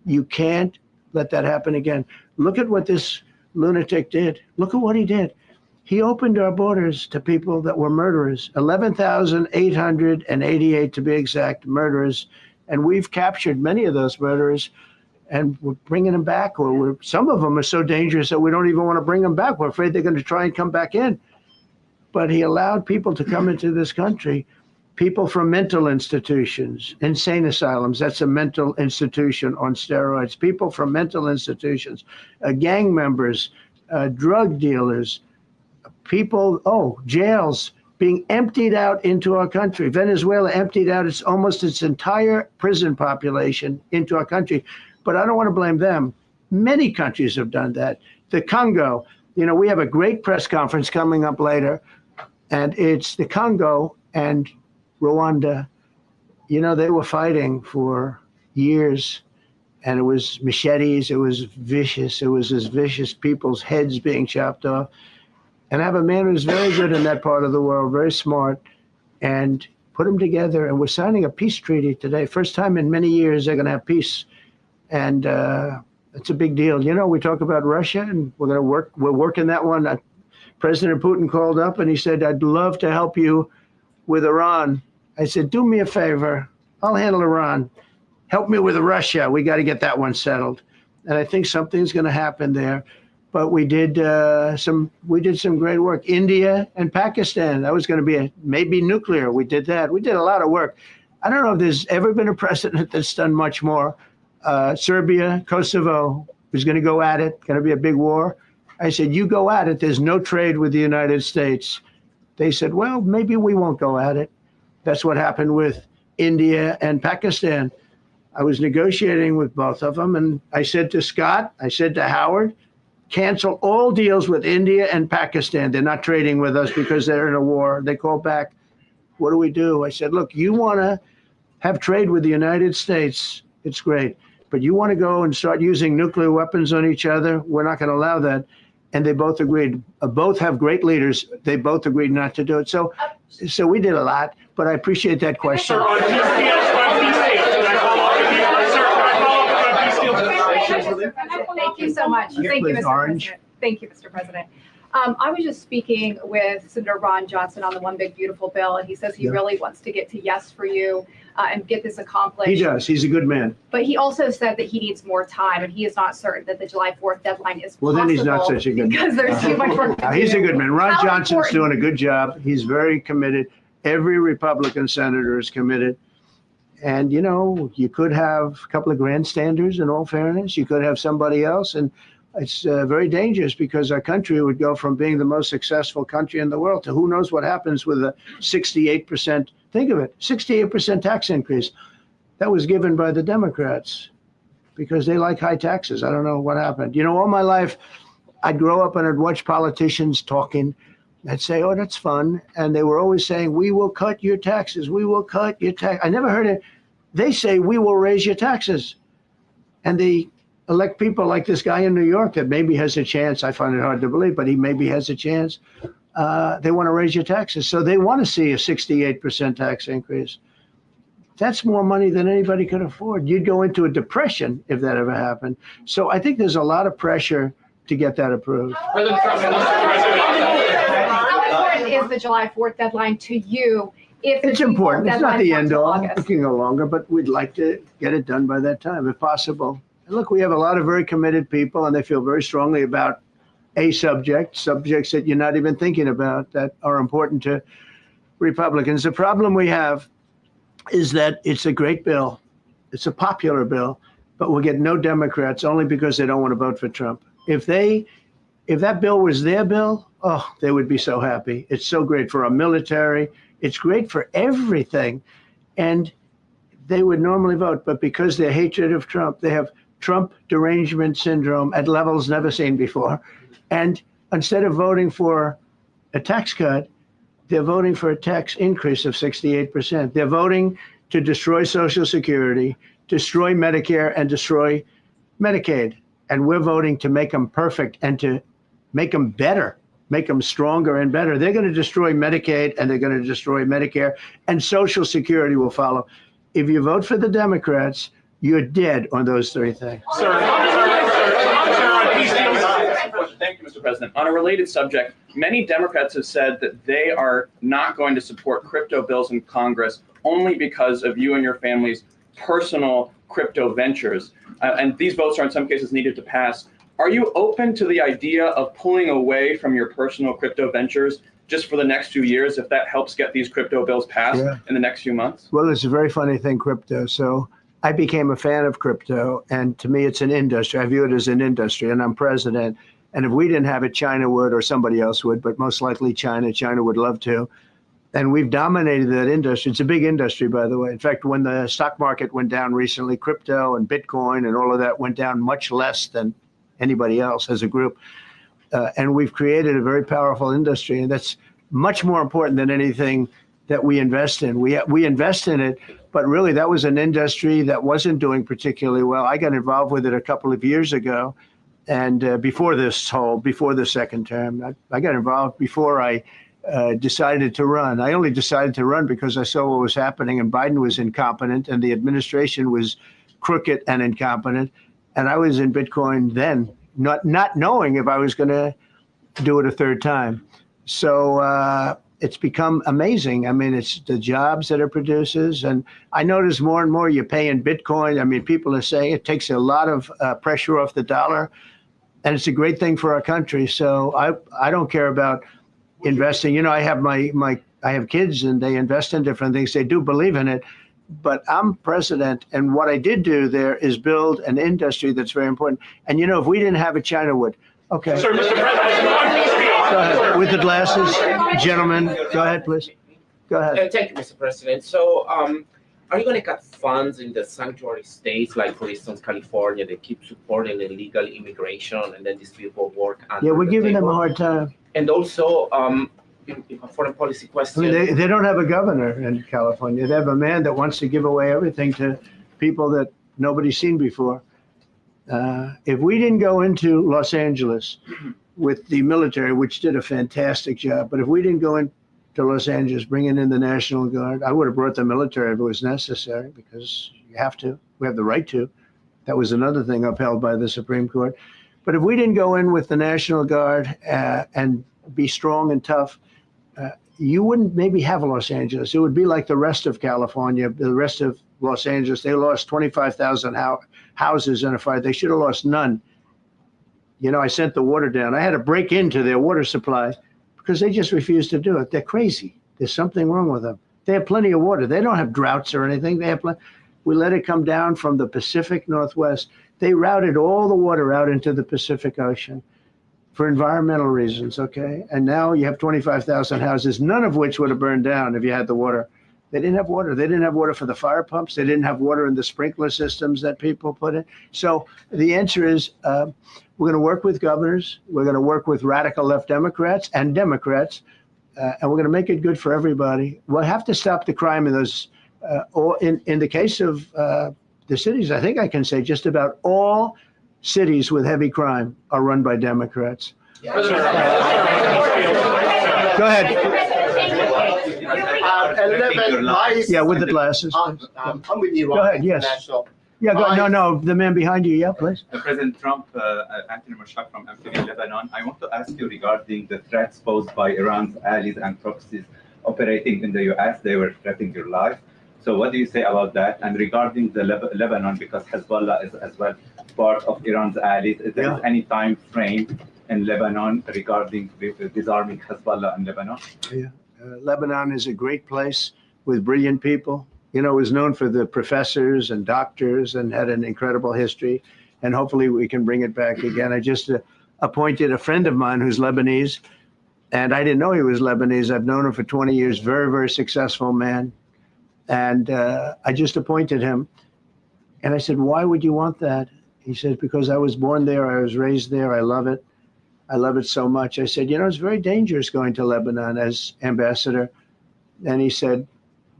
you can't let that happen again. Look at what this lunatic did. Look at what he did. He opened our borders to people that were murderers, 11,888 to be exact, murderers. And we've captured many of those murderers and we're bringing them back, or some of them are so dangerous that we don't even want to bring them back. We're afraid they're going to try and come back in. But he allowed people to come into this country, people from mental institutions, insane asylums. That's a mental institution on steroids. People from mental institutions, gang members, drug dealers, people, jails being emptied out into our country. Venezuela emptied out almost its entire prison population into our country. But I don't want to blame them. Many countries have done that. The Congo, we have a great press conference coming up later. And it's the Congo and Rwanda. They were fighting for years, and it was machetes. It was vicious. It was as vicious, people's heads being chopped off. And I have a man who's very good in that part of the world, very smart, and put them together. And we're signing a peace treaty today. First time in many years they're going to have peace. And it's a big deal. We talk about Russia, and we're working that one. President Putin called up and he said, I'd love to help you with Iran. I said, do me a favor. I'll handle Iran. Help me with Russia. We got to get that one settled. And I think something's going to happen there. But we did some great work. India and Pakistan. That was going to be maybe nuclear. We did that. We did a lot of work. I don't know if there's ever been a president that's done much more. Serbia, Kosovo was going to go at it. Going to be a big war. I said, you go at it. There's no trade with the United States. They said, well, maybe we won't go at it. That's what happened with India and Pakistan. I was negotiating with both of them, and I said to Scott, I said to Howard, cancel all deals with India and Pakistan. They're not trading with us because they're in a war. They called back, what do we do? I said, look, you want to have trade with the United States, it's great. But you want to go and start using nuclear weapons on each other? We're not going to allow that. And they both agreed. Both have great leaders. They both agreed not to do it. So we did a lot, but I appreciate that question. Thank you so much. Thank you, Mr. President. Thank you, Mr. President. I was just speaking with Senator Ron Johnson on the One Big Beautiful Bill, and he says he really wants to get to yes for you and get this accomplished. He does. He's a good man. But he also said that he needs more time, and he is not certain that the July 4th deadline is Well, then he's not such a good man. because there's too much work to do. He's a good man. Ron How Johnson's important- doing a good job. He's very committed. Every Republican senator is committed. And, you know, you could have a couple of grandstanders, in all fairness. You could have somebody else. And it's very dangerous because our country would go from being the most successful country in the world to who knows what happens with a 68%. Think of it, 68% tax increase. That was given by the Democrats because they like high taxes. I don't know what happened. You know, all my life, I'd grow up and I'd watch politicians talking. I'd say, oh, that's fun. And they were always saying, we will cut your taxes. We will cut your tax. I never heard it. They say, we will raise your taxes. And they elect people like this guy in New York that maybe has a chance. I find it hard to believe, but he maybe has a chance. They want to raise your taxes. So they want to see a 68% tax increase. That's more money than anybody could afford. You'd go into a depression if that ever happened. So I think there's a lot of pressure to get that approved. How important is the July 4th deadline to you? If It's important. It's not the deadline end all. August? It can go longer, but we'd like to get it done by that time if possible. And look, we have a lot of very committed people and they feel very strongly about a subjects that you're not even thinking about that are important to Republicans. The problem we have is that it's a great bill. It's a popular bill, but we'll get no Democrats only because they don't want to vote for Trump. If that bill was their bill, oh, they would be so happy. It's so great for our military. It's great for everything. And they would normally vote, but because their hatred of Trump, they have Trump derangement syndrome at levels never seen before. And instead of voting for a tax cut, they're voting for a tax increase of 68%. They're voting to destroy Social Security, destroy Medicare, and destroy Medicaid. And we're voting to make them perfect and to make them better, make them stronger and better. They're going to destroy Medicaid and they're going to destroy Medicare, and Social Security will follow. If you vote for the Democrats, you're dead on those three things. Thank you, Mr. President. On a related subject, many Democrats have said that they are not going to support crypto bills in Congress only because of you and your family's personal crypto ventures. And these votes are in some cases needed to pass. Are you open to the idea of pulling away from your personal crypto ventures just for the next few years if that helps get these crypto bills passed in the next few months? Well, it's a very funny thing, crypto. So I became a fan of crypto, and to me, it's an industry. I view it as an industry, and I'm president. And if we didn't have it, China would, or somebody else would, but most likely China. China would love to. And we've dominated that industry. It's a big industry, by the way. In fact, when the stock market went down recently, crypto and Bitcoin and all of that went down much less than anybody else as a group. And we've created a very powerful industry, and that's much more important than anything that we invest in. We invest in it, but really that was an industry that wasn't doing particularly well. I got involved with it a couple of years ago, and before the second term. I got involved before I decided to run. I only decided to run because I saw what was happening, and Biden was incompetent, and the administration was crooked and incompetent. And I was in Bitcoin then, not knowing if I was going to do it a third time. So it's become amazing. I mean, it's the jobs that it produces. And I notice more and more you pay in Bitcoin. I mean, people are saying it takes a lot of pressure off the dollar. And it's a great thing for our country. So I don't care about investing. You know, I have I have kids and they invest in different things. They do believe in it. But I'm president, and what I did do there is build an industry that's very important. And, you know, if we didn't have it, China would. Okay. Sir, Mr. President, go ahead. With the glasses, gentlemen, go ahead, please. Go ahead. Thank you, Mr. President. So are you going to cut funds in the sanctuary states, like for instance California? They keep supporting illegal immigration, and then these people work. Yeah, we're the giving them a table. hard time. And also, in a foreign policy I question. mean, they don't have a governor in California. They have a man that wants to give away everything to people that nobody's seen before. If we didn't go into Los Angeles with the military, which did a fantastic job, but if we didn't go into Los Angeles bringing in the National Guard, I would have brought the military if it was necessary, because you have to. We have the right to. That was another thing upheld by the Supreme Court. But if we didn't go in with the National Guard and be strong and tough, you wouldn't maybe have Los Angeles. It would be like the rest of California, the rest of Los Angeles. They lost 25,000 houses in a fire. They should have lost none. You know, I sent the water down. I had to break into their water supply because they just refused to do it. They're crazy. There's something wrong with them. They have plenty of water. They don't have droughts or anything. They have we let it come down from the Pacific Northwest. They routed all the water out into the Pacific Ocean for environmental reasons, okay? And now you have 25,000 houses, none of which would have burned down if you had the water. They didn't have water. They didn't have water for the fire pumps. They didn't have water in the sprinkler systems that people put in. So the answer is we're going to work with governors. We're going to work with radical left Democrats and Democrats, and we're going to make it good for everybody. We'll have to stop the crime in those, or in the case of the cities, I think I can say just about all cities with heavy crime are run by Democrats. Go ahead. Yeah, with the glasses. I'm with you, Go ahead, yes. Yeah, no, the man behind you, yeah, please. President Trump, Anthony Mashak from Amphibian Lebanon. I want to ask you regarding the threats posed by Iran's allies and proxies operating in the U.S. They were threatening your life. So what do you say about that? And regarding the Lebanon, because Hezbollah is as well part of Iran's allies, is there any time frame in Lebanon regarding disarming Hezbollah in Lebanon? Yeah. Lebanon is a great place with brilliant people. You know, it was known for the professors and doctors and had an incredible history. And hopefully we can bring it back again. I just appointed a friend of mine who's Lebanese, and I didn't know he was Lebanese. I've known him for 20 years, very, very successful man. And I just appointed him. And I said, why would you want that? He said, because I was born there. I was raised there. I love it. I love it so much. I said, you know, it's very dangerous going to Lebanon as ambassador. And he said,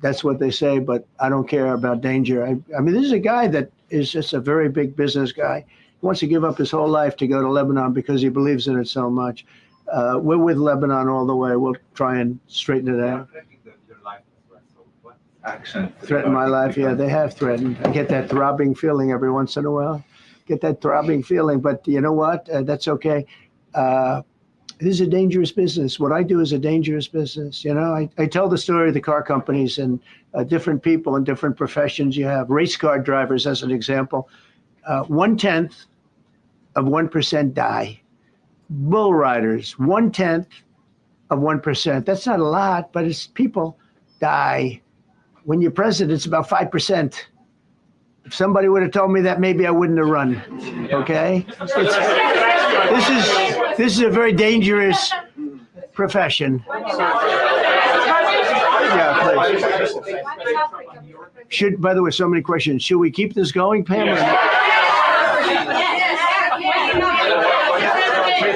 that's what they say, but I don't care about danger. I mean, this is a guy that is just a very big business guy. He wants to give up his whole life to go to Lebanon because he believes in it so much. We're with Lebanon all the way. We'll try and straighten it out. Action. Threaten my life? Yeah, they have threatened. I get that throbbing feeling every once in a while. Get that throbbing feeling, but you know what? That's okay. This is a dangerous business. What I do is a dangerous business. You know, I tell the story of the car companies and different people in different professions you have. Race car drivers, as an example, 1/10 of 1% die. Bull riders, 1/10 of 1%. That's not a lot, but it's people die. When you're president, it's about 5%. If somebody would have told me that, maybe I wouldn't have run. Okay? This is a very dangerous profession. Yeah, please. By the way, so many questions. Should we keep this going, Pam?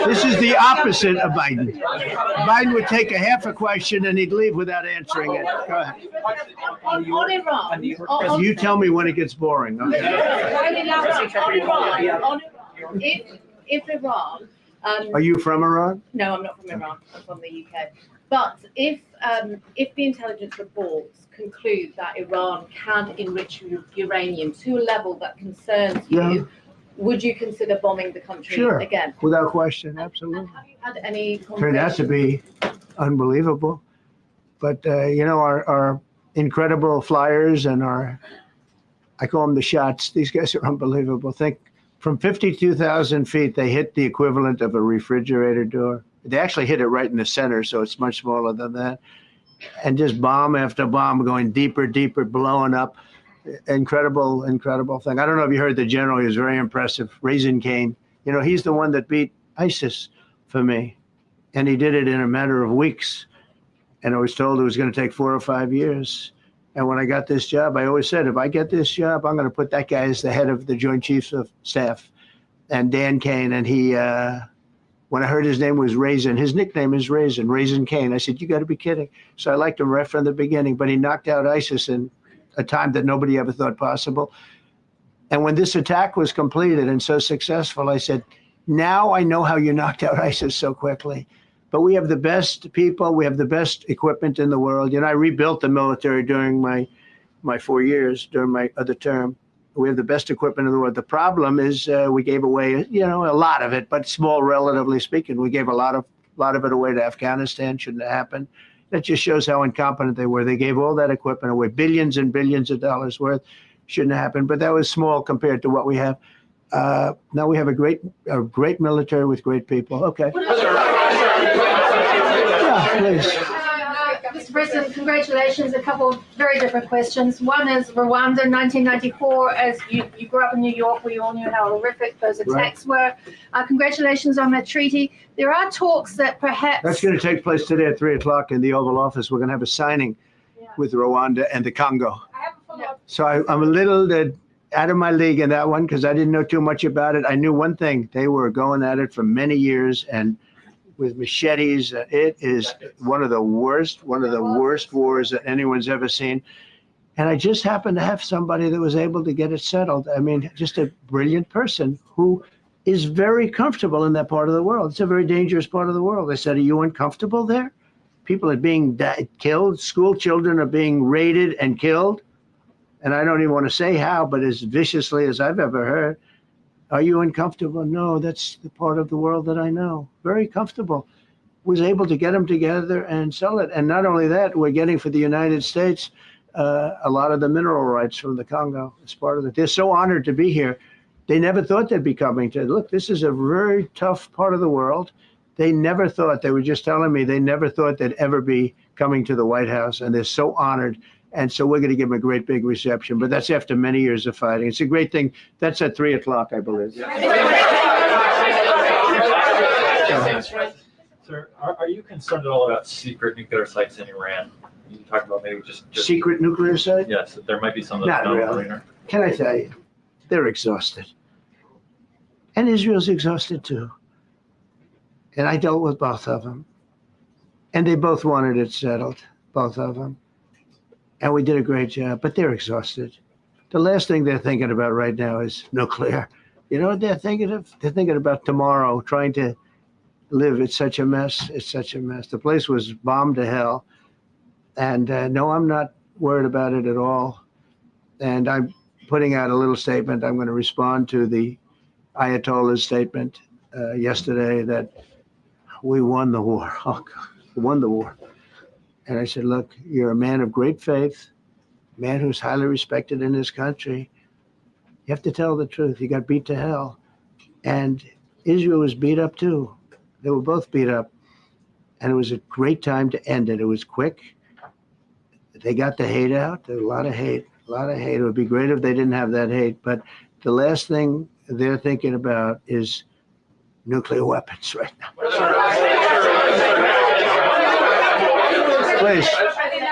This is the opposite of Biden. Biden would take a half a question and he'd leave without answering it. Go ahead. On Iran. You tell me when it gets boring. Okay. If Iran. Are you from Iran? No, I'm not from Iran. I'm from the UK. But if the intelligence reports conclude that Iran can enrich uranium to a level that concerns you, would you consider bombing the country again? Without question, absolutely. Have you had any Turned out to be unbelievable. But, you know, our incredible flyers and I call them the shots. These guys are unbelievable. Think from 52,000 feet, they hit the equivalent of a refrigerator door. They actually hit it right in the center, so it's much smaller than that. And just bomb after bomb going deeper, deeper, blowing up. Incredible, incredible thing. I don't know if you heard the general. He was very impressive. Raisin Cain. You know, he's the one that beat ISIS for me. And he did it in a matter of weeks. And I was told it was going to take 4 or 5 years. And when I got this job, I always said, if I get this job, I'm going to put that guy as the head of the Joint Chiefs of Staff. And Dan Kane, and he, when I heard his name was Raisin, his nickname is Raisin Kane. I said, you got to be kidding. So I liked him right from the beginning, but he knocked out ISIS in a time that nobody ever thought possible. And when this attack was completed and so successful, I said, now I know how you knocked out ISIS so quickly. But we have the best people. We have the best equipment in the world. You know, I rebuilt the military during my 4 years, during my other term. We have the best equipment in the world. The problem is we gave away, you know, a lot of it, but small, relatively speaking. We gave a lot of it away to Afghanistan. Shouldn't have happened. That just shows how incompetent they were. They gave all that equipment away, billions and billions of dollars worth. Shouldn't have happened, but that was small compared to what we have. Now we have a great military with great people. Okay. Yeah, please. Mr. President, congratulations. A couple of very different questions. One is Rwanda, 1994. As you grew up in New York, we all knew how horrific those attacks were. Congratulations on that treaty. There are talks that perhaps... That's going to take place today at 3 o'clock in the Oval Office. We're going to have a signing with Rwanda and the Congo. So I'm a little out of my league in that one because I didn't know too much about it. I knew one thing. They were going at it for many years and with machetes. It is one of the worst wars that anyone's ever seen. And I just happened to have somebody that was able to get it settled. I mean, just a brilliant person who is very comfortable in that part of the world. It's a very dangerous part of the world. I said, are you uncomfortable there? People are being killed. School children are being raided and killed. And I don't even want to say how, but as viciously as I've ever heard. Are you uncomfortable? No, that's the part of the world that I know. Very comfortable. Was able to get them together and sell it. And not only that, we're getting for the United States a lot of the mineral rights from the Congo as part of it. They're so honored to be here. They never thought they'd be coming to, look, this is a very tough part of the world. They never thought, they were just telling me, they never thought they'd ever be coming to the White House. And they're so honored. And so we're going to give them a great big reception. But that's after many years of fighting. It's a great thing. That's at 3 o'clock, I believe. Sir, are you concerned at all about secret nuclear sites in Iran? You talked about maybe just secret nuclear site? Yes, that there might be some of Not those really. Can I tell you? They're exhausted. And Israel's exhausted too. And I dealt with both of them. And they both wanted it settled, both of them. And we did a great job, but they're exhausted. The last thing they're thinking about right now is nuclear. You know what they're thinking of? They're thinking about tomorrow, trying to live. It's such a mess. It's such a mess. The place was bombed to hell. And no, I'm not worried about it at all. And I'm putting out a little statement. I'm going to respond to the Ayatollah's statement yesterday that we won the war. Oh, God, we won the war. And I said, look, you're a man of great faith, a man who's highly respected in this country. You have to tell the truth. You got beat to hell. And Israel was beat up too. They were both beat up. And it was a great time to end it. It was quick. They got the hate out. There was a lot of hate, a lot of hate. It would be great if they didn't have that hate. But the last thing they're thinking about is nuclear weapons right now. Please.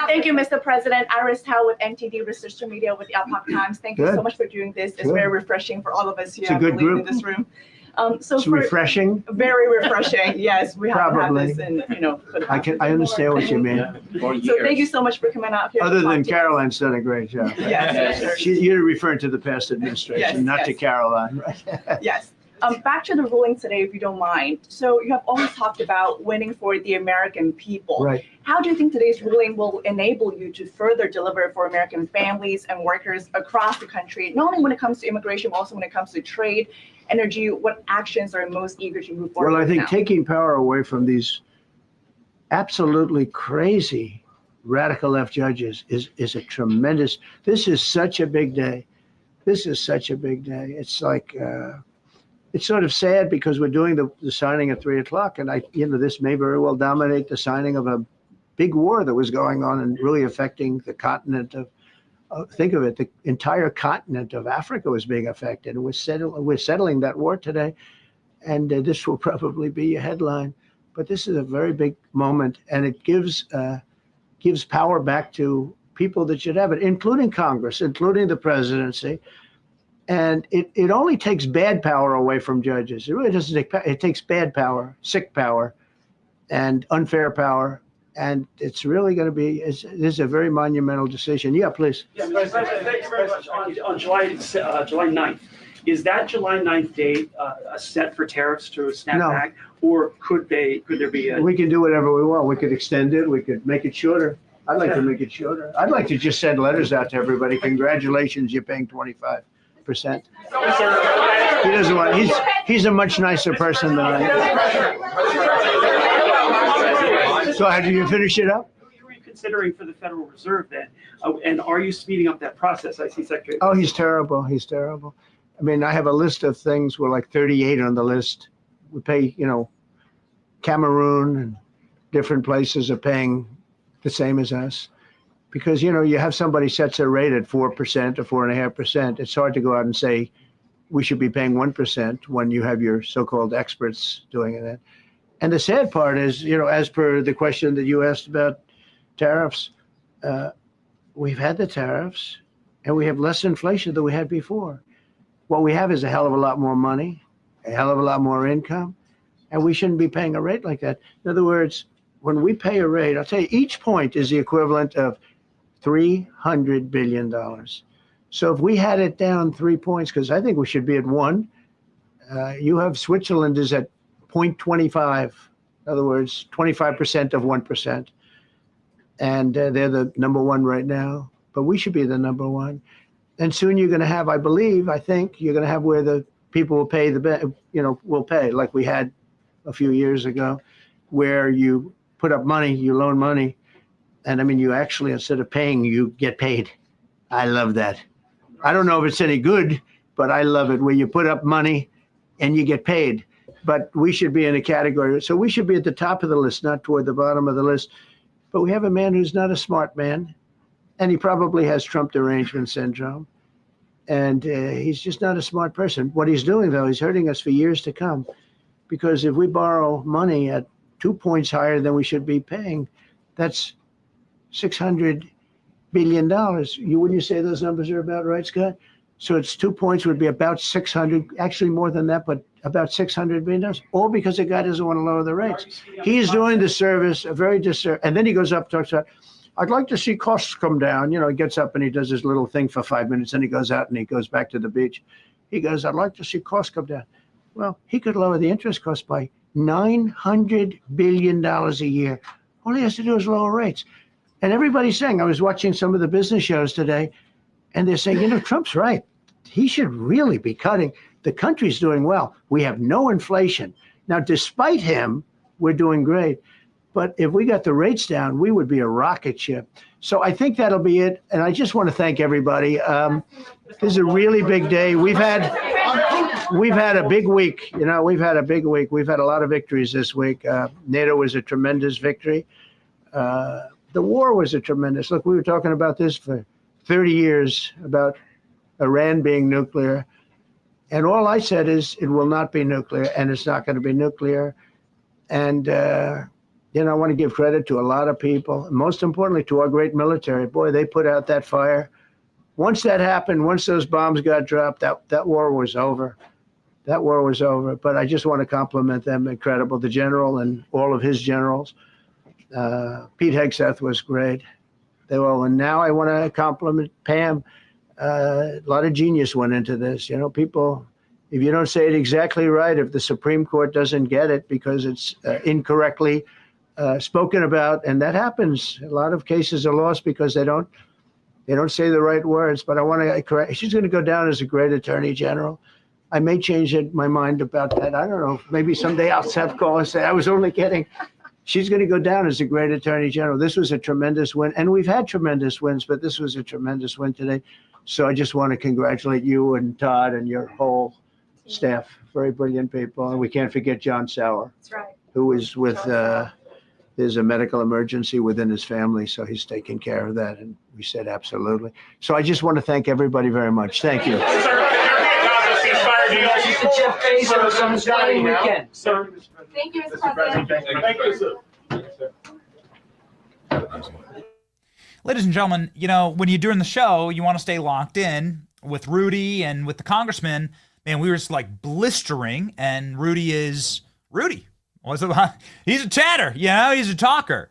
Thank you, Mr. President. Iris Tao with NTD Research Media with the Epoch Times. Thank you Good. so much for doing this. It's Good. very refreshing for all of us here. It's a good I believe, group. in this room. It's refreshing. Very refreshing. Yes, we haven't had Probably. this in, for the past I understand what you mean. So thank you so much for coming out here. Other to than talk to Caroline's done a great job. Yes. You're referring to the past administration, Yes, not to yes. Caroline, right? Yes. Back to the ruling today, if you don't mind. So you have always talked about winning for the American people. Right. How do you think today's ruling will enable you to further deliver for American families and workers across the country, not only when it comes to immigration, but also when it comes to trade, energy? What actions are most eager to move forward Well, I with think now? taking power away from these absolutely crazy radical left judges is a tremendous, this is such a big day. This is such a big day. It's like, it's sort of sad because we're doing the signing at 3 o'clock, and this may very well dominate the signing of a big war that was going on and really affecting the continent of, think of it, the entire continent of Africa was being affected. And we're settling that war today, and this will probably be a headline. But this is a very big moment, and it gives power back to people that should have it, including Congress, including the presidency. And it only takes bad power away from judges. It really doesn't take power. It takes bad power, sick power, and unfair power. And it's really going to be, this is a very monumental decision. Yeah, please. Yeah, Mr. President, thank you very much. On July 9th, is that July 9th date set for tariffs to snap No. back? Or could there be a? We can do whatever we want. We could extend it. We could make it shorter. I'd like to make it shorter. I'd like to just send letters out to everybody. Congratulations, you're paying 25%. He doesn't want, he's a much nicer person than I am. So how do you finish it up? Who are you considering for the Federal Reserve then? And are you speeding up that process? I see Secretary. Oh, he's terrible. He's terrible. I mean, I have a list of things. We're like 38 on the list. We pay, Cameroon and different places are paying the same as us. Because, you have somebody sets a rate at 4% or 4.5%. It's hard to go out and say we should be paying 1% when you have your so-called experts doing that. And the sad part is, as per the question that you asked about tariffs, we've had the tariffs and we have less inflation than we had before. What we have is a hell of a lot more money, a hell of a lot more income, and we shouldn't be paying a rate like that. In other words, when we pay a rate, I'll tell you, each point is the equivalent of $300 billion. So if we had it down 3 points, because I think we should be at 1, you have Switzerland is at 0.25. In other words, 25% of 1%. And they're the number 1 right now, but we should be the number 1. And soon you're going to have, I think you're going to have where the people will pay will pay like we had a few years ago, where you put up money, you loan money. And I mean, you actually, instead of paying, you get paid. I love that. I don't know if it's any good, but I love it, where you put up money and you get paid. But we should be in a category. So we should be at the top of the list, not toward the bottom of the list. But we have a man who's not a smart man, and he probably has Trump derangement syndrome. And he's just not a smart person. What he's doing, though, he's hurting us for years to come. Because if we borrow money at 2 points higher than we should be paying, that's $600 billion. Wouldn't you say those numbers are about right, Scott? So it's 2 points would be about 600, actually more than that, but about $600 billion, all because the guy doesn't want to lower the rates. He's doing the service, a very disservice. And then he goes up, talks about, I'd like to see costs come down. He gets up and he does his little thing for 5 minutes, and he goes out and he goes back to the beach. He goes, I'd like to see costs come down. Well, he could lower the interest cost by $900 billion a year. All he has to do is lower rates. And everybody's saying, I was watching some of the business shows today, and they're saying, Trump's right. He should really be cutting. The country's doing well. We have no inflation. Now, despite him, we're doing great. But if we got the rates down, we would be a rocket ship. So I think that'll be it. And I just want to thank everybody. This is a really big day. We've had a big week. We've had a big week. We've had a lot of victories this week. NATO was a tremendous victory. The war was a tremendous. Look, we were talking about this for 30 years, about Iran being nuclear. And all I said is it will not be nuclear, and it's not going to be nuclear. And, I want to give credit to a lot of people, and most importantly to our great military. Boy, they put out that fire. Once that happened, once those bombs got dropped, that war was over. That war was over. But I just want to compliment them. Incredible. The general and all of his generals. Pete Hegseth was great. And now I want to compliment Pam. A lot of genius went into this. People, if you don't say it exactly right, if the Supreme Court doesn't get it because it's incorrectly spoken about, and that happens. A lot of cases are lost because they don't say the right words. But I want to correct. She's going to go down as a great attorney general. I may change my mind about that. I don't know. Maybe someday I'll have call and say I was only kidding. She's going to go down as a great attorney general. This was a tremendous win, and we've had tremendous wins, but this was a tremendous win today. So I just want to congratulate you and Todd and your whole staff. Very brilliant people, and we can't forget John Sauer. That's right. Who is with. There's a medical emergency within his family, so he's taking care of that. And we said absolutely. So I just want to thank everybody very much. Thank you. Jeff Bezos on his wedding weekend. Thank you, Mr. President. Thank you, sir. ladies and gentlemen, you know, when you're doing the show, you want to stay locked in with Rudy and with the congressman. Man, we were just like blistering, and Rudy is Rudy. He's a chatter, you know, he's a talker.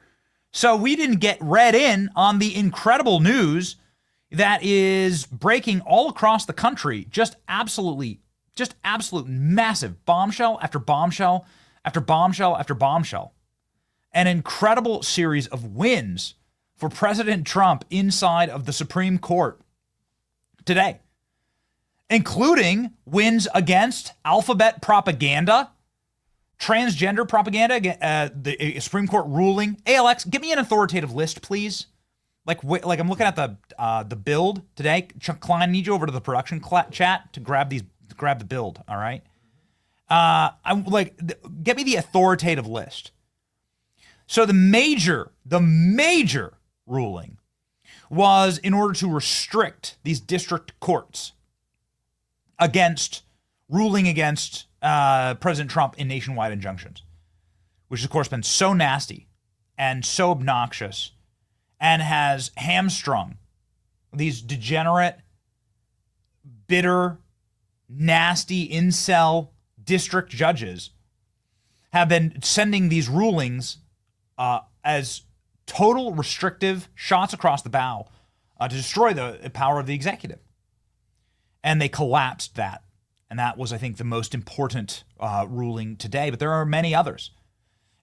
So we didn't get read in on the incredible news that is breaking all across the country. Just absolute massive bombshell after bombshell after bombshell after bombshell. An incredible series of wins for President Trump inside of the Supreme Court today, including wins against alphabet propaganda, transgender propaganda, the Supreme Court ruling. ALX, give me an authoritative list, please. Like I'm looking at the build today. Chuck Klein, I need you over to the production chat to grab the build. All right. Get me the authoritative list. So the major ruling was in order to restrict these district courts ruling against President Trump in nationwide injunctions, which has, of course, been so nasty and so obnoxious and has hamstrung these degenerate, bitter, nasty incel district judges have been sending these rulings as total restrictive shots across the bow to destroy the power of the executive. And they collapsed that. And that was, I think, the most important ruling today. But there are many others,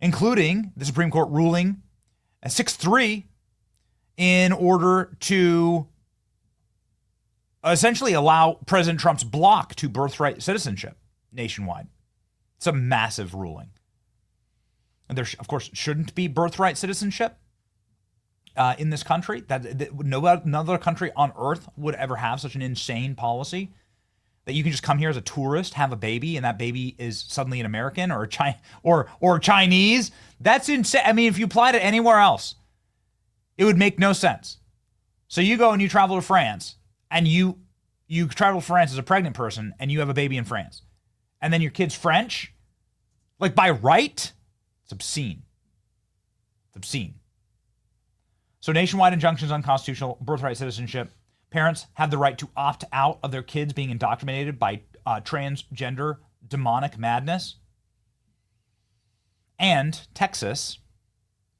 including the Supreme Court ruling at 6-3 in order to essentially allow President Trump's block to birthright citizenship nationwide. It's a massive ruling. And there, of course, shouldn't be birthright citizenship in this country. That no other country on earth would ever have such an insane policy that you can just come here as a tourist, have a baby, and that baby is suddenly an American or or Chinese. That's insane. I mean, if you applied it anywhere else, it would make no sense. So you go and you travel to France, and you travel to France as a pregnant person, and you have a baby in France, and then your kid's French, like by right. It's obscene. It's obscene. So nationwide injunctions unconstitutional, birthright citizenship. Parents have the right to opt out of their kids being indoctrinated by transgender demonic madness. And Texas,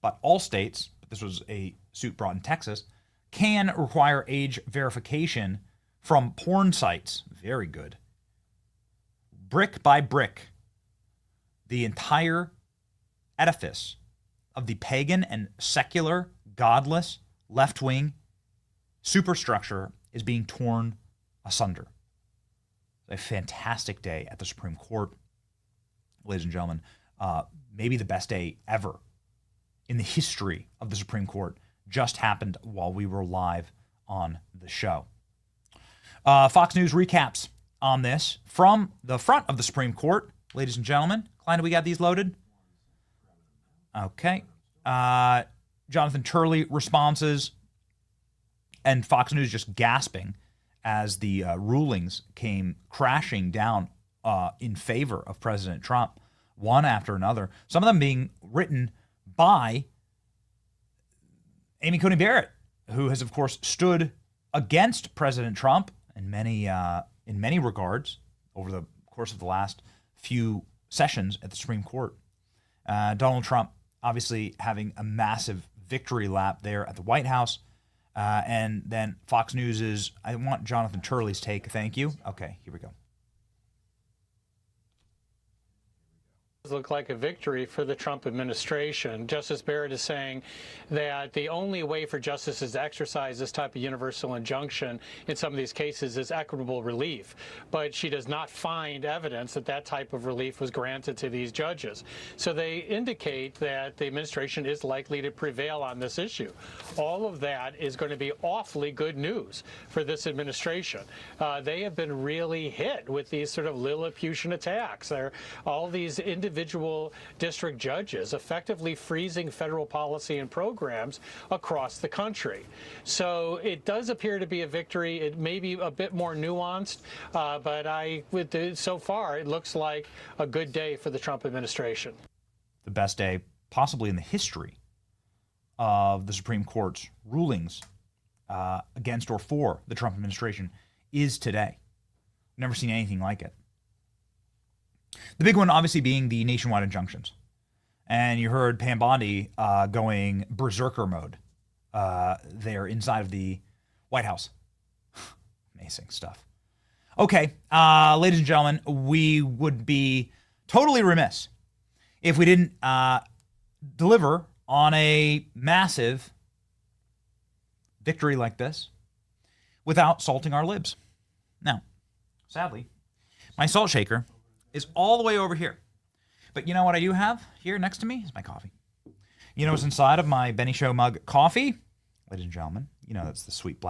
but all states, but this was a suit brought in Texas, can require age verification from porn sites. Very good. Brick by brick, the entire edifice of the pagan and secular, godless, left-wing superstructure is being torn asunder. A fantastic day at the Supreme Court, ladies and gentlemen. Maybe the best day ever in the history of the Supreme Court just happened while we were live on the show. Fox News recaps on this from the front of the Supreme Court, ladies and gentlemen. Klein, do we got these loaded? Okay. Jonathan Turley responses, and Fox News just gasping as the rulings came crashing down in favor of President Trump, one after another. Some of them being written by Amy Coney Barrett, who has, of course, stood against President Trump in many regards over the course of the last few sessions at the Supreme Court. Donald Trump obviously having a massive victory lap there at the White House. And then Fox News I want Jonathan Turley's take. Thank you. Okay, here we go. Look like a victory for the Trump administration. Justice Barrett is saying that the only way for justices to exercise this type of universal injunction in some of these cases is equitable relief. But she does not find evidence that that type of relief was granted to these judges. So they indicate that the administration is likely to prevail on this issue. All of that is going to be awfully good news for this administration. They have been really hit with these sort of Lilliputian attacks. All these individual district judges effectively freezing federal policy and programs across the country. So it does appear to be a victory. It may be a bit more nuanced, but so far it looks like a good day for the Trump administration. The best day possibly in the history of the Supreme Court's rulings against or for the Trump administration is today. Never seen anything like it. The big one obviously being the nationwide injunctions. And you heard Pam Bondi going berserker mode there inside of the White House. Amazing stuff. Okay, ladies and gentlemen, we would be totally remiss if we didn't deliver on a massive victory like this without salting our libs. Now, sadly, my salt shaker is all the way over here. But you know what I do have here next to me is my coffee. You know what's inside of my Benny Show mug coffee? Ladies and gentlemen, you know that's the sweet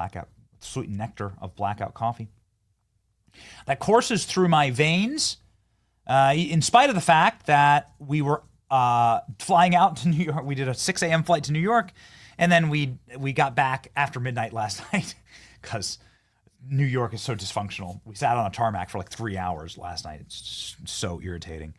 nectar of blackout coffee that courses through my veins in spite of the fact that we were flying out to New York. We did a 6 a.m. flight to New York, and then we got back after midnight last night because New York is so dysfunctional. We sat on a tarmac for like 3 hours last night. It's so irritating.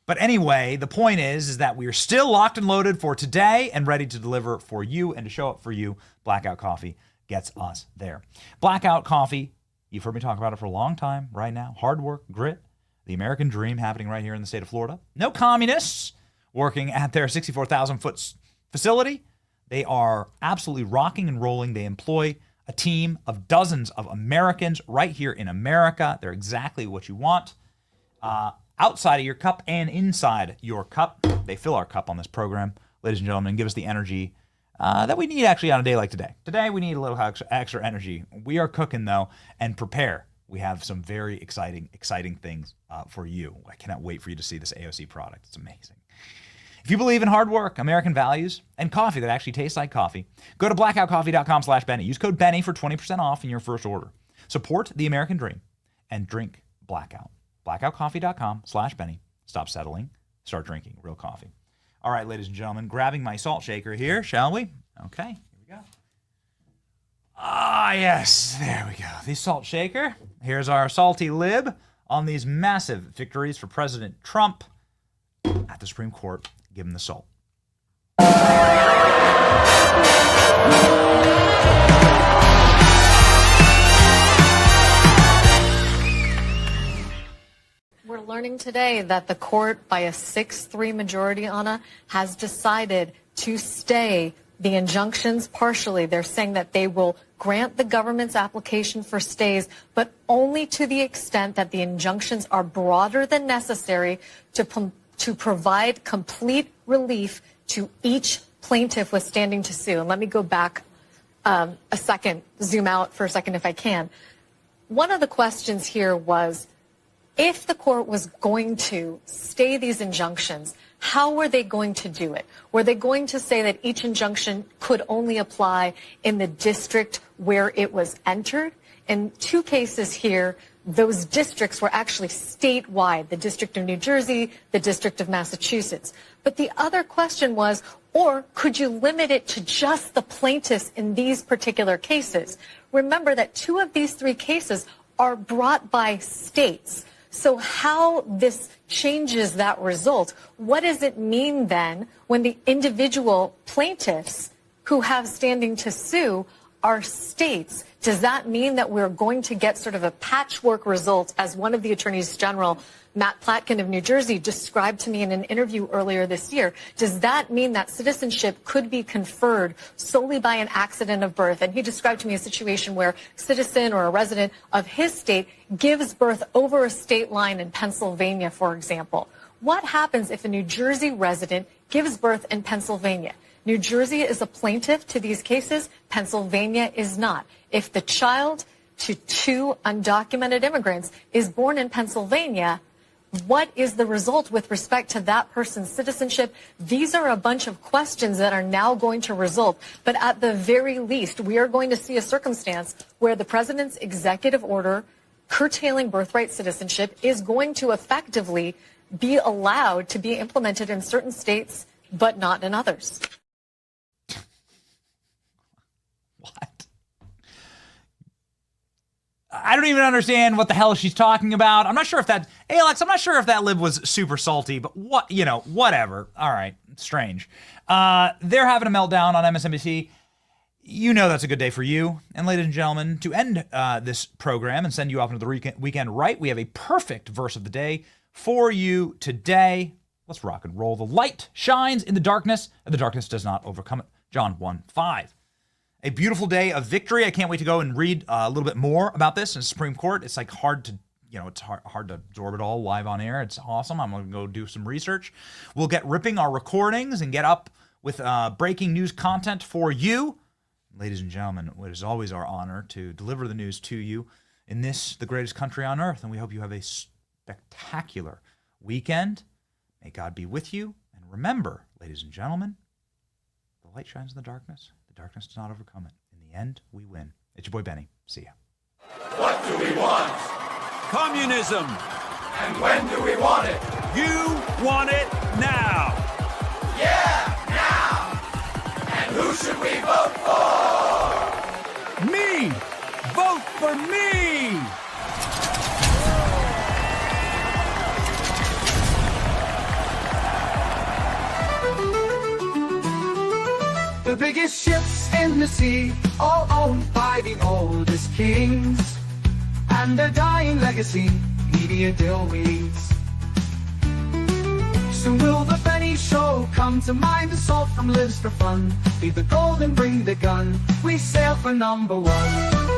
But anyway, the point is that we are still locked and loaded for today and ready to deliver for you and to show up for you. Blackout Coffee gets us there. Blackout Coffee, you've heard me talk about it for a long time right now. Hard work, grit, the American dream happening right here in the state of Florida. No communists working at their 64,000-foot facility. They are absolutely rocking and rolling. They employ a team of dozens of Americans right here in America. They're exactly what you want. Outside of your cup and inside your cup. They fill our cup on this program, ladies and gentlemen, and give us the energy that we need actually on a day like today. Today, we need a little extra energy. We are cooking, though, and prepare. We have some very exciting things for you. I cannot wait for you to see this AOC product. It's amazing. If you believe in hard work, American values, and coffee that actually tastes like coffee, go to blackoutcoffee.com/Benny. Use code Benny for 20% off in your first order. Support the American dream and drink Blackout. blackoutcoffee.com/Benny. Stop settling. Start drinking real coffee. All right, ladies and gentlemen, grabbing my salt shaker here, shall we? Okay, here we go. Ah, yes, there we go. The salt shaker. Here's our salty lib on these massive victories for President Trump at the Supreme Court. Give him the salt. We're learning today that the court, by a 6-3 majority, Anna, has decided to stay the injunctions partially. They're saying that they will grant the government's application for stays, but only to the extent that the injunctions are broader than necessary to provide complete relief to each plaintiff with standing to sue. And let me go back a second, zoom out for a second if I can. One of the questions here was, if the court was going to stay these injunctions, how were they going to do it? Were they going to say that each injunction could only apply in the district where it was entered? In 2 cases here, those districts were actually statewide, the District of New Jersey, the District of Massachusetts. But the other question was, or could you limit it to just the plaintiffs in these particular cases? Remember that 2 of these 3 cases are brought by states. So how this changes that result, what does it mean then when the individual plaintiffs who have standing to sue are states? Does that mean that we're going to get sort of a patchwork result, as one of the attorneys general, Matt Platkin of New Jersey, described to me in an interview earlier this year? Does that mean that citizenship could be conferred solely by an accident of birth? And he described to me a situation where a citizen or a resident of his state gives birth over a state line in Pennsylvania, for example. What happens if a New Jersey resident gives birth in Pennsylvania? New Jersey is a plaintiff to these cases. Pennsylvania is not. If the child to 2 undocumented immigrants is born in Pennsylvania, what is the result with respect to that person's citizenship? These are a bunch of questions that are now going to result. But at the very least, we are going to see a circumstance where the president's executive order curtailing birthright citizenship is going to effectively be allowed to be implemented in certain states, but not in others. What? I don't don't even understand what the hell she's talking about. I'm not sure if that, Alex, I'm not sure if that lib was super salty, but what, whatever. All right, strange. They're having a meltdown on MSNBC. You know that's a good day for you. And ladies and gentlemen, to end this program and send you off into the weekend right, we have a perfect verse of the day for you today. Let's rock and roll. The light shines in the darkness, and the darkness does not overcome it. John 1:5. A beautiful day of victory. I can't wait to go and read a little bit more about this in the Supreme Court. It's like hard to, it's hard to absorb it all live on air. It's awesome. I'm going to go do some research. We'll get ripping our recordings and get up with breaking news content for you. Ladies and gentlemen, it is always our honor to deliver the news to you in this, the greatest country on earth. And we hope you have a spectacular weekend. May God be with you. And remember, ladies and gentlemen, the light shines in the darkness. The darkness does not overcome it. In the end, we win. It's your boy Benny. See ya. What do we want? Communism. And when do we want it? You want it now. Yeah, now. And who should we vote for? Me. Vote for me. The biggest ships in the sea, all owned by the oldest kings, and a dying legacy, media deal weeds. Soon will the Benny Show come to mind, the salt from lives for fun. Leave the gold and bring the gun, we sail for number one.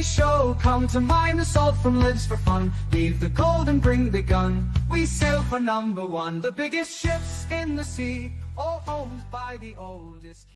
Show come to mind, the salt from lives for fun. Leave the gold and bring the gun, we sail for number one. The biggest ships in the sea, all owned by the oldest